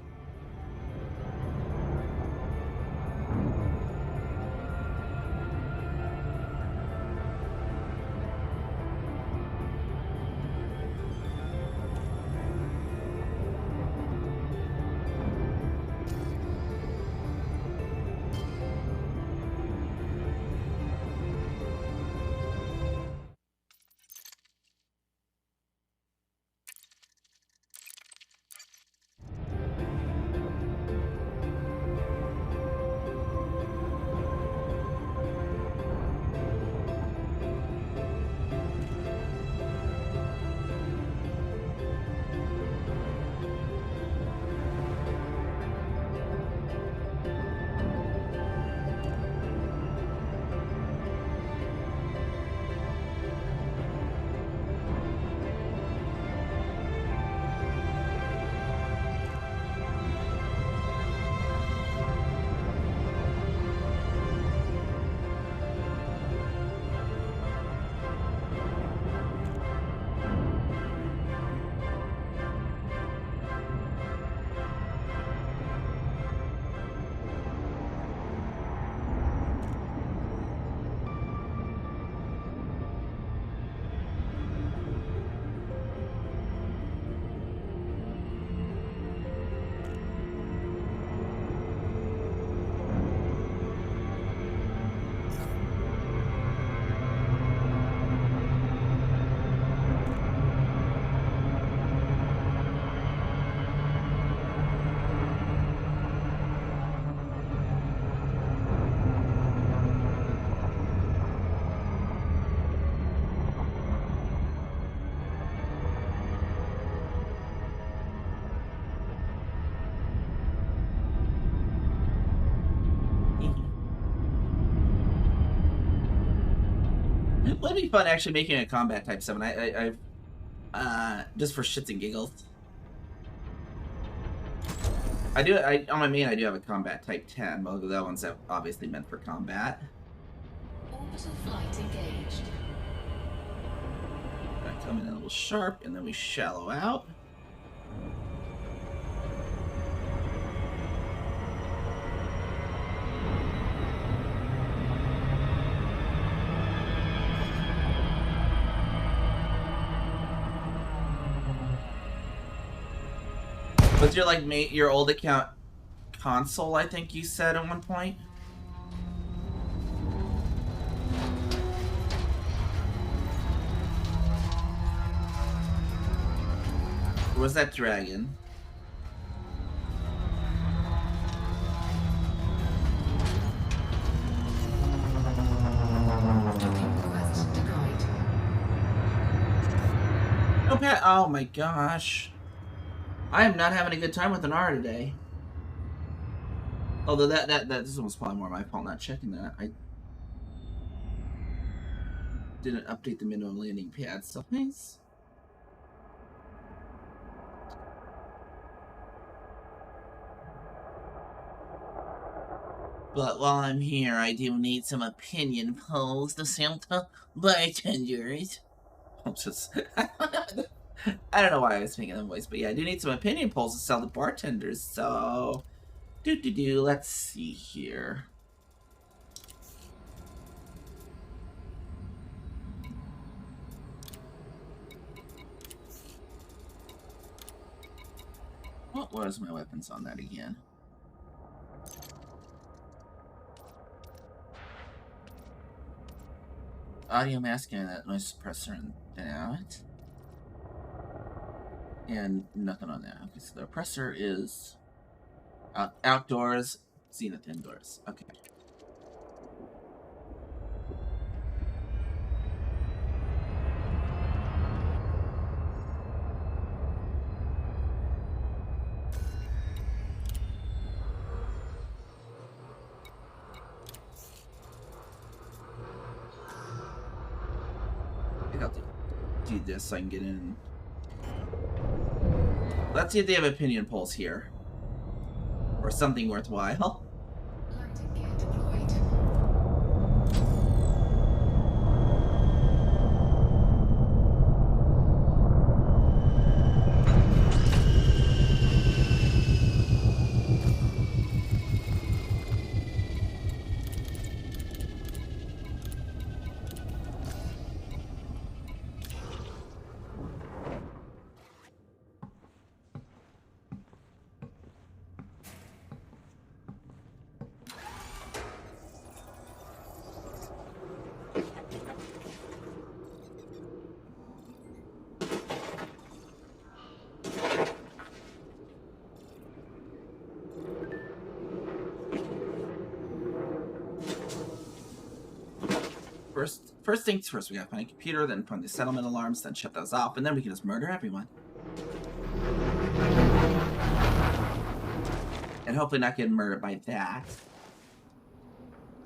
would be fun actually making a combat type 7. I just for shits and giggles. On my main I do have a combat type 10, but that one's obviously meant for combat. Orbital flight engaged. I come in a little sharp, and then we shallow out. Was your your old account console? I think you said at one point. Or was that dragon? Oh, Pat! Oh my gosh. I am not having a good time with an R today. Although this was probably more my fault not checking that. I didn't update the minimum landing pad stuff. Nice. But while I'm here, I do need some opinion polls to sell to bartenders. I'm just I don't know why I was making that voice, but yeah, I do need some opinion polls to sell to bartenders, so... let's see here. What was my weapons on that again? Audio masking and that noise suppressor and that. And nothing on that. Okay, so the oppressor is outdoors, zenith indoors. Okay. I think I'll do this so I can get in. Let's see if they have opinion polls here. Or something worthwhile. Landing gear deployed. First things first, we gotta find a computer, then find the settlement alarms, then shut those off, and then we can just murder everyone. And hopefully not get murdered by that.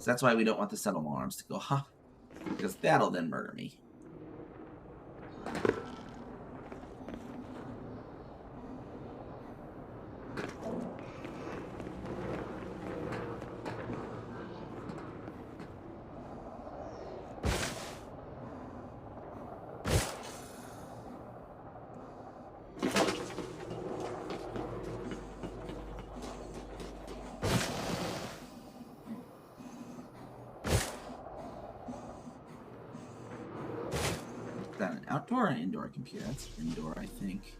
So that's why we don't want the settlement alarms to go off. Because that'll then murder me. Is that an outdoor or an indoor computer? That's indoor, I think.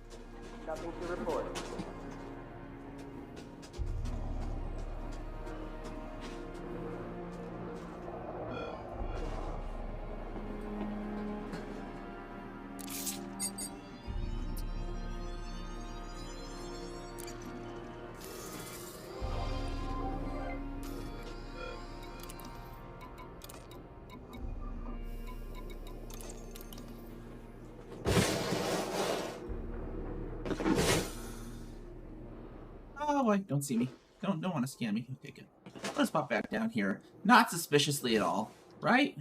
Nothing to report. Oh boy, don't see me. Don't want to scan me. Okay, good. Let's pop back down here. Not suspiciously at all, right?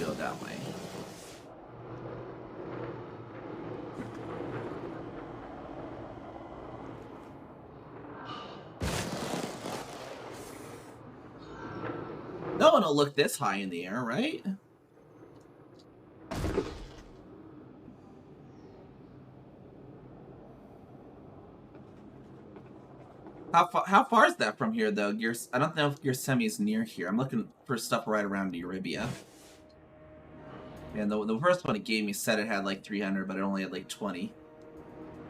go that way. No one will look this high in the air, right? How far is that from here, though? I don't know if Yosemite's near here. I'm looking for stuff right around Euribia. And the first one it gave me said it had like 300, but it only had like 20.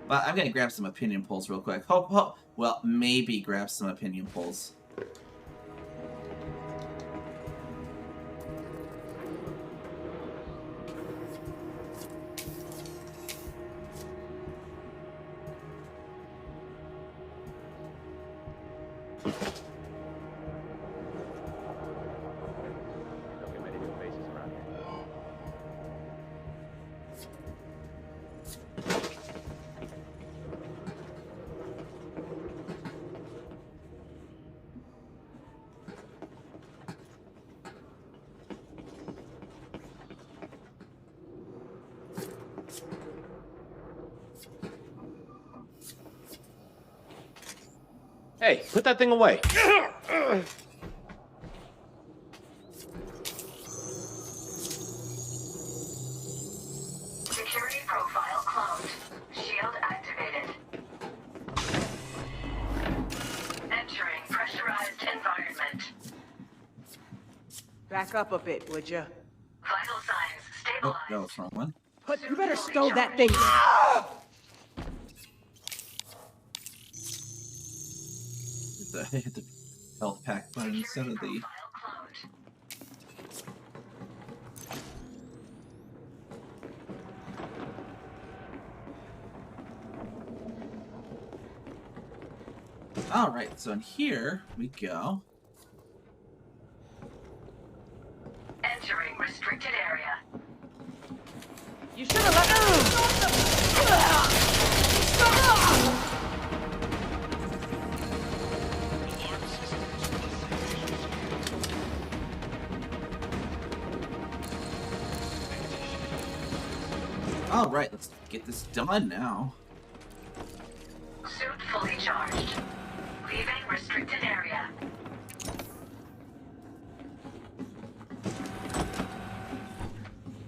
But I'm gonna grab some opinion polls real quick. Well, maybe grab some opinion polls. Hey, put that thing away. Security profile cloned. Shield activated. Entering pressurized environment. Back up a bit, would you? Vital signs Oh, stabilized. that was the wrong one. You better stow that thing. Hit the health pack button instead of the... Alright, so in here we go. Entering restricted area. You should have let Alright, let's get this done now. Suit fully charged. Leaving restricted area.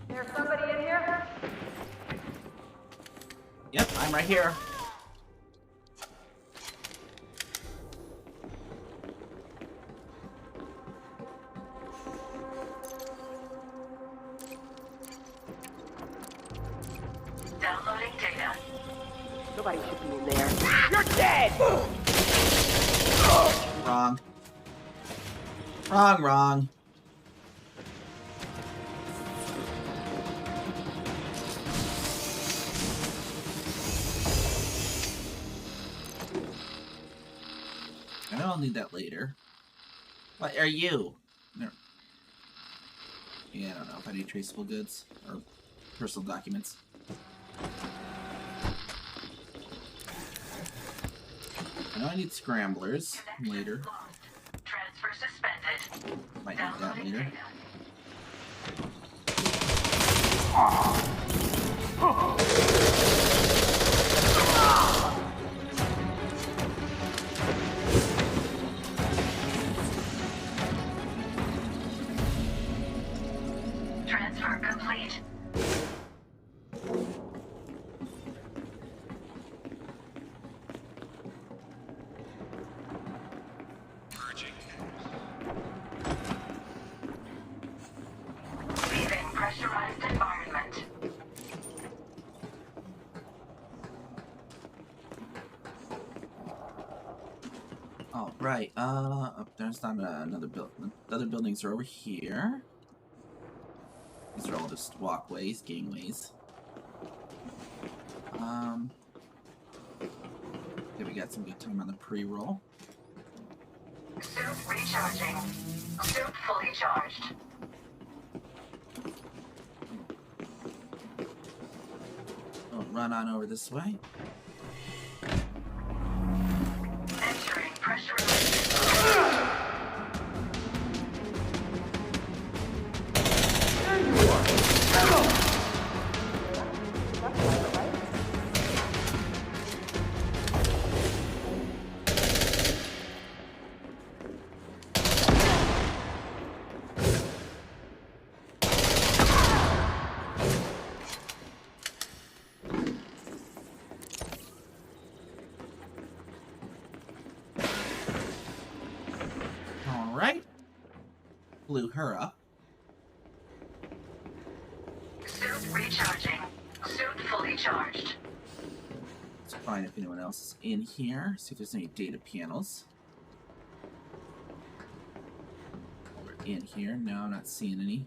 There's somebody in here? Yep, I'm right here. Downloading data. Nobody should be in there. You're dead! Wrong. Wrong. I'll need that later. What are you? No. Yeah, I don't know if I need traceable goods or personal documents. I know I need scramblers later. Transfer suspended. Might need that later. Transfer complete. Leaving pressurized environment. Oh, right. There's not another building. The other buildings are over here. These are all just walkways, gangways. Okay, we got some good time on the pre-roll. Suit recharging. Suit fully charged. We'll run on over this way. Entering pressurized. blew her up. Suit recharging. Suit fully charged. Let's find if anyone else is in here. See if there's any data panels. We're in here. No, I'm not seeing any.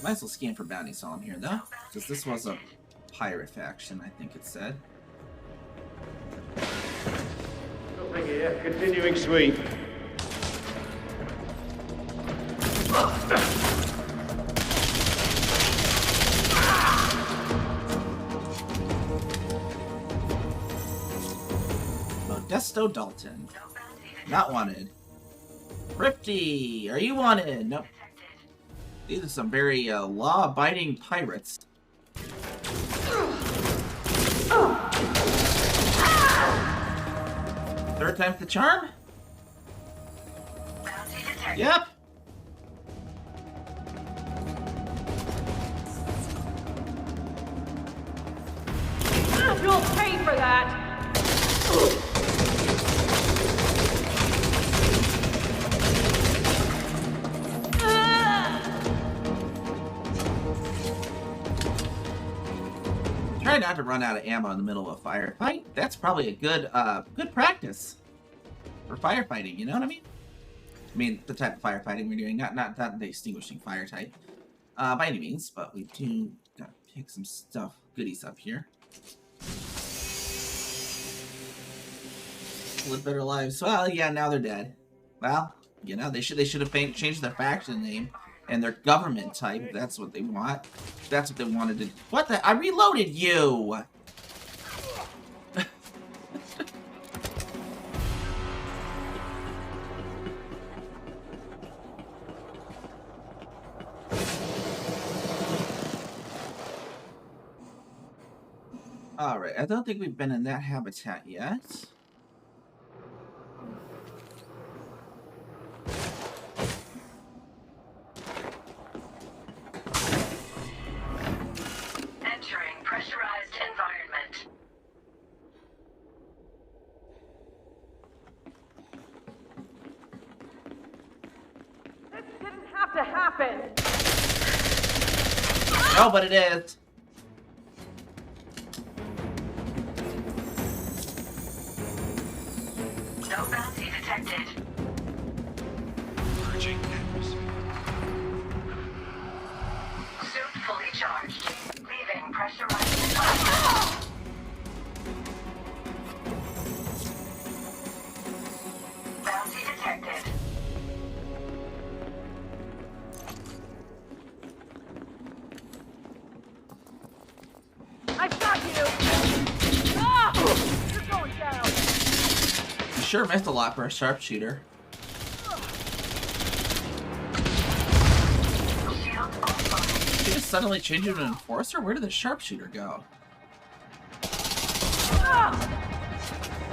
Might as well scan for bounties while I'm here, though. Because this was a pirate faction, I think it said. Nothing here. Continuing sweep. Modesto Dalton. Not wanted. Rifty, are you wanted? Nope. These are some very law-abiding pirates. Third time's the charm? Yep. You'll pay for that! Try not to run out of ammo in the middle of a firefight. That's probably a good good practice for firefighting, you know what I mean? I mean, the type of firefighting we're doing, not the extinguishing fire type, by any means, but we do gotta pick some stuff, goodies up here. Live better lives. Well, yeah, now they're dead. Well, you know, they should have changed their faction name and their government type. If that's what they want. If that's what they wanted to. What the? I reloaded you. All right, I don't think we've been in that habitat yet. Entering pressurized environment. This didn't have to happen! No, but it is. No bounty detected. Merging atmosphere. Suit fully charged. Leaving pressurized environment. Bounty detected. I've got you! Ah! You're going down! You sure missed a lot for a sharpshooter. Did you just suddenly change into an enforcer? Where did the sharpshooter go?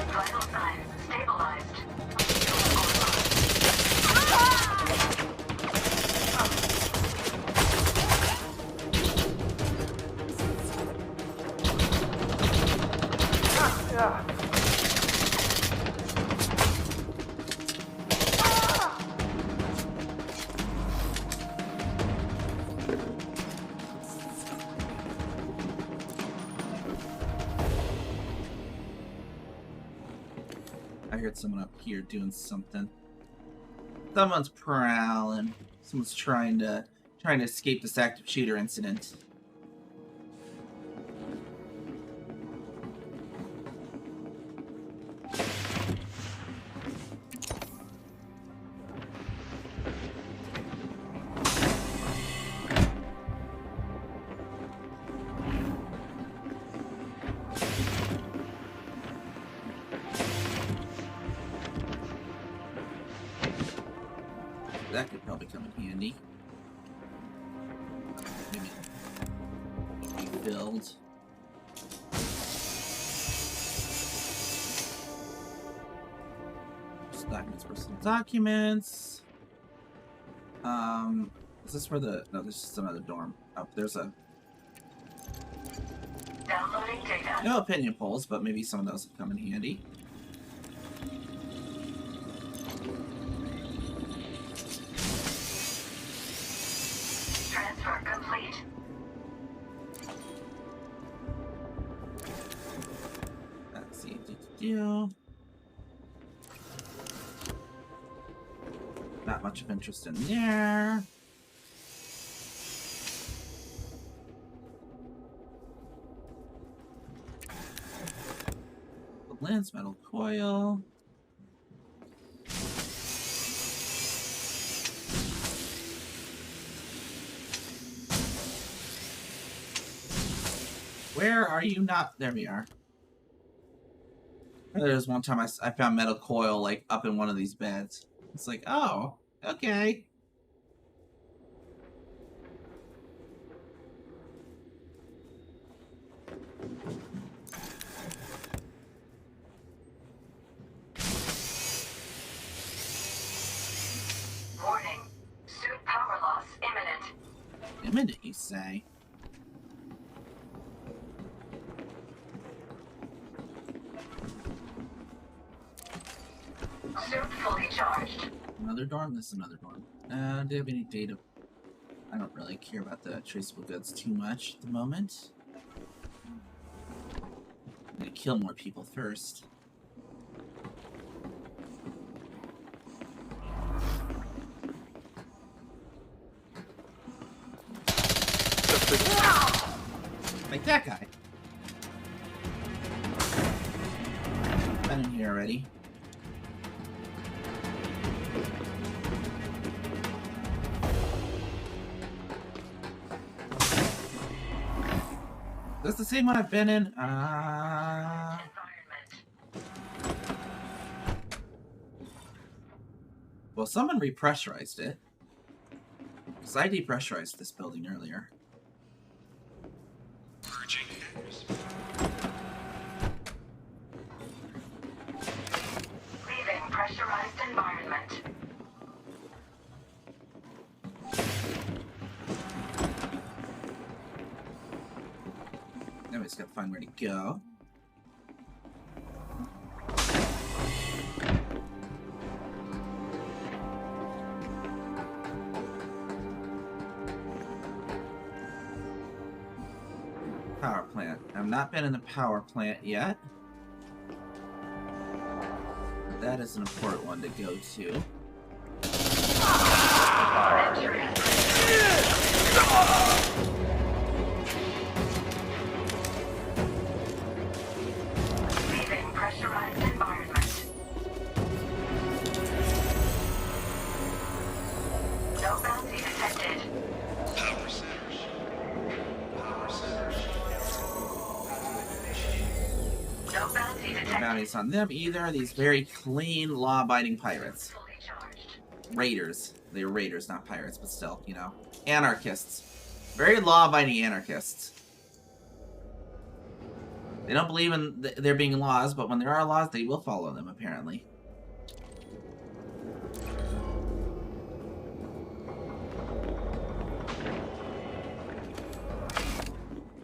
Vital signs stabilized. I heard someone up here doing something. Someone's prowling. Someone's trying to escape this active shooter incident. That could probably come in handy. Maybe rebuild. Documents, personal documents. Is this where the? No, this is another dorm. Oh, there's a. Downloading data. No opinion polls, but maybe some of those have come in handy. do. Not much of interest in there. The lens, metal coil. Where are you not? There we are. There's one time I found metal coil like up in one of these beds. It's like, oh, okay. Warning. Suit power loss imminent. Imminent, you say? Suit fully charged. Another dorm? This is another dorm. Do you have any data? I don't really care about the traceable goods too much at the moment. I'm gonna kill more people first. Like that guy. Been in here already. That's the same one I've been in. Well, someone repressurized it. Because I depressurized this building earlier. Purging Leaving pressurized environment. Now we just gotta find where to go. Power plant. I've not been in the power plant yet. That is an important one to go to. Leaving pressurized environment. No bounty detected. power centers. Power centers. No bounty No detected. bounties on them either. These very clean, law-abiding pirates. Fully charged. Raiders. They were raiders, not pirates, but still, you know. Anarchists. Very law-abiding anarchists. They don't believe in there being laws, but when there are laws, they will follow them, apparently.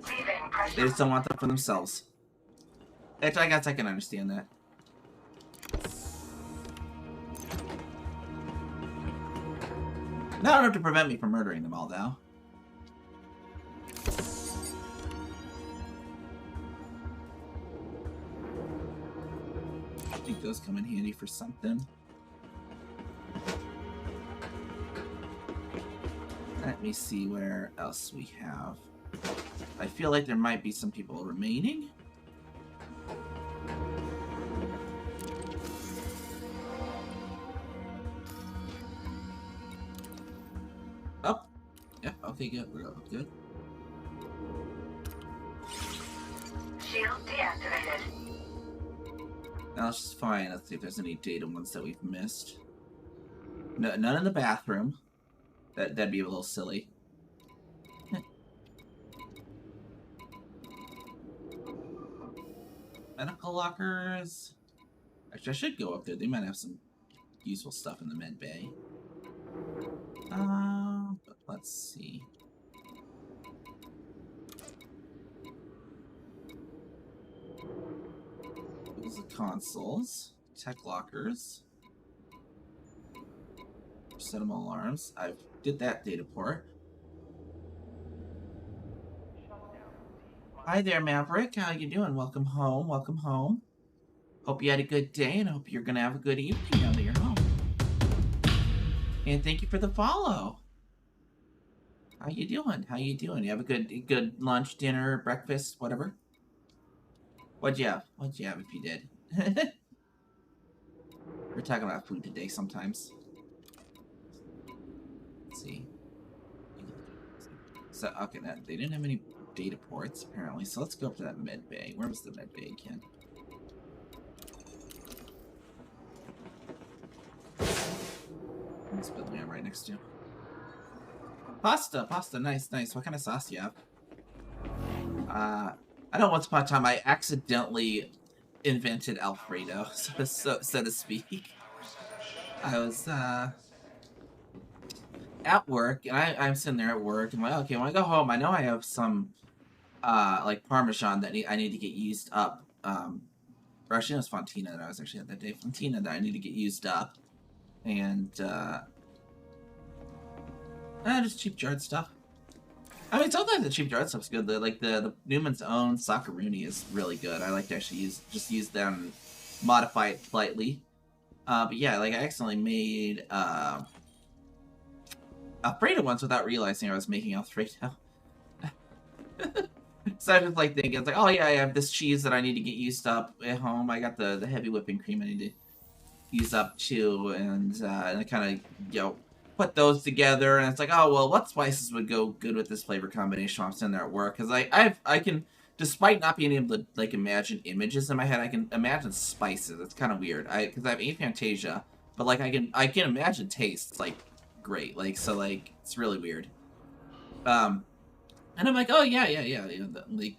Leaving They just don't want them for themselves. Which I guess I can understand that. Not enough to prevent me from murdering them all, though. I think those come in handy for something. Let me see where else we have. I feel like there might be some people remaining. Oh, yeah, okay, good. We're good. Shield deactivated. Now let's just find. Let's see if there's any data ones that we've missed. No, none in the bathroom. That'd be a little silly. Medical lockers. Actually, I should go up there. They might have some useful stuff in the med bay. But let's see. These are consoles, tech lockers, set them alarms. I did that data port. Hi there, Maverick. How you doing? Welcome home. Welcome home. Hope you had a good day, and hope you're gonna have a good evening now that you're home. And thank you for the follow. How you doing? How you doing? You have a good lunch, dinner, breakfast, whatever? What'd you have? What'd you have if you did? We're talking about food today sometimes. Let's see. So, okay, they didn't have any data ports, apparently, so let's go up to that med bay. Where was the med bay again? This building I'm right next to. Pasta, nice. What kind of sauce do you have? I know once upon a time I accidentally invented Alfredo, so to speak. I was, at work, and I'm sitting there at work, and I'm like, okay, when I go home, I know I have some, like Parmesan that I need to get used up. Or actually, it was Fontina that I was actually at that day. Fontina that I need to get used up. And, just cheap jarred stuff. I mean, sometimes the cheap jarred stuff's good. The Newman's Own Socceroonie is really good. I like to actually use them, modify it slightly. But yeah, like I accidentally made Alfredo once without realizing I was making Alfredo. So I was just like thinking, it's like, oh yeah, I have this cheese that I need to get used up at home. I got the heavy whipping cream I need to use up too, and I kind of put those together, and it's like, oh well, what spices would go good with this flavor combination while I'm sitting there at work? Because I can, despite not being able to like imagine images in my head, I can imagine spices. It's kind of weird. Because I have aphantasia, but like I can imagine tastes like great. Like so like it's really weird. And I'm like, oh yeah, like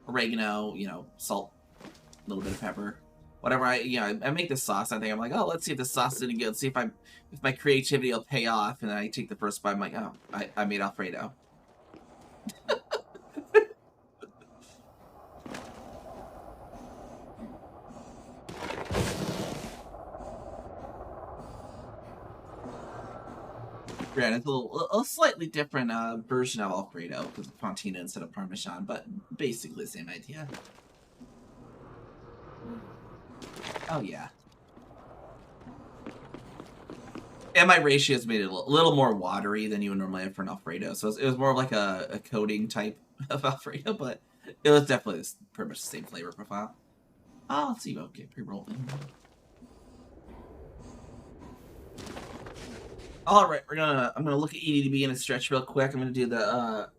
oregano, salt, a little bit of pepper, whatever. I make this sauce. I think I'm like, oh, let's see if this sauce is any good. Let's see if my creativity will pay off. And then I take the first bite. I'm like, oh, I made Alfredo. Granted, it's a slightly different version of Alfredo because of Fontina instead of Parmesan, but basically the same idea. Oh yeah. And my ratios made it a little more watery than you would normally have for an Alfredo, so it was more of like a coating type of Alfredo, but it was definitely pretty much the same flavor profile. Oh, let's see. Okay, pre-roll. All right, I'm gonna look at EDB and a stretch real quick. I'm gonna do the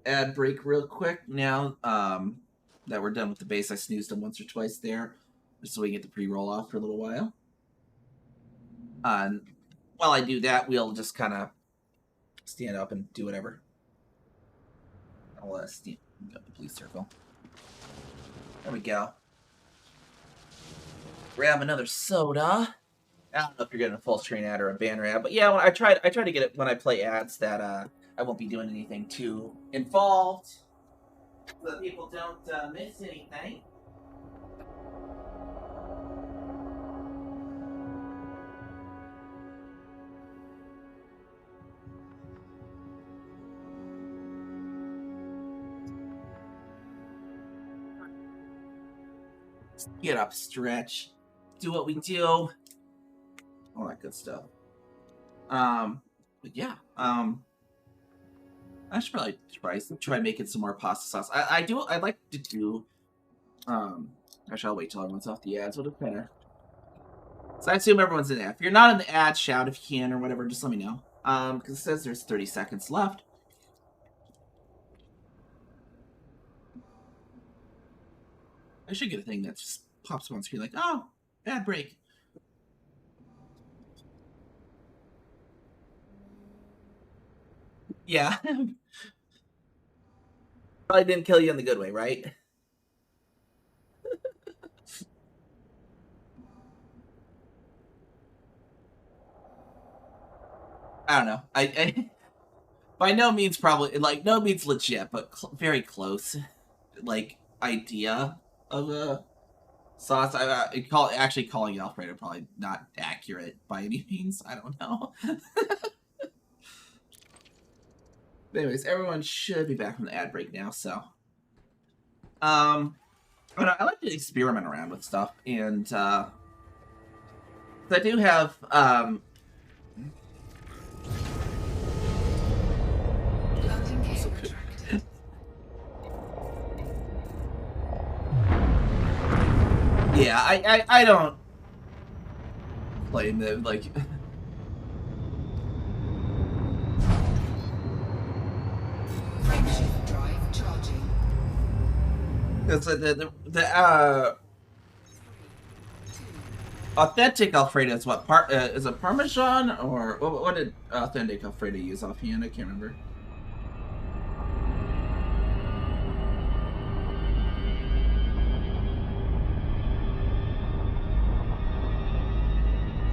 ad break real quick now. That we're done with the base. I snoozed them once or twice there, just so we can get the pre-roll off for a little while. And while I do that, we'll just kind of stand up and do whatever. I'll stand up the police circle. There we go. Grab another soda. I don't know if you're getting a full screen ad or a banner ad, but yeah, I try to get it when I play ads that I won't be doing anything too involved, so that people don't miss anything. Get up, stretch, do what we do, all that good stuff. But yeah, I should probably try making some more pasta sauce. I'd like to do, actually I'll wait till everyone's off the ads. We'll do better. So I assume everyone's in there. If you're not in the ad, shout if you can or whatever, just let me know. Because it says there's 30 seconds left. I should get a thing that just pops up on screen like, oh, ad break. Yeah. Probably didn't kill you in the good way, right? I don't know. I by no means probably, like, no means legit, but very close, like, idea of a sauce. Actually calling it Alfredo probably not accurate by any means. I don't know. But anyways, everyone should be back from the ad break now, so. But I like to experiment around with stuff, and I do have yeah, I don't claim that like Frameshift drive charging. because the authentic Alfredo is what is it Parmesan or what did authentic Alfredo use offhand? I can't remember.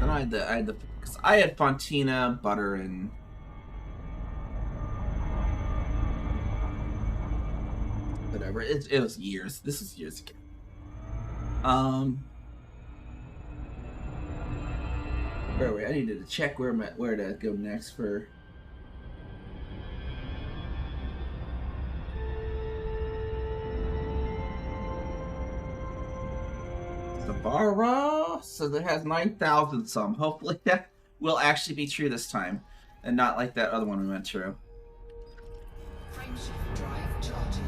Then I had the because I had Fontina, butter, and whatever. It was years. This was years ago. Wait, I needed to check where to go next for. Sabara, so that has 9,000 some. Hopefully that will actually be true this time, and not like that other one we went through. Frameshift drive charging.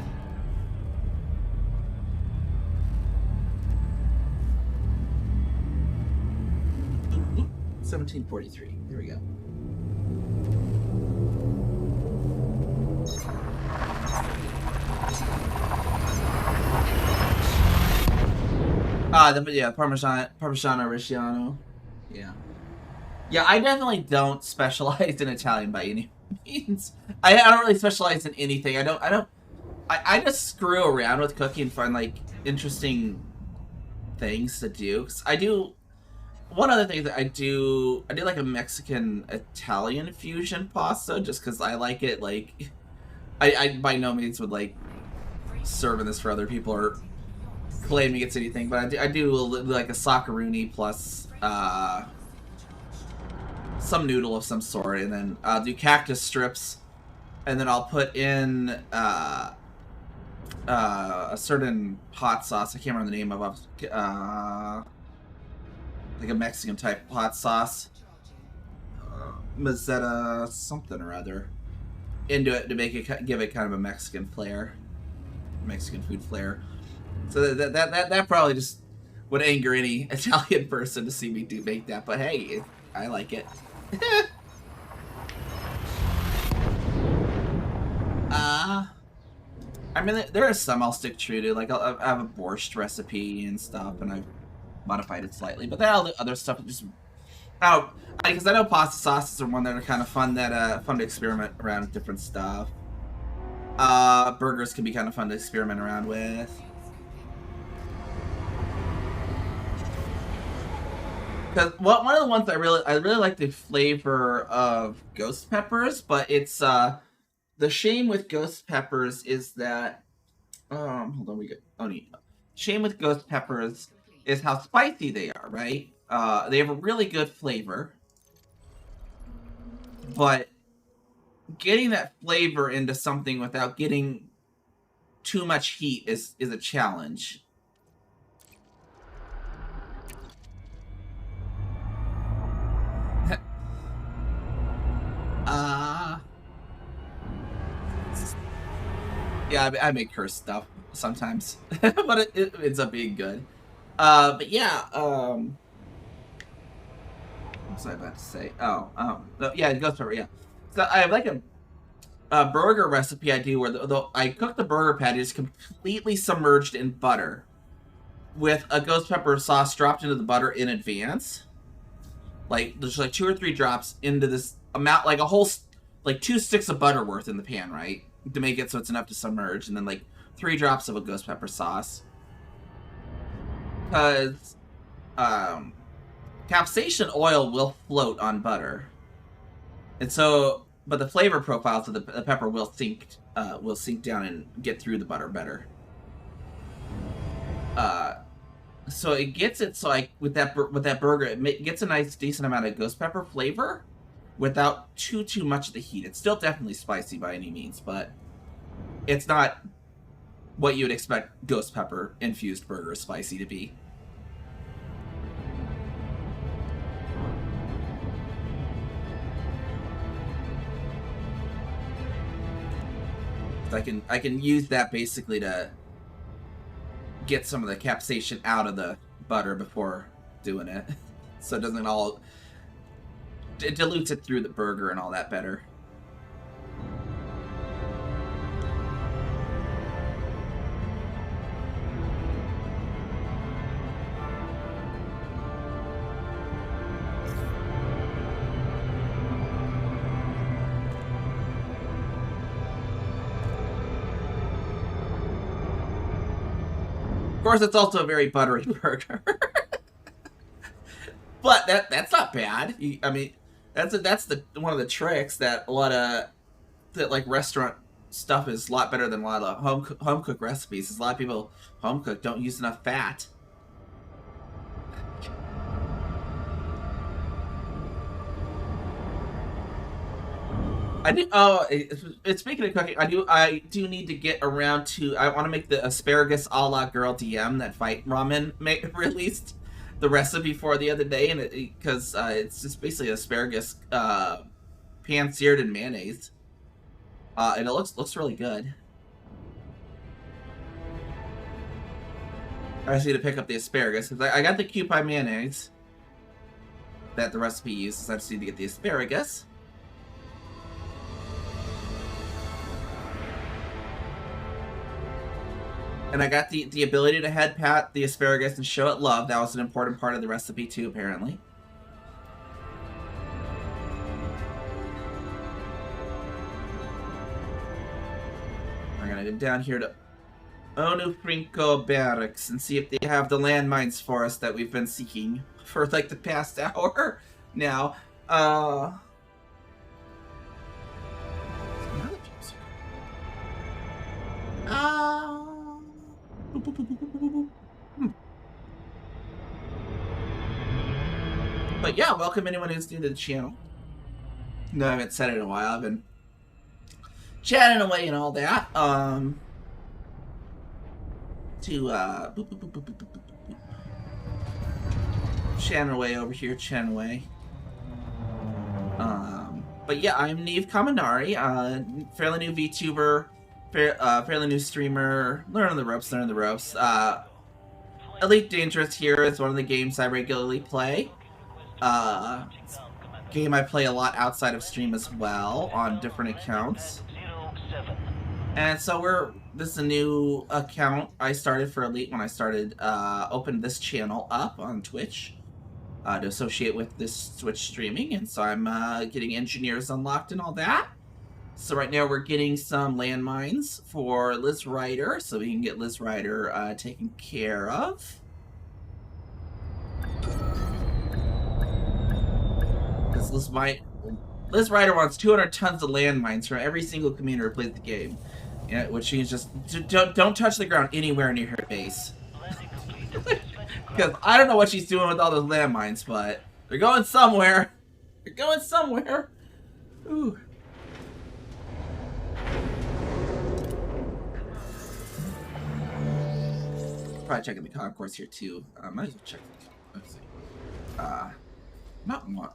1743. Here we go. Yeah, Parmesan Reggiano. Yeah. Yeah, I definitely don't specialize in Italian by any means. I don't really specialize in anything. I just screw around with cooking and find like interesting things to do. 'Cause I do one other thing that I do like a Mexican Italian fusion pasta just because I like it. Like I by no means would like serving this for other people or claiming it's anything, but I do like a socceroni plus some noodle of some sort, and then I'll do cactus strips, and then I'll put in a certain hot sauce. I can't remember the name of it. Like a Mexican type hot sauce, Mazzetta something or other, into it to make it give it kind of a Mexican flair, Mexican food flair. So that probably just would anger any Italian person to see me make that, but hey, I like it. I mean, there are some I'll stick true to. Like I have a borscht recipe and stuff, and I've modified it slightly. But then all the other stuff just because I know pasta sauces are one that are kind of fun fun to experiment around with different stuff. Burgers can be kind of fun to experiment around with. Because one of the ones I really like the flavor of ghost peppers, but it's the shame with ghost peppers is that hold on, shame with ghost peppers is how spicy they are, right? They have a really good flavor, but getting that flavor into something without getting too much heat is a challenge. Yeah, I make cursed stuff sometimes, but it ends up being good. But yeah, what was I about to say? Yeah, ghost pepper. Yeah, so I have like a burger recipe I do where I cook the burger patties completely submerged in butter, with a ghost pepper sauce dropped into the butter in advance. Like there's like 2 or 3 drops into this amount, like a whole like 2 sticks of butter worth in the pan, right? To make it so it's enough to submerge, and then like 3 drops of a ghost pepper sauce. Because capsaicin oil will float on butter, and so but the flavor profiles of the pepper will sink down and get through the butter better. So it gets it so with that burger it gets a nice decent amount of ghost pepper flavor without too much of the heat. It's still definitely spicy by any means, but it's not what you would expect ghost pepper infused burger spicy to be. I can use that basically to get some of the capsaicin out of the butter before doing it, so it doesn't all, it dilutes it through the burger and all that better. Of course, it's also a very buttery burger. But that's not bad. I mean, that's the one of the tricks that a lot of that like restaurant stuff is a lot better than a lot of home cook recipes. Is a lot of people home cook don't use enough fat. I do. Oh, it's speaking of cooking. I do need to get around to. I want to make the asparagus a la Girl DM that Fight Ramen released the recipe for the other day, and because it's just basically asparagus pan seared in mayonnaise, and it looks really good. I just need to pick up the asparagus. I got the Kewpie mayonnaise that the recipe uses. I just need to get the asparagus. And I got the ability to head pat the asparagus and show it love. That was an important part of the recipe too, apparently. We're gonna go down here to Onufrinco Barracks and see if they have the landmines for us that we've been seeking for like the past hour now. But yeah, welcome anyone who's new to the channel. No, I haven't said it in a while. I've been chatting away and all that. Chatting away over here, chatting away. But yeah, I'm Neve Kaminari, fairly new VTuber, fairly new streamer, learning the ropes. Elite Dangerous here is one of the games I regularly play. Game I play a lot outside of stream as well on different accounts. And so this is a new account I started for Elite when I started opened this channel up on Twitch to associate with this Twitch streaming, and so I'm getting engineers unlocked and all that. So right now we're getting some landmines for Liz Ryder, so we can get Liz Ryder taken care of. Liz Ryder wants 200 tons of landmines from every single commander who plays the game. Yeah, which means just don't touch the ground anywhere near her base. Because I don't know what she's doing with all those landmines, but they're going somewhere. They're going somewhere. Ooh. Probably checking the concourse here too. Might as well check. Let's see. Not one.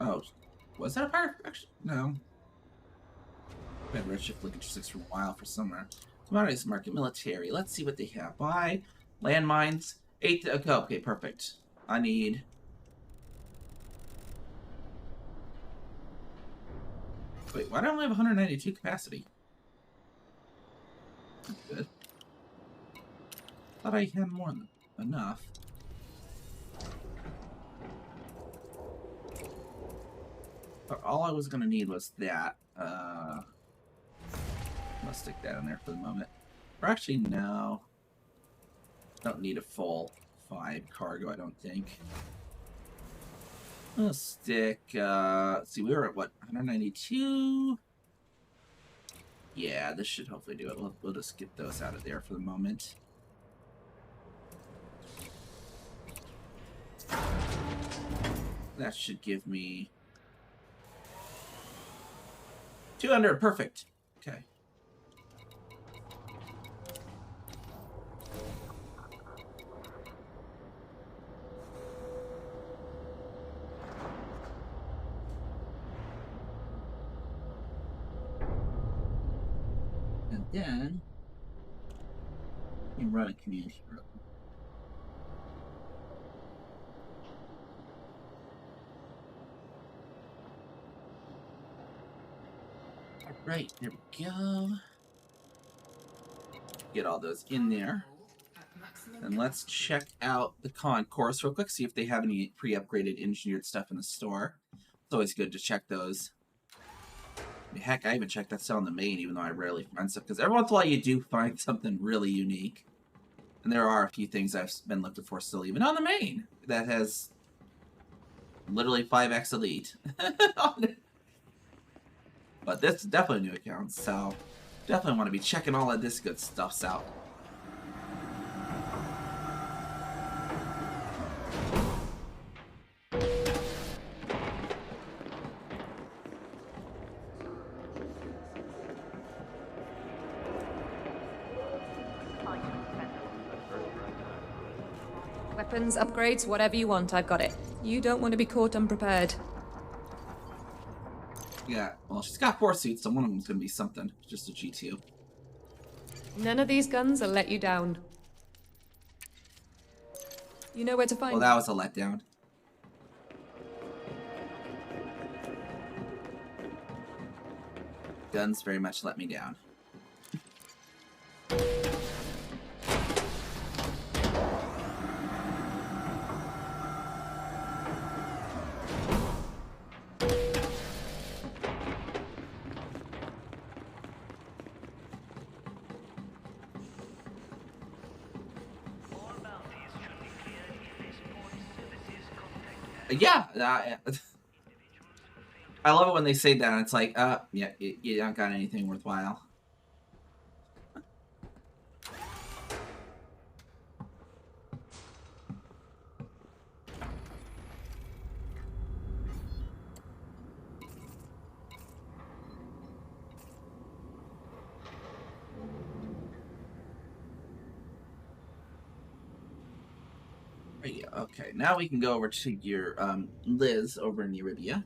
Oh, was that a fire? Actually, no. I've had Redshift looking for 6 for a while for somewhere. Commodities market, military. Let's see what they have. Buy landmines. 8. Okay, perfect. I need. Wait, why don't I have 192 capacity? That's good. Thought I had more than enough. But all I was gonna need was that. Let's stick that in there for the moment. Or actually, no. Don't need a full 5 cargo, I don't think. Let's stick, let's see, we were at what, 192? Yeah, this should hopefully do it. We'll just get those out of there for the moment. That should give me 200, perfect. Okay. And then you can run a command here. Alright, there we go. Get all those in there. And let's check out the concourse real quick, see if they have any pre-upgraded engineered stuff in the store. It's always good to check those. I mean, heck, I even checked that stuff on the main, even though I rarely find stuff, because every once in a while you do find something really unique. And there are a few things I've been looking for still, even on the main, that has literally 5x elite on it. But this is definitely a new account, so definitely want to be checking all of this good stuff out. Weapons, upgrades, whatever you want, I've got it. You don't want to be caught unprepared. Yeah, well, she's got 4 suits, so one of them's gonna be something. Just a G2. None of these guns will let you down. You know where to find Well, that was a letdown. Guns very much let me down. Yeah, I love it when they say that, and it's like, yeah, you don't got anything worthwhile. Yeah, okay, now we can go over to your Liz over in Euribia.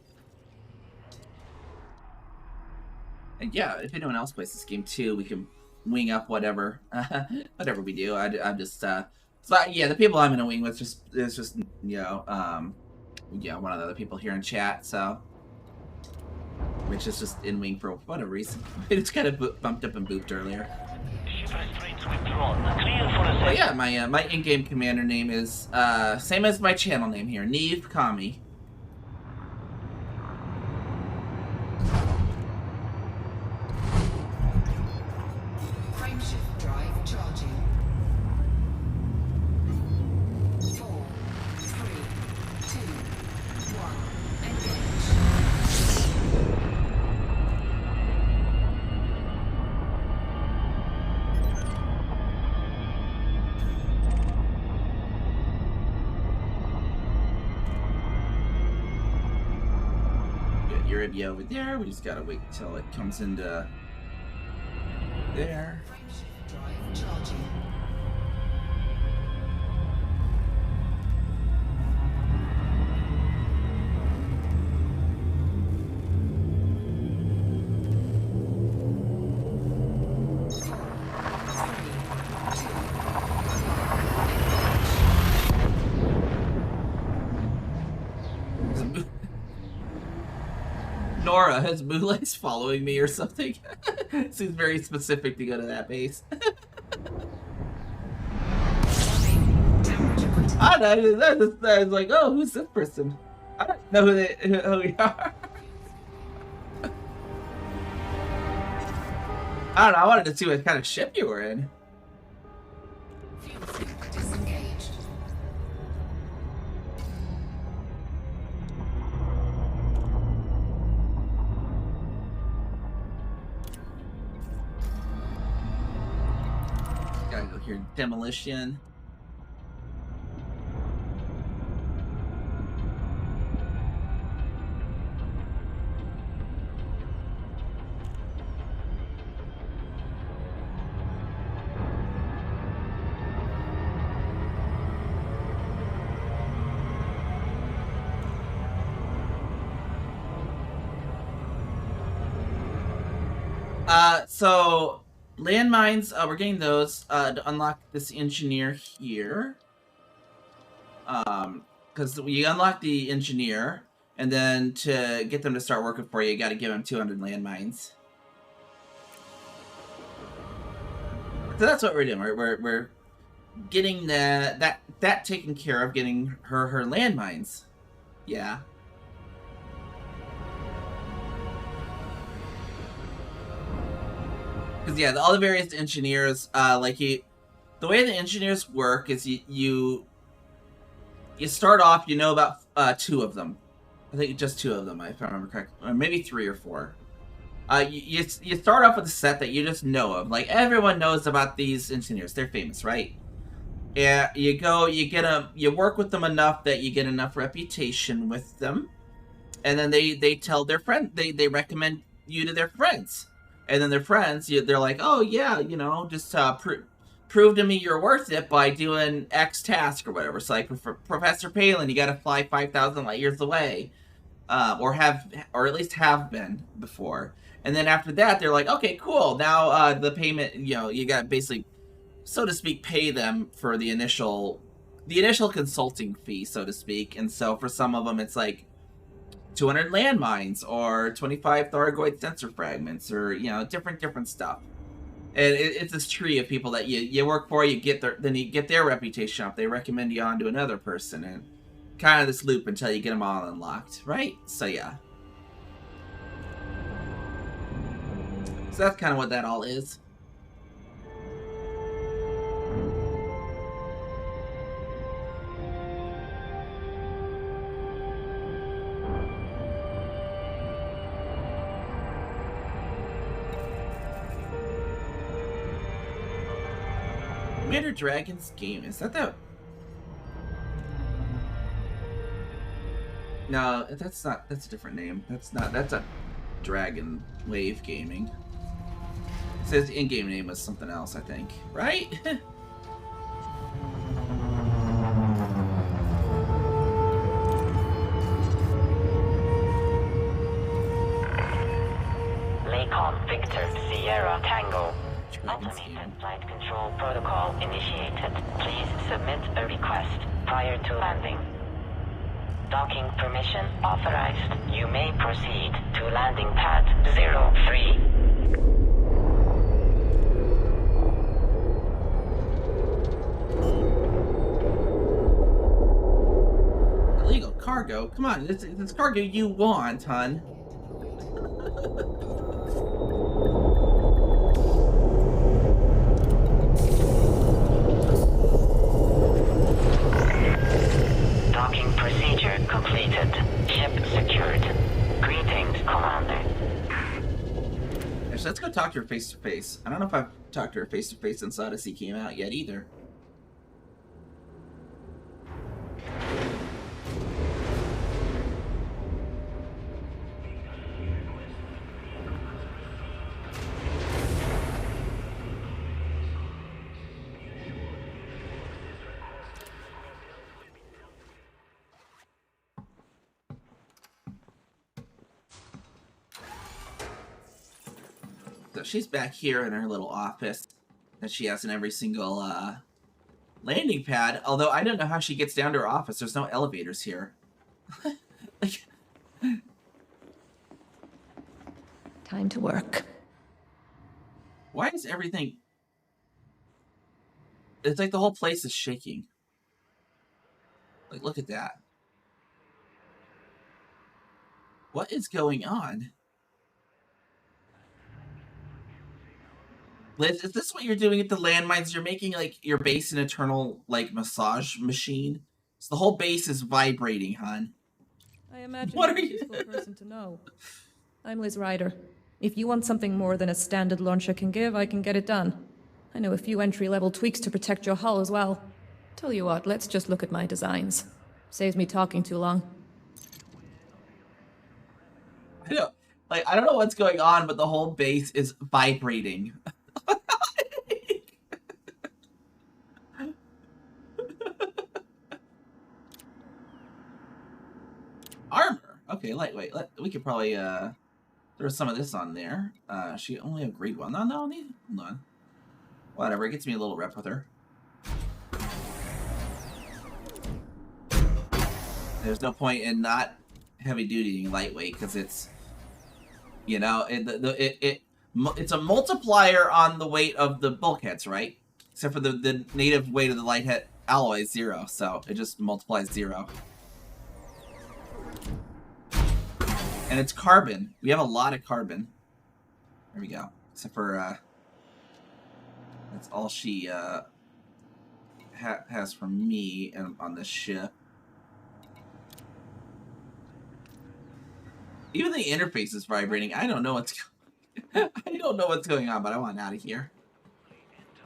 And yeah, if anyone else plays this game too, we can wing up whatever whatever we do. I'm just so yeah, the people I'm gonna wing with is just you know yeah, one of the other people here in chat, so which is just in wing for whatever reason. It's kind of bumped up and booped earlier. But yeah, my in-game commander name is same as my channel name here, Neve Kami. Frameshift drive charging. 4, 3, 2, 1, engage. Euribia over there. We just gotta wait until it comes into there. Frameshift drive charging. Nora, has Moonlight's following me or something? Seems very specific to go to that base. I don't know, I was like, oh, who's this person? I don't know who they are. I don't know, I wanted to see what kind of ship you were in. Disengaged. Gotta go here, demolition. So landmines, we're getting those to unlock this engineer here. Because we unlock the engineer, and then to get them to start working for you, you got to give them 200 landmines. So that's what we're doing. We're getting that taken care of, getting her landmines. Yeah. Because yeah, all the various engineers, the way the engineers work is you start off, you know about 2 of them. I think just 2 of them, if I remember correctly, or maybe 3 or 4. You start off with a set that you just know of. Like, everyone knows about these engineers. They're famous, right? Yeah, you go, you work with them enough that you get enough reputation with them, and then they tell their friend, they recommend you to their friends, and then their friends, they're like, oh yeah, just prove to me you're worth it by doing X task or whatever. So like for Professor Palin, you got to fly 5,000 light years away, or at least have been before. And then after that, they're like, okay, cool. Now the payment, you got to basically, so to speak, pay them for the initial consulting fee, so to speak. And so for some of them, it's like 200 landmines or 25 Thargoid sensor fragments, or different stuff. And it's this tree of people that you work for, you get their reputation up, they recommend you on to another person, and kind of this loop until you get them all unlocked, right? So yeah. So that's kind of what that all is. Commander Dragon's game, is that? No, that's not. That's a different name. That's a Dragon Wave Gaming. It says in-game name was something else, I think. Right? Lacon Victor Sierra Tango. Automated flight control protocol initiated. Please submit a request prior to landing. Docking permission authorized. You may proceed to landing pad 03. Illegal cargo? Come on, it's cargo you want, hon. Docking procedure completed. Ship secured. Greetings, Commander. Actually, let's go talk to her face to face. I don't know if I've talked to her face to face since Odyssey came out yet either. So she's back here in her little office that she has in every single landing pad. Although I don't know how she gets down to her office. There's no elevators here. Time to work. Why is everything... It's like the whole place is shaking. Like, look at that. What is going on? Liz, is this what you're doing at the landmines? You're making, like, your base an eternal, like, massage machine? So the whole base is vibrating, hon. I imagine What you're are a you- useful person to know. I'm Liz Ryder. If you want something more than a standard launcher can give, I can get it done. I know a few entry-level tweaks to protect your hull as well. Tell you what, let's just look at my designs. Saves me talking too long. I don't know what's going on, but the whole base is vibrating. Armor. Okay, lightweight. We could probably There was some of this on there. She only a grade 1. No, hold on. Whatever, it gets me a little rep with her. There's no point in not heavy duty lightweight because it's, you know, it's a multiplier on the weight of the bulkheads, right? Except for the native weight of the lighthead alloy is 0, so it just multiplies 0. And it's carbon. We have a lot of carbon. There we go. Except for that's all she has from me and on this ship. Even the interface is vibrating. I don't know what's I don't know what's going on, but I want out of here.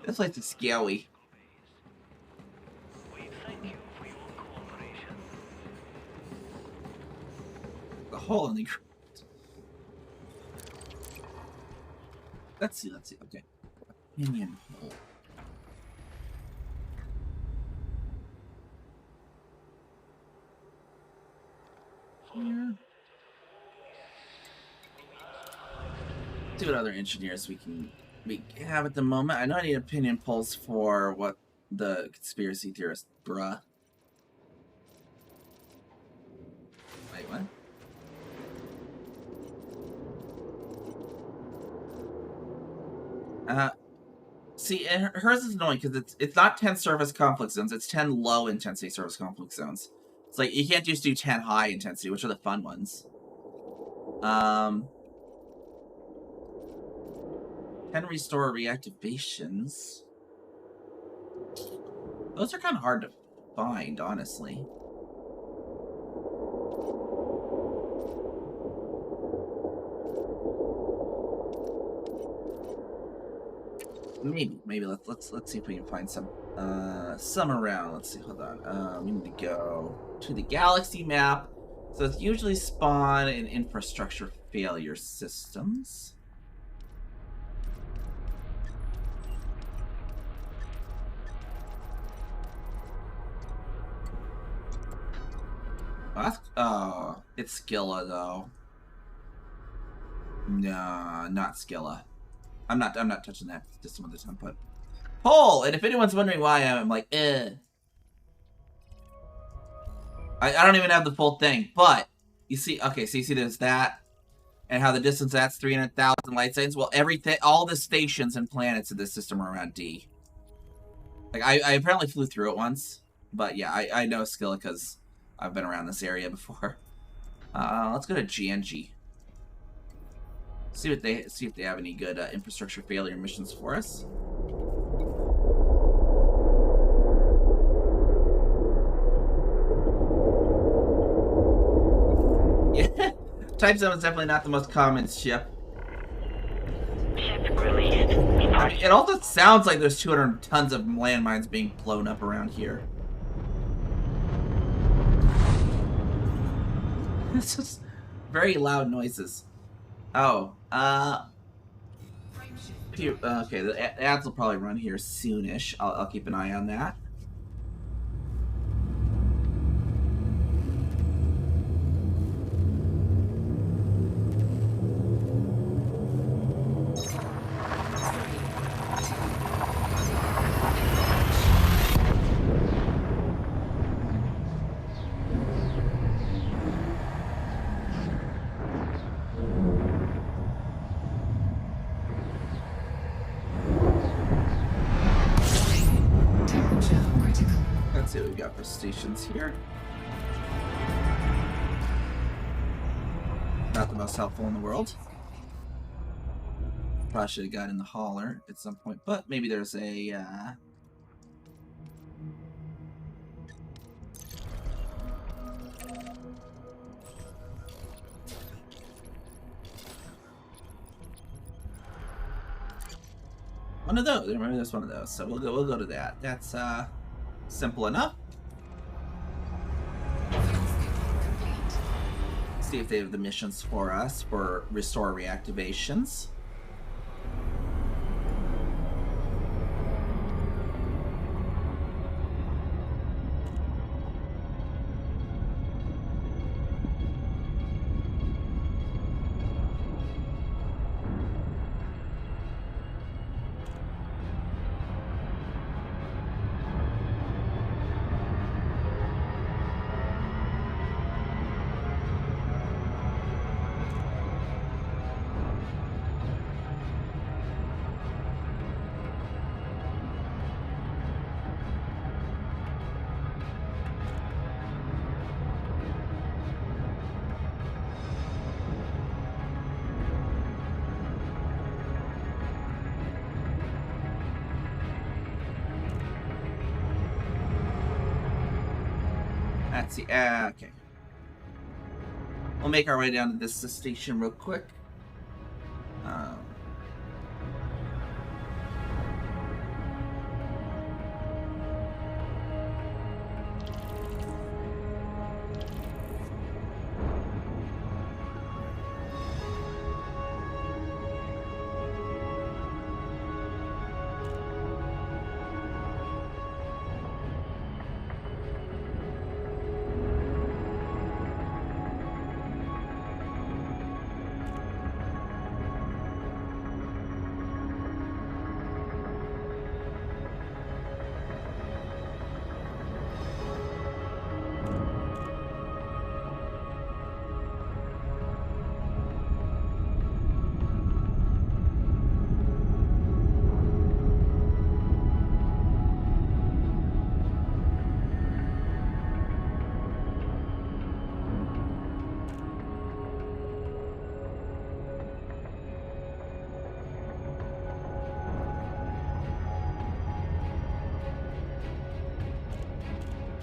This place is scary. The hole in the ground. Let's see. Okay. Opinion hole. Here. See what other engineers we have at the moment. I know I need opinion polls for what the conspiracy theorist, bruh. Wait, what? See, hers is annoying because it's not 10 surface conflict zones. It's 10 low intensity surface conflict zones. It's like you can't just do 10 high intensity, which are the fun ones. 10 restore reactivations. Those are kind of hard to find, honestly. Maybe let's see if we can find some around. Let's see. Hold on. We need to go to the galaxy map. So it's usually spawn in infrastructure failure systems. Oh, it's Skilla though. No, not Skilla. I'm not touching that system at this time, but Paul, and if anyone's wondering why I'm like, I don't even have the full thing, but you see, okay, so you see there's that, and how the distance that's 300,000 light seconds. Well, everything, all the stations and planets in this system are around D. Like, I apparently flew through it once, but yeah, I know Skilla because I've been around this area before. Let's go to GNG. See if they have any good infrastructure failure missions for us. Yeah, Type 7 is definitely not the most common ship. Ship released. I mean, it also sounds like there's 200 tons of landmines being blown up around here. It's just very loud noises. Oh, okay, the ads will probably run here soonish. I'll keep an eye on that. Let's see what we've got for stations here. Not the most helpful in the world. Probably should have got in the hauler at some point, but maybe there's a one of those. Remember, there's one of those. So we'll go to that. That's simple enough. See if they have the missions for us for restore reactivations. That's the okay. We'll make our way down to this station real quick.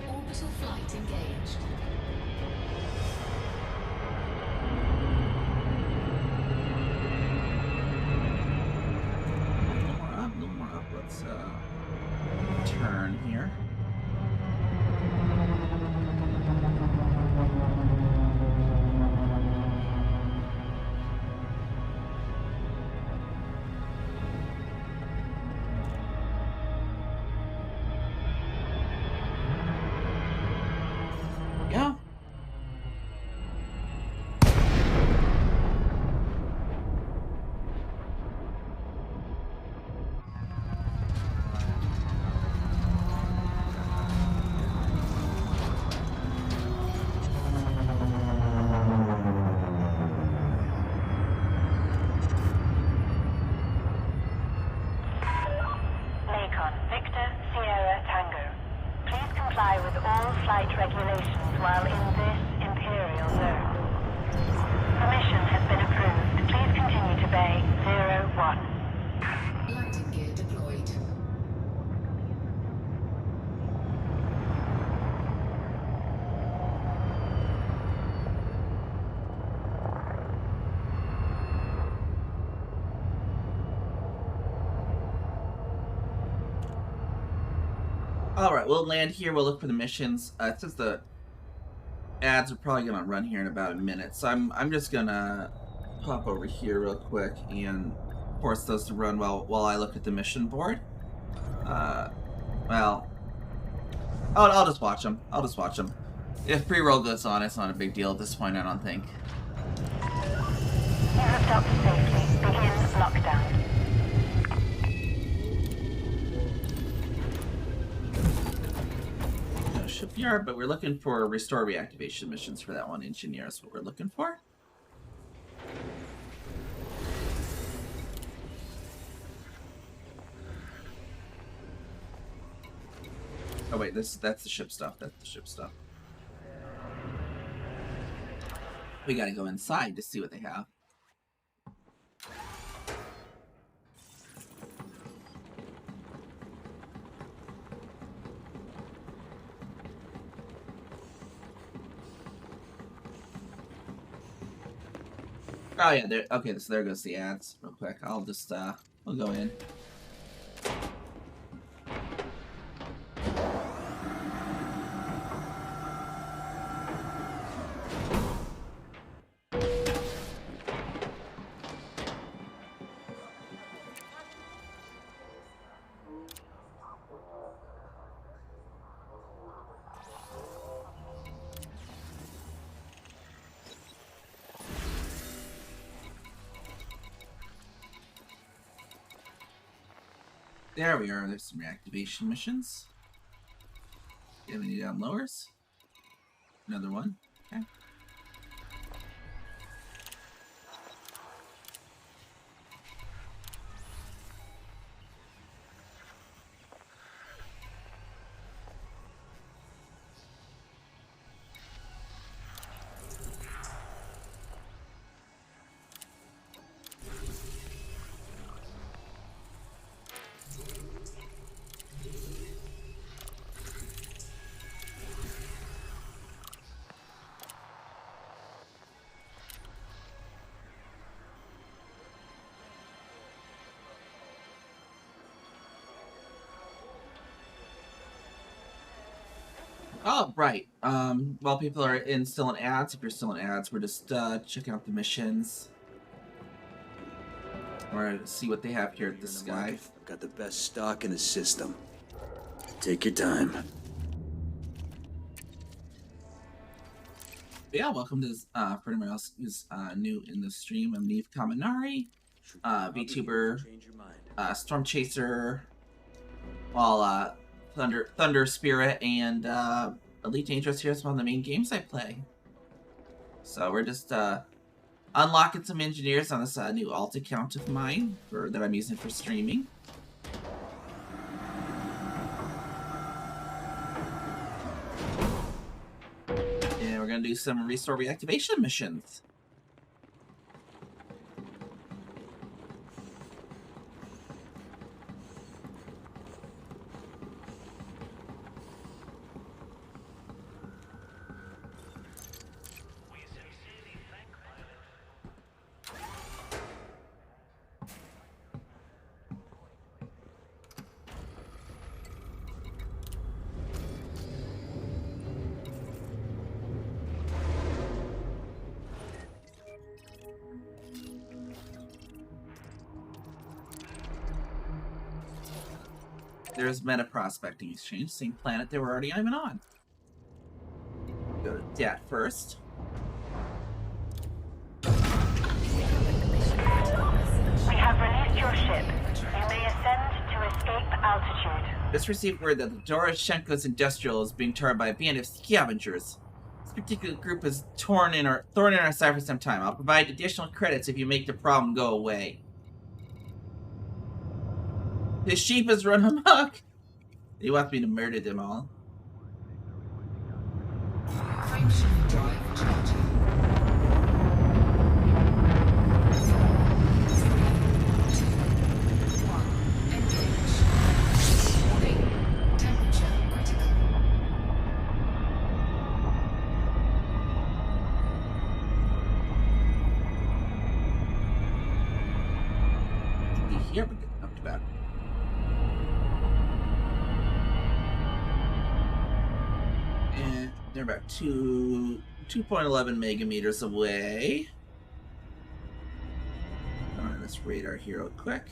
Orbital flight engaged. No more up. Let's turn here. Yeah. Lakon, Victor, Sierra, Tango. Please comply with all flight regulations while in this Imperial zone. Permission has been approved. Please continue to Bay 01. Landing gear deployed. Alright, we'll land here. We'll look for the missions. It says the ads are probably going to run here in about a minute. So I'm just going to pop over here real quick and force those to run while I look at the mission board. Well, I'll just watch them. I'll just watch them. If pre-roll goes on, it's not a big deal at this point, I don't think. You have docked safely. Begin lockdown. No shipyard, but we're looking for restore reactivation missions for that one. Engineer is what we're looking for. Oh wait, that's the ship stuff. That's the ship stuff. We gotta go inside to see what they have. Oh yeah, there. Okay, so there goes the ads. Real quick, I'll just we'll go in. There we are. There's some reactivation missions. Do you have any down lowers? Another one. Okay. Oh, right. While people are still in ads, if you're still in ads, we're just checking out the missions. Or see what they have here at this guy. I've got the best stock in the system. Take your time. But yeah, welcome to this, for anyone else who's new in the stream. I'm Neve Kaminari, VTuber, Storm Chaser, while Thunder Spirit, and Elite Dangerous here is one of the main games I play. So we're just unlocking some engineers on this new alt account of mine that I'm using for streaming. And we're gonna do some restore reactivation missions. There's Meta Prospecting Exchange, same planet they were already aiming on. Go to Dat first. We have released your ship. You may ascend to escape altitude. Just received word that the Doroshenko's Industrial is being targeted by a band of scavengers. This particular group is thorn in our side for some time. I'll provide additional credits if you make the problem go away. His sheep has run amok. He wants me to murder them all. Frameshift drive charging. 3, 2, 1, engage. Warning, temperature critical. Here we get up to that. And they're about 2.11 megameters away. Alright, let's radar here real quick.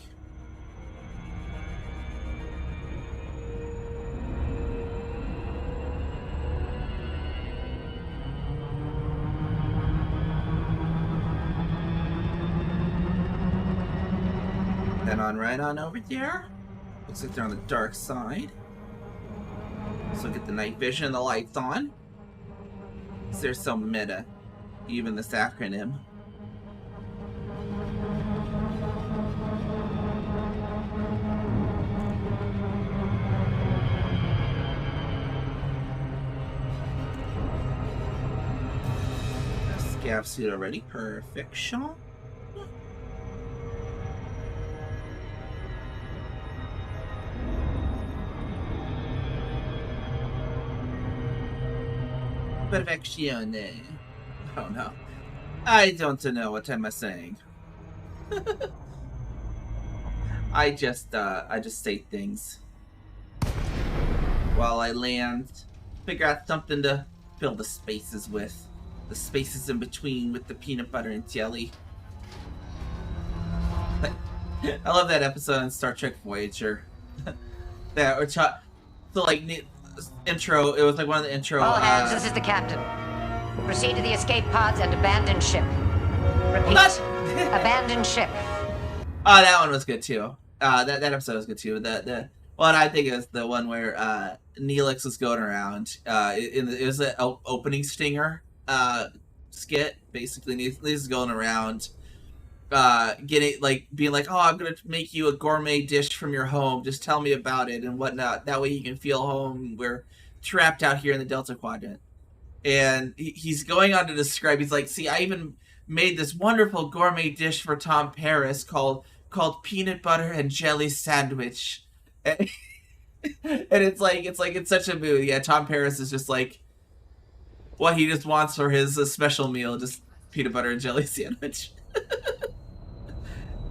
Head on right on over there. Looks like they're on the dark side. So get the night vision and the lights on. They're so meta, even this acronym. Scav suit already, perfect, Sean. Perfectione. Oh no. I don't know what am I saying. I just say things while I land. Figure out something to fill the spaces with. The spaces in between with the peanut butter and jelly. I love that episode in Star Trek Voyager. Intro, it was like one of the intro. All hands, this is the captain. Proceed to the escape pods and abandon ship. Repeat, abandon ship. Oh, that one was good too. That episode was good too. The one I think is the one where Neelix was going around. It was an opening stinger skit. Basically, Neelix is going around, being like, oh, I'm gonna make you a gourmet dish from your home. Just tell me about it and whatnot. That way you can feel home. We're trapped out here in the Delta Quadrant. And he's going on to describe. He's like, see, I even made this wonderful gourmet dish for Tom Paris called peanut butter and jelly sandwich. And it's such a mood. Yeah, Tom Paris is just like, what he just wants for his special meal, just peanut butter and jelly sandwich.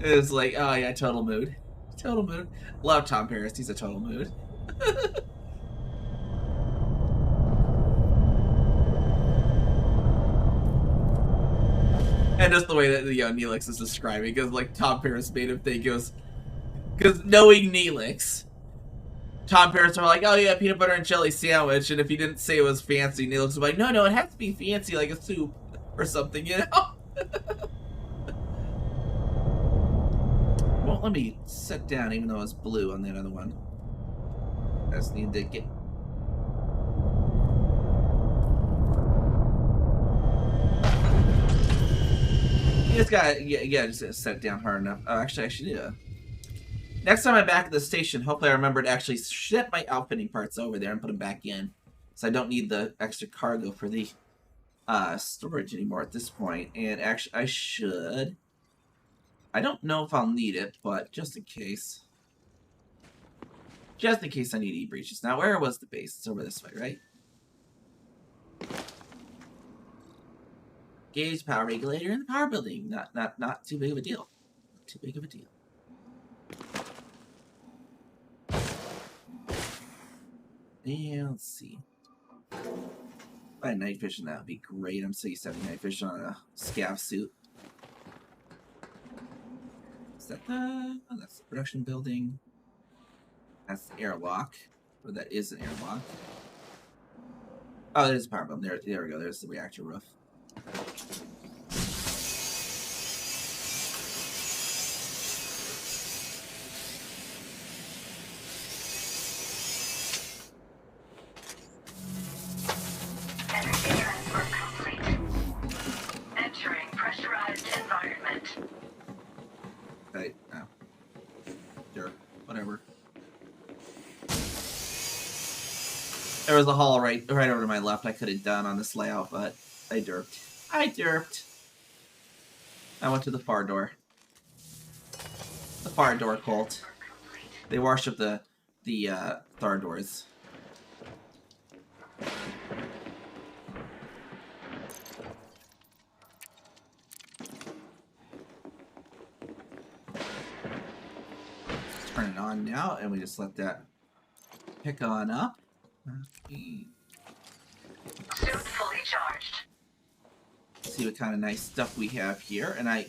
It was like, oh yeah, total mood. Total mood. Love Tom Paris, he's a total mood. And just the way that Neelix is describing, because like Tom Paris made him think it was, because knowing Neelix, Tom Paris were like, oh yeah, peanut butter and jelly sandwich, and if he didn't say it was fancy, Neelix was like, no, it has to be fancy, like a soup or something, you know? Won't let me sit down, even though it's blue on that other one. I just need to get. You just gotta, yeah, just set it down hard enough. Oh, actually, I should do it. Next time I'm back at the station, hopefully I remember to actually ship my outfitting parts over there and put them back in. So I don't need the extra cargo for the storage anymore at this point. And actually, I should. I don't know if I'll need it, but just in case. Just in case I need e-breaches. Now, where was the base? It's over this way, right? Gauge power regulator in the power building. Not too big of a deal. Not too big of a deal. And let's see. If I had night vision, that would be great. I'm so used to having night vision on a scav suit. Is that the... Oh, that's the production building. That's the airlock. Or that is an airlock. Oh, there's a power building. There we go. There's the reactor roof. There was a hall right over to my left I could have done on this layout, but I derped. I went to the far door. The far door cult. They worship the far doors. Turn it on now, and we just let that pick on up. Suit fully charged. See what kind of nice stuff we have here, and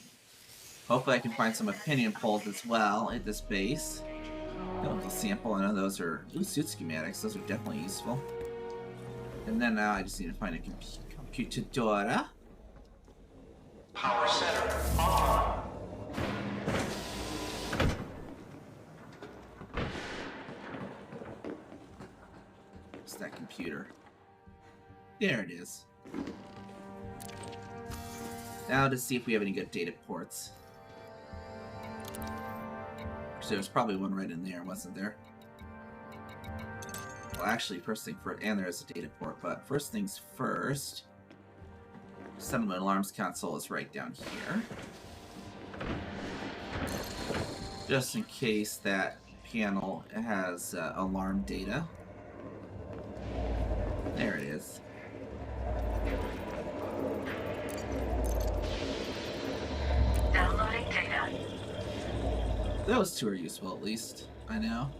hopefully I can find some opinion polls as well at this base. Got a little sample. I know those are suit schematics. Those are definitely useful. And then now I just need to find a computadora. Power center on. That computer. There it is. Now to see if we have any good data ports. So there's probably one right in there, wasn't there? Well, actually, first thing first, and there is a data port, but first things first. Settlement alarms console is right down here. Just in case that panel has alarm data. There it is. Downloading data. Those two are useful, at least. I know.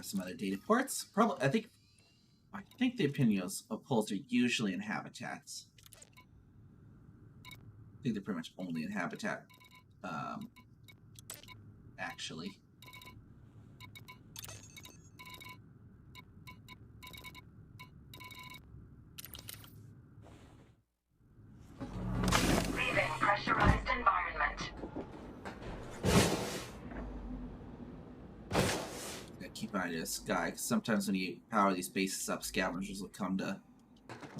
Some other data ports. Probably, I think the opinions of polls are usually in habitats. I think they're pretty much only in habitat. Actually. Leaving pressurized environment. Keep an eye to the sky, because sometimes when you power these bases up, scavengers will come to...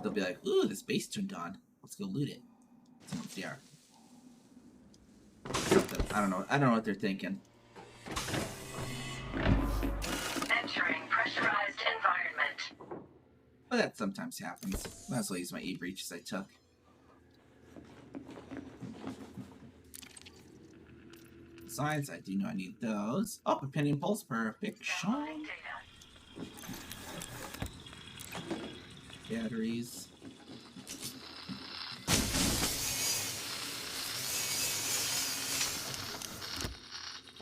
They'll be like, ooh, this base turned on. Let's go loot it. Yeah. I don't know what they're thinking. Entering pressurized environment. But that sometimes happens. Might as well use my e-breaches I took. Signs, I do know I need those. Oh, opinion pulse, perfection. Batteries.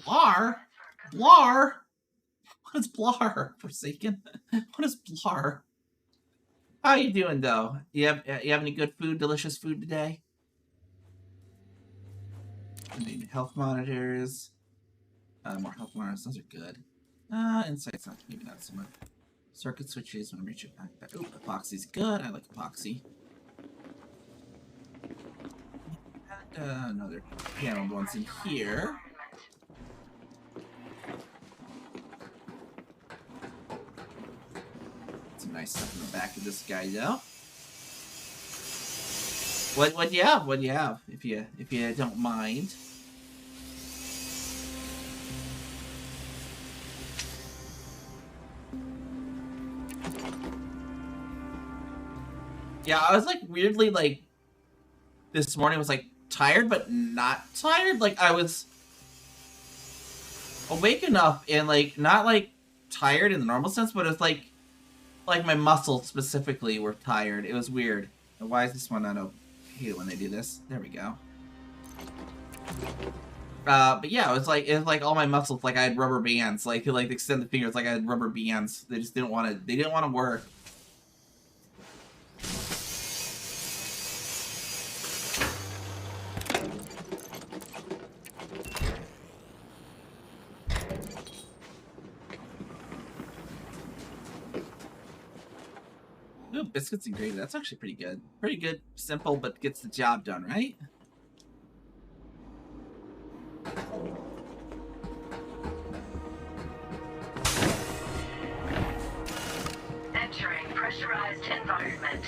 Blar? Blar? What is Blar? Forsaken? What is Blar? How you doing, though? You have any good food, delicious food today? I mean, health monitors. More health monitors. Those are good. Insights, not maybe not so much. Circuit switches. Memory chip backpack. Ooh, epoxy's good. I like epoxy. And, another panel ones in here. Some nice stuff in the back of this guy, though. What do you have? What do you have? If you don't mind. Yeah, I was like weirdly like this morning was like tired but not tired. Like I was awake enough and like not like tired in the normal sense, but it's like my muscles specifically were tired. It was weird. Why is this one not open? I hate it when they do this. There we go. But yeah, it was like all my muscles, like I had rubber bands, like extend the fingers, like I had rubber bands. They just didn't want to. They didn't want to work. Ooh, biscuits and gravy. That's actually pretty good. Pretty good, simple, but gets the job done, right? Entering pressurized environment.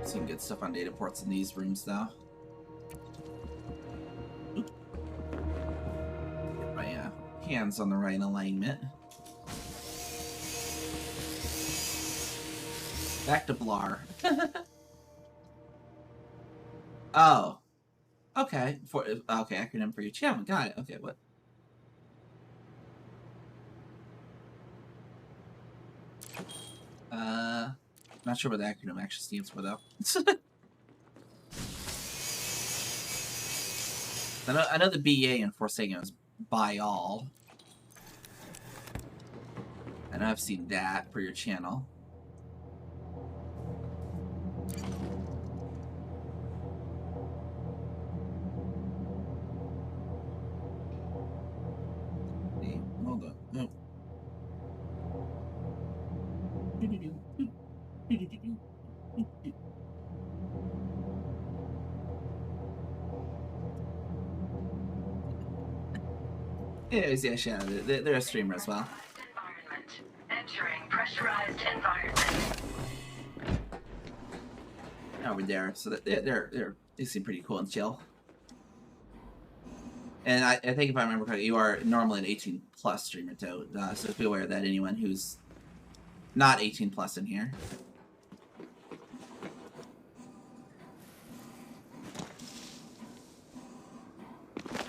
Some good stuff on data ports in these rooms, though. Oop. Get my hands on the right alignment. Back to Blar. Oh. Okay. Okay, acronym for your channel. Got it. Okay, what? Not sure what the acronym actually stands for, though. I know the BA in Forsaken is by all. I know I've seen that for your channel. Hey, hold on. No. Anyways, yeah, Shannon, they're a streamer as well. Entering pressurized environment. Over there, so they seem pretty cool and chill. And I think if I remember correctly, you are normally an 18+ streamer too, so be aware of that. Anyone who's not 18+ in here.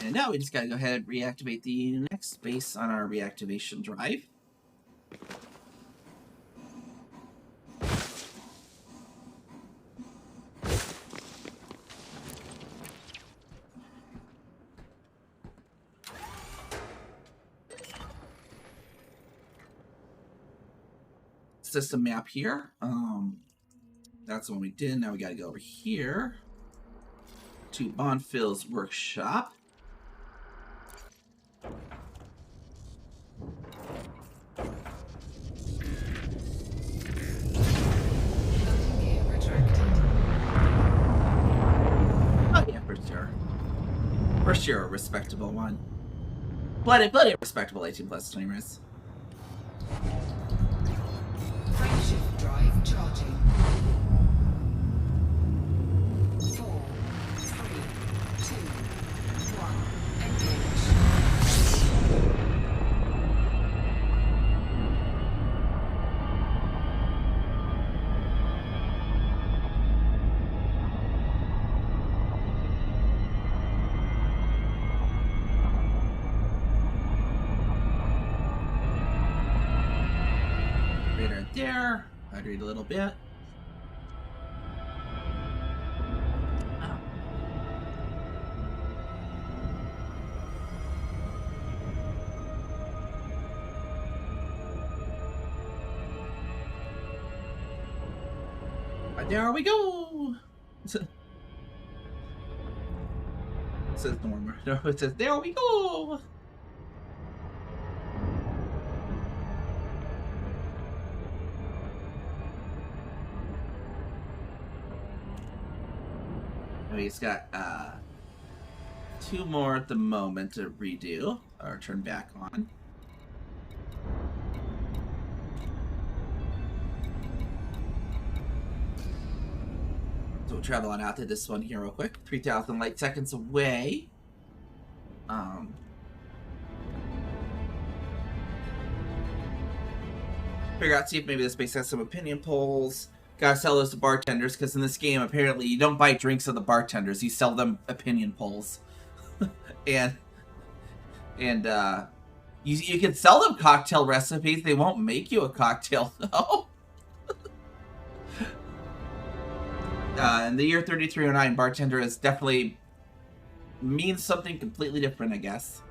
And now we just gotta go ahead and reactivate the next space on our reactivation drive. System map here. That's the one we did. Now we gotta go over here to Bonfil's workshop. Oh yeah, for sure. For sure, a respectable one. Plenty of respectable 18+ streamers. Frameshift drive charging. 4, 3, 2, 1. Engage. there. Hydrate a little bit. There we go. It says Norma. No, it says there we go. He's got 2 more at the moment to redo or turn back on. So we'll travel on out to this one here real quick. 3,000 light seconds away. Figure out, see if maybe this base has some opinion polls. Gotta sell those to bartenders, because in this game, apparently, you don't buy drinks at the bartenders. You sell them opinion polls. and you can sell them cocktail recipes. They won't make you a cocktail, though. In the year 3309, bartender is definitely means something completely different, I guess.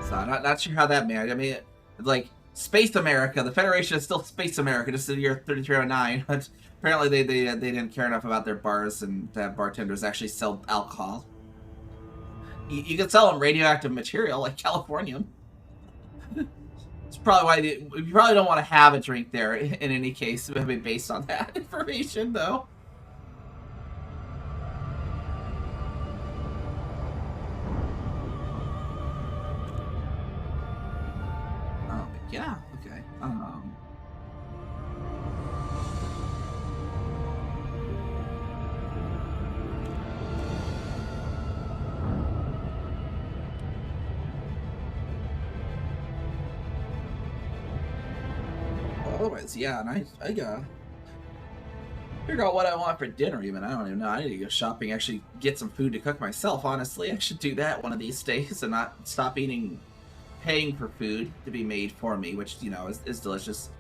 So I'm not sure how that married. I mean, like, Space America, the Federation is still Space America, just in the year 3309. But apparently they didn't care enough about their bars and to have bartenders actually sell alcohol. You can sell them radioactive material, like Californium. It's probably why you probably don't want to have a drink there in any case, based on that information, though. Yeah, okay. Otherwise, yeah, and I gotta figure out what I want for dinner even. I don't even know. I need to go shopping, actually get some food to cook myself, honestly. I should do that one of these days and not stop paying for food to be made for me, which, you know, is delicious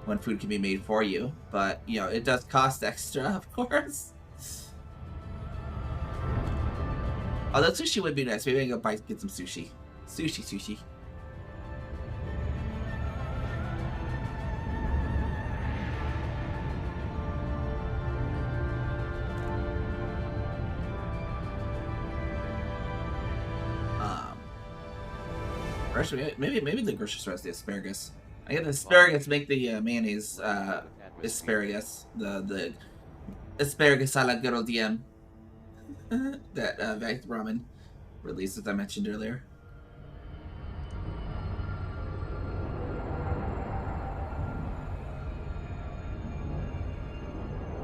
when food can be made for you. But, you know, it does cost extra, of course. Although sushi would be nice. Maybe I can go get some sushi. Sushi. Actually, maybe the grocery store has the asparagus. I get the asparagus make the mayonnaise asparagus. The asparagus a la Girl DM that Vact Ramen released, as I mentioned earlier.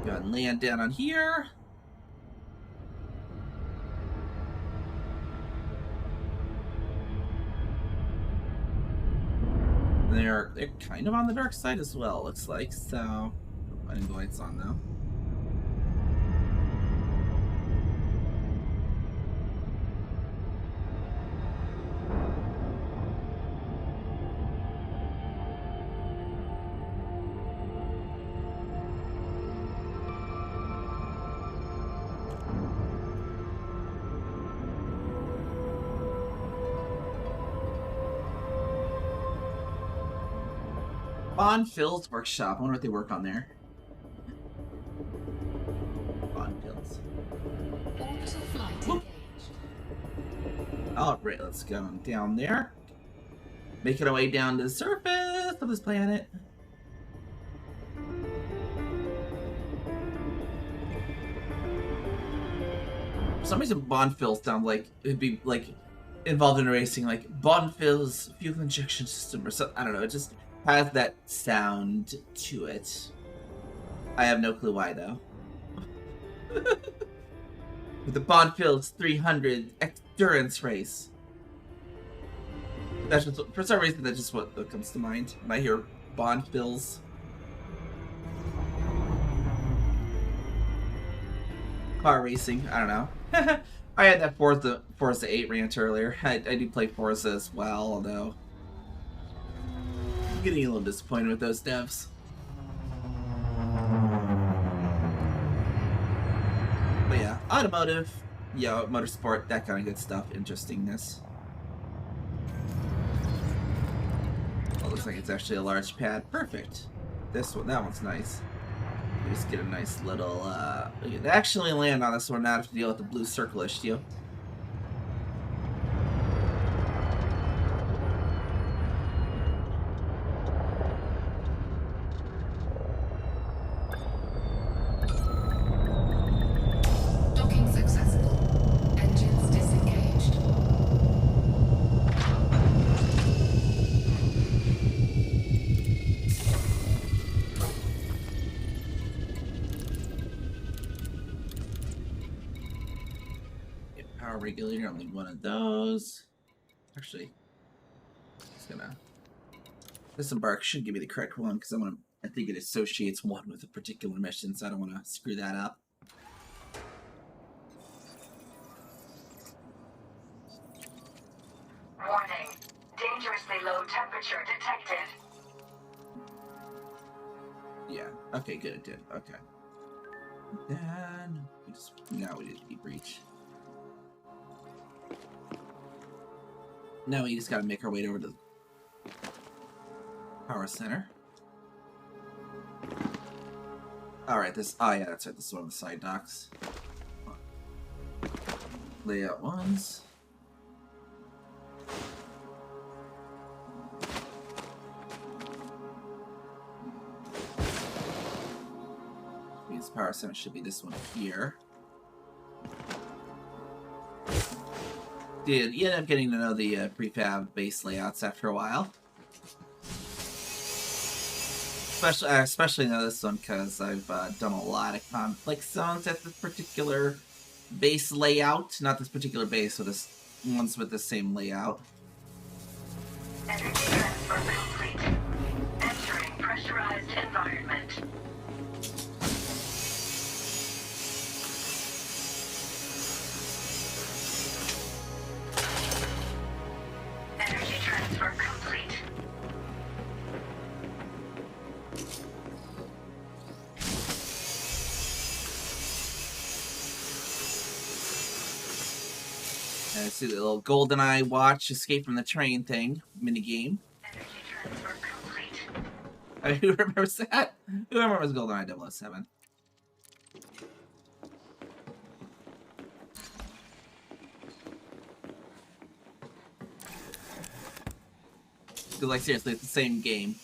Go ahead and land down on here. They're kind of on the dark side as well, looks like, so I didn't go lights on though. Phil's workshop. I wonder what they work on there. Phil's. Alright, let's go down there. Making our way down to the surface of this planet. For some reason, Bonfil sounds like it'd be like involved in racing, like Bonfil's fuel injection system or something. I don't know. It just has that sound to it. I have no clue why, though. With the Bonfield's 300 endurance race. That's just, for some reason, that's just what comes to mind when I hear Bonfield's. Car racing, I don't know. I had that Forza 8 rant earlier. I do play Forza as well, although I'm getting a little disappointed with those devs. But yeah, automotive, motorsport, that kind of good stuff, interestingness. Oh, looks like it's actually a large pad. Perfect. This one, that one's nice. We just get a nice little, we can actually land on this one, not have to deal with the blue circle issue. Docking successful. Engines disengaged. Power regulator, only one of those. Actually, just gonna disembark should give me the correct one because I think it associates one with a particular mission, so I don't want to screw that up. Warning. Dangerously low temperature detected. Yeah. Okay, good, it did. Okay. Then now we did breach. Now we just gotta make our way over to the power center. Alright, oh yeah, that's right, this is one of the side docks. Layout ones. Means power center should be this one here. Dude, you end up getting to know the prefab base layouts after a while. Especially now this one, because I've done a lot of conflict zones at this particular base layout. Not this particular base, but this ones with the same layout. Energy transfer complete. Entering pressurized environment. Energy transfer complete. And I see the little GoldenEye watch escape from the train thing minigame. Energy transfer complete. I mean, who remembers that? Who remembers GoldenEye 007? Because, like, seriously, it's the same game.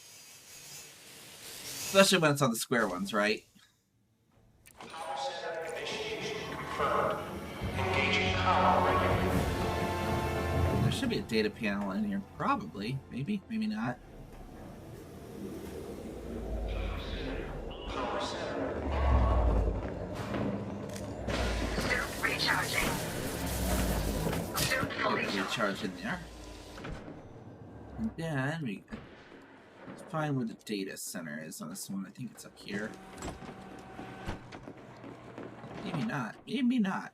Especially when it's on the square ones, right? Power center initiation confirmed. Engaging power regulator. There should be a data panel in here. Probably. Maybe. Maybe not. Power center. Suit recharging. Suit fully Recharge in there. And then we find where the data center is on this one. I think it's up here. Maybe not. Maybe not.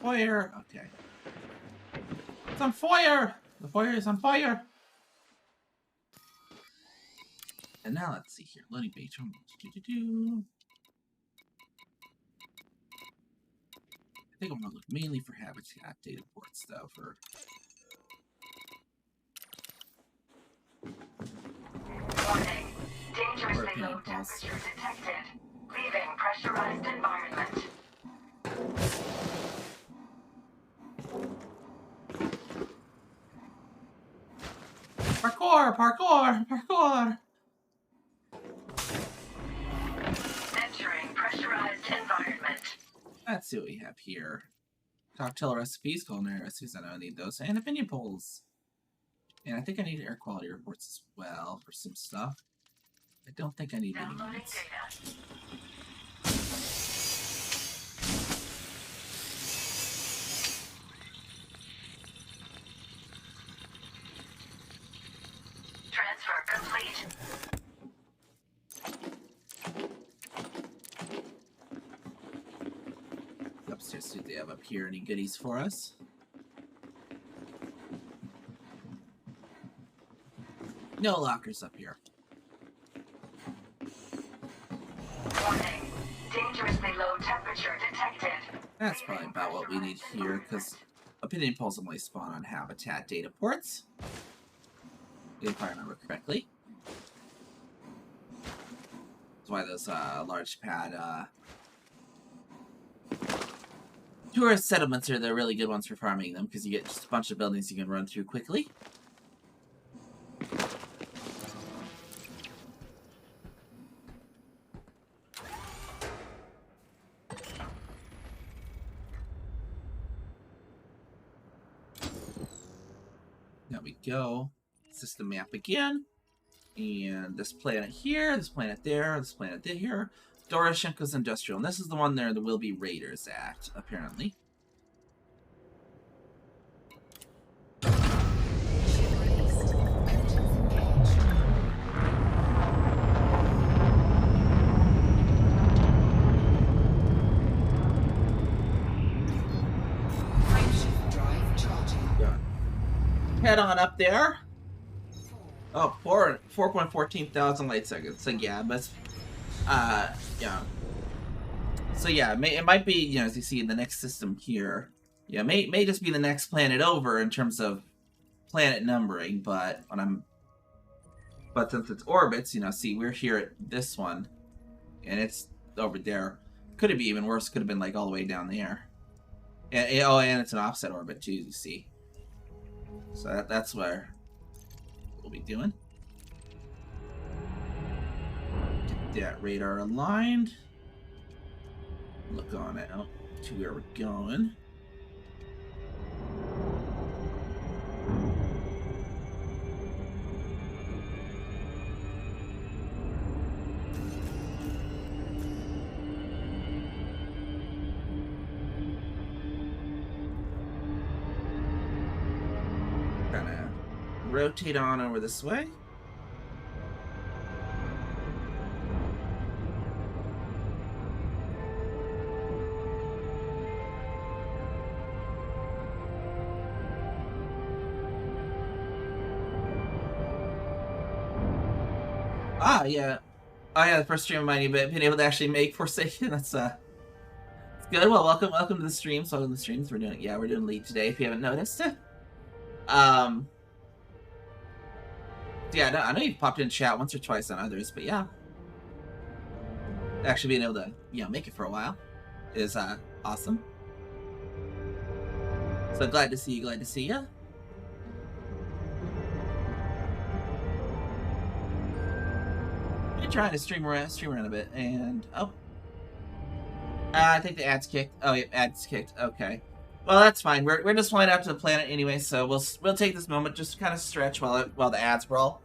Fire! Okay. It's on fire! The fire is on fire! And now let's see here. Loading page. I think I'm gonna look mainly for habitat data ports though for warning. Dangerously low temperature detected. Leaving pressurized environment. Parkour! Parkour! Parkour! Entering pressurized environment. Let's see what we have here. Cocktail recipes, culinary recipes, I don't need those. And opinion polls. And I think I need air quality reports as well for some stuff. I don't think I need any units. Let's see if they have up here any goodies for us. No lockers up here. Warning. Dangerously low temperature detected. That's probably about what we need here, because opinion polls only spawn on habitat data ports. If I remember correctly. That's why those large pad tourist settlements are the really good ones for farming them, because you get just a bunch of buildings you can run through quickly. There we go. System map again. And this planet here, this planet there, this planet there. Doroshenko's Industrial. And this is the one there will be raiders at, apparently. Head on up there. Oh, 4.14 thousand light seconds. So yeah, but yeah. So yeah, it might be, you know, as you see in the next system here. Yeah, may just be the next planet over in terms of planet numbering, but since it's orbits, you know, see, we're here at this one, and it's over there. Could it be even worse? Could have been like all the way down there. And it's an offset orbit too, you see. So that's where we'll be doing. Get that radar aligned. Look on out to where we're going. Rotate on over this way. Ah, yeah. Oh, yeah, the first stream of mine, you've been able to actually make Forsaken. That's good. Well, welcome to the stream. So in the streams, we're doing lead today, if you haven't noticed. Yeah, I know you've popped in chat once or twice on others, but yeah. Actually being able to, you know, make it for a while is awesome. So glad to see you, you. I'm trying to stream around a bit, and oh. I think the ad's kicked. Oh, yeah, ad's kicked. Okay. Well, that's fine. We're just flying out to the planet anyway, so we'll take this moment just to kind of stretch while the ads brawl.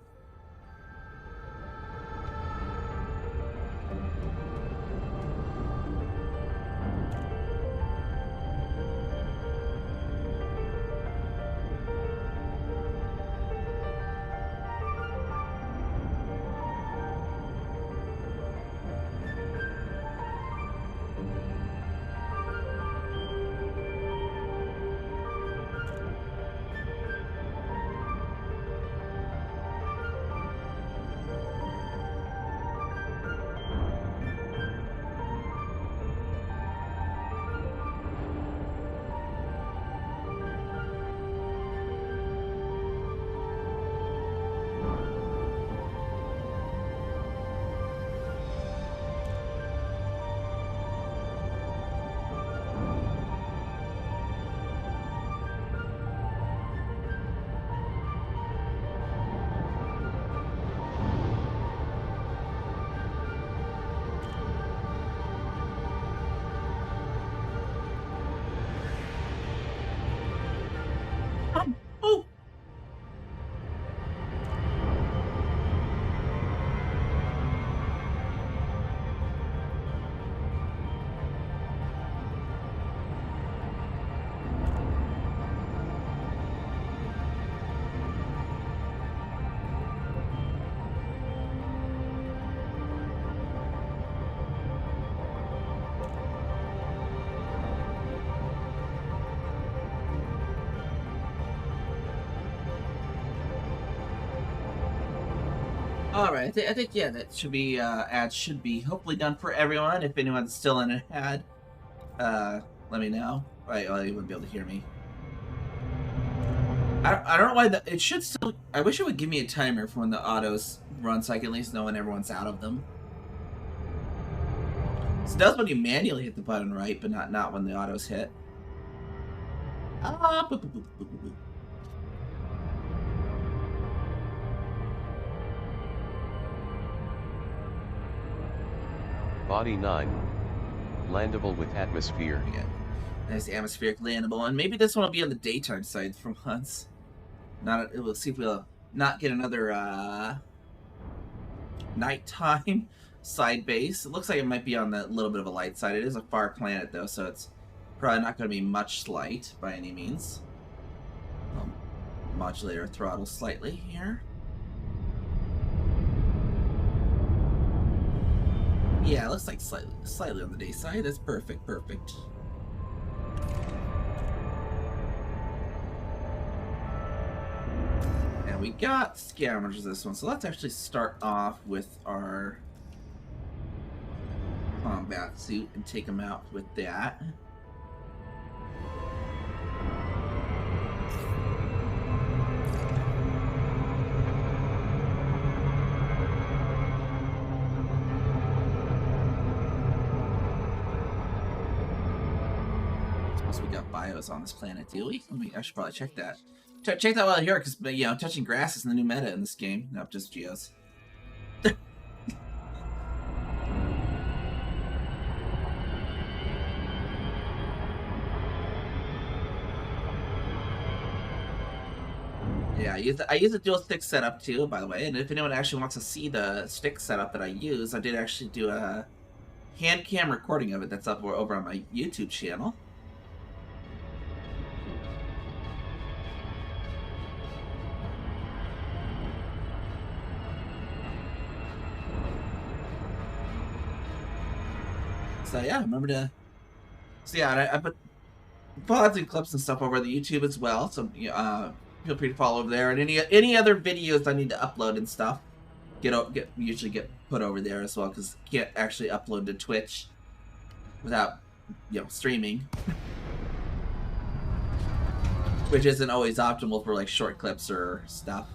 Alright, I think, yeah, that should be, ad should be hopefully done for everyone. If anyone's still in an ad, let me know. Right, well, you wouldn't be able to hear me. I don't know why it should still, I wish it would give me a timer for when the autos run so I can at least know when everyone's out of them. So it does when you manually hit the button, right, but not when the autos hit. Ah, boop, boop, boop, boop, boop, boop. Body 9. Landable with atmosphere. Yeah. Nice atmospheric landable, and maybe this one will be on the daytime side from once. We'll see if we'll not get another nighttime side base. It looks like it might be on the little bit of a light side. It is a far planet though, so it's probably not going to be much light by any means. Modulate our throttle slightly here. Yeah, it looks like slightly on the day side. That's perfect, perfect. And we got scavengers this one, so let's actually start off with our combat suit and take them out with that. We got bios on this planet, do we? I should probably check that. Check that while I'm here, because, you know, touching grass is the new meta in this game. Not just geos. Yeah, I use a dual stick setup too, by the way. And if anyone actually wants to see the stick setup that I use, I did actually do a hand cam recording of it that's up over on my YouTube channel. So yeah, remember to. So yeah, I put pods and clips and stuff over the YouTube as well. So feel free to follow over there, and any other videos I need to upload and stuff usually get put over there as well, because you can't actually upload to Twitch without streaming, which isn't always optimal for like short clips or stuff.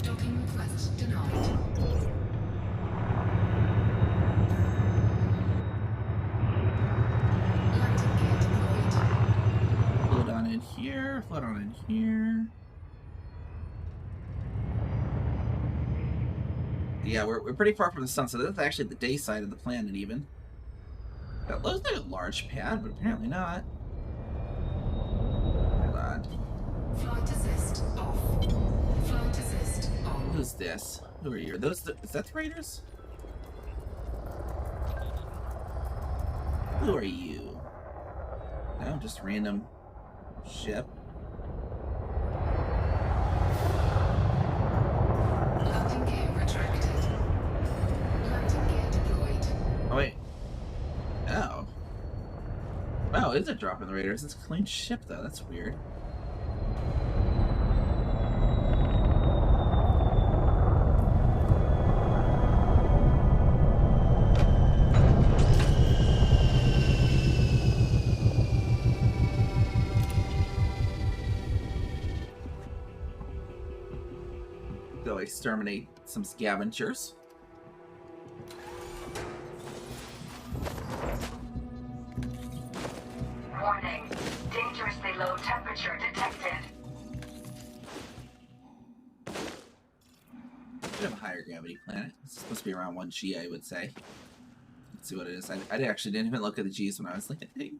Docking request denied. Landing gear deployed. Float on in here, float on in here. Yeah, we're pretty far from the sun, so that's actually the day side of the planet even. That looks like a large pad, but apparently not. Hold on. Flight assist off. Flight assist on. Who's this? Who are you? Is that the raiders? Who are you? No, just random ship. Landing gear retracted. Landing gear deployed. Oh wait. Oh. Wow, is it dropping the raiders? It's a clean ship though. That's weird. Go exterminate some scavengers. Warning. Dangerously low temperature detected. Bit of a higher gravity planet. It's supposed to be around 1G, I would say. Let's see what it is. I actually didn't even look at the G's when I was landing.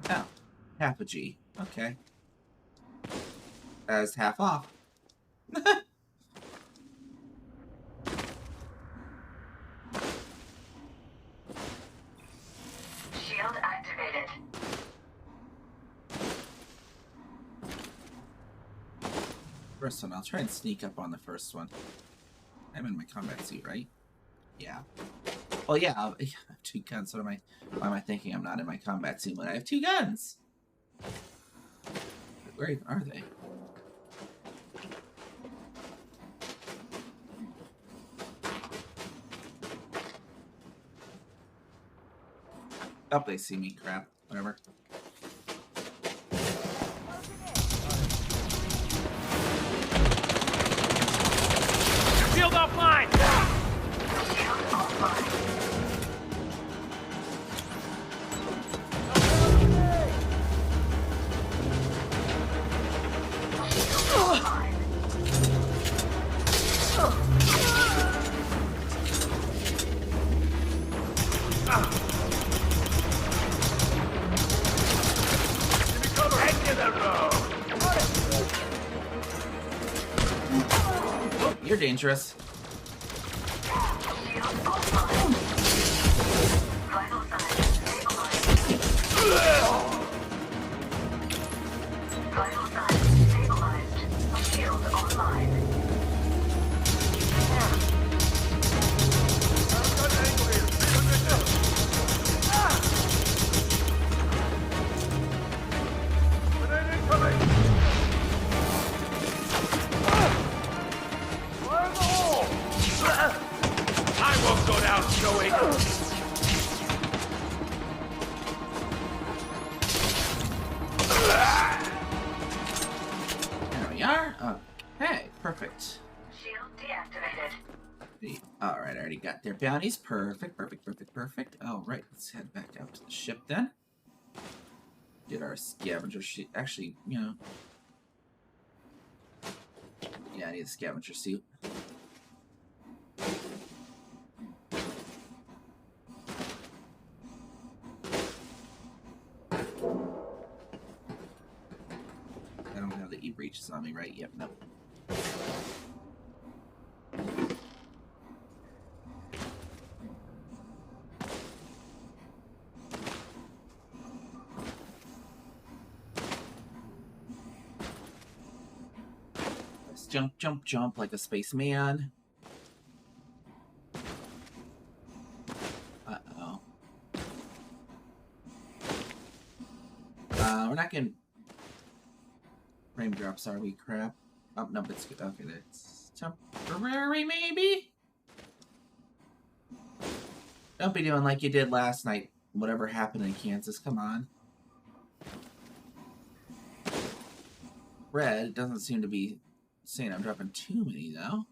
Oh, half a G. Okay. That was half off. Shield activated. First one, I'll try and sneak up on the first one. I'm in my combat suit, right? Yeah. Well, yeah, I have 2 guns. Why am I thinking I'm not in my combat scene when I have 2 guns? Where even are they? Oh, they see me. Crap. Whatever. Shield offline! Shield offline. Oh, you're dangerous. I won't go down, Joey! There we are. Okay, perfect. Shield deactivated. Alright, I already got their bounties. Perfect. Alright, let's head back out to the ship then. Get our scavenger sheet. Actually, you know. Yeah, I need a scavenger suit. I don't have the e-breaches on me, right? Yep, no. Let's jump like a spaceman. Uh-oh. We're not getting frame drops, are we? Crap. Oh, no, it's good. Okay, that's temporary, maybe? Don't be doing like you did last night. Whatever happened in Kansas, come on. Red doesn't seem to be saying I'm dropping too many, though.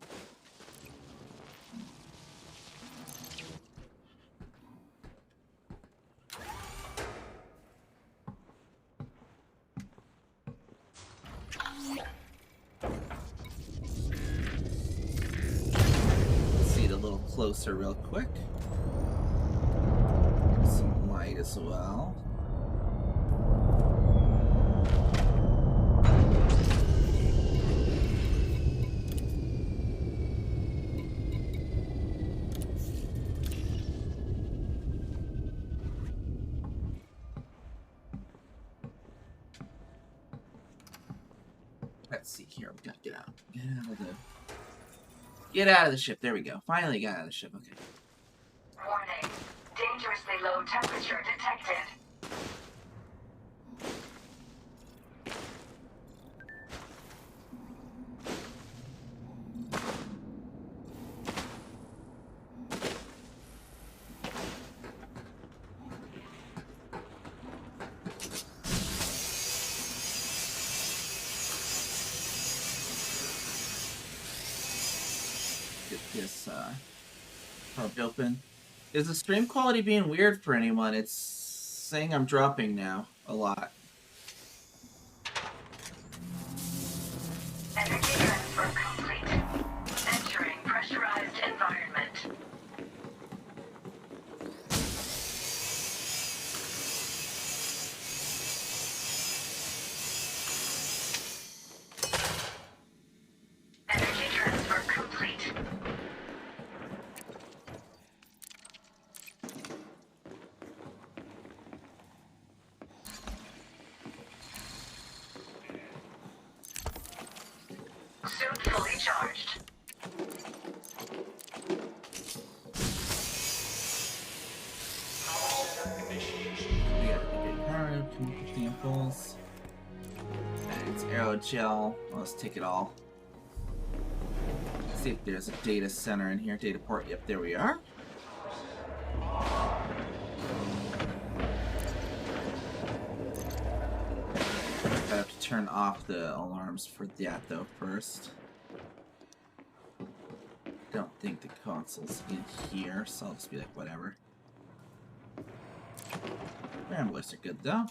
See it a little closer real quick. Some light as well. Let's see here. We gotta get out. Get out of the ship. There we go. Finally got out of the ship. Okay. Warning. Dangerously low temperature detected. Get this carved open. Is the stream quality being weird for anyone? It's saying I'm dropping now a lot. Energy transfer complete. Entering pressurized environment. Energy transfer complete. Suit fully charged. Chemicals. Okay, it's aerogel. Let's take it all. Let's see if there's a data center in here. Data port. Yep, there we are. I have to turn off the alarms for that though first. Don't think the console's in here, so I'll just be like, whatever. Ramblers are good though.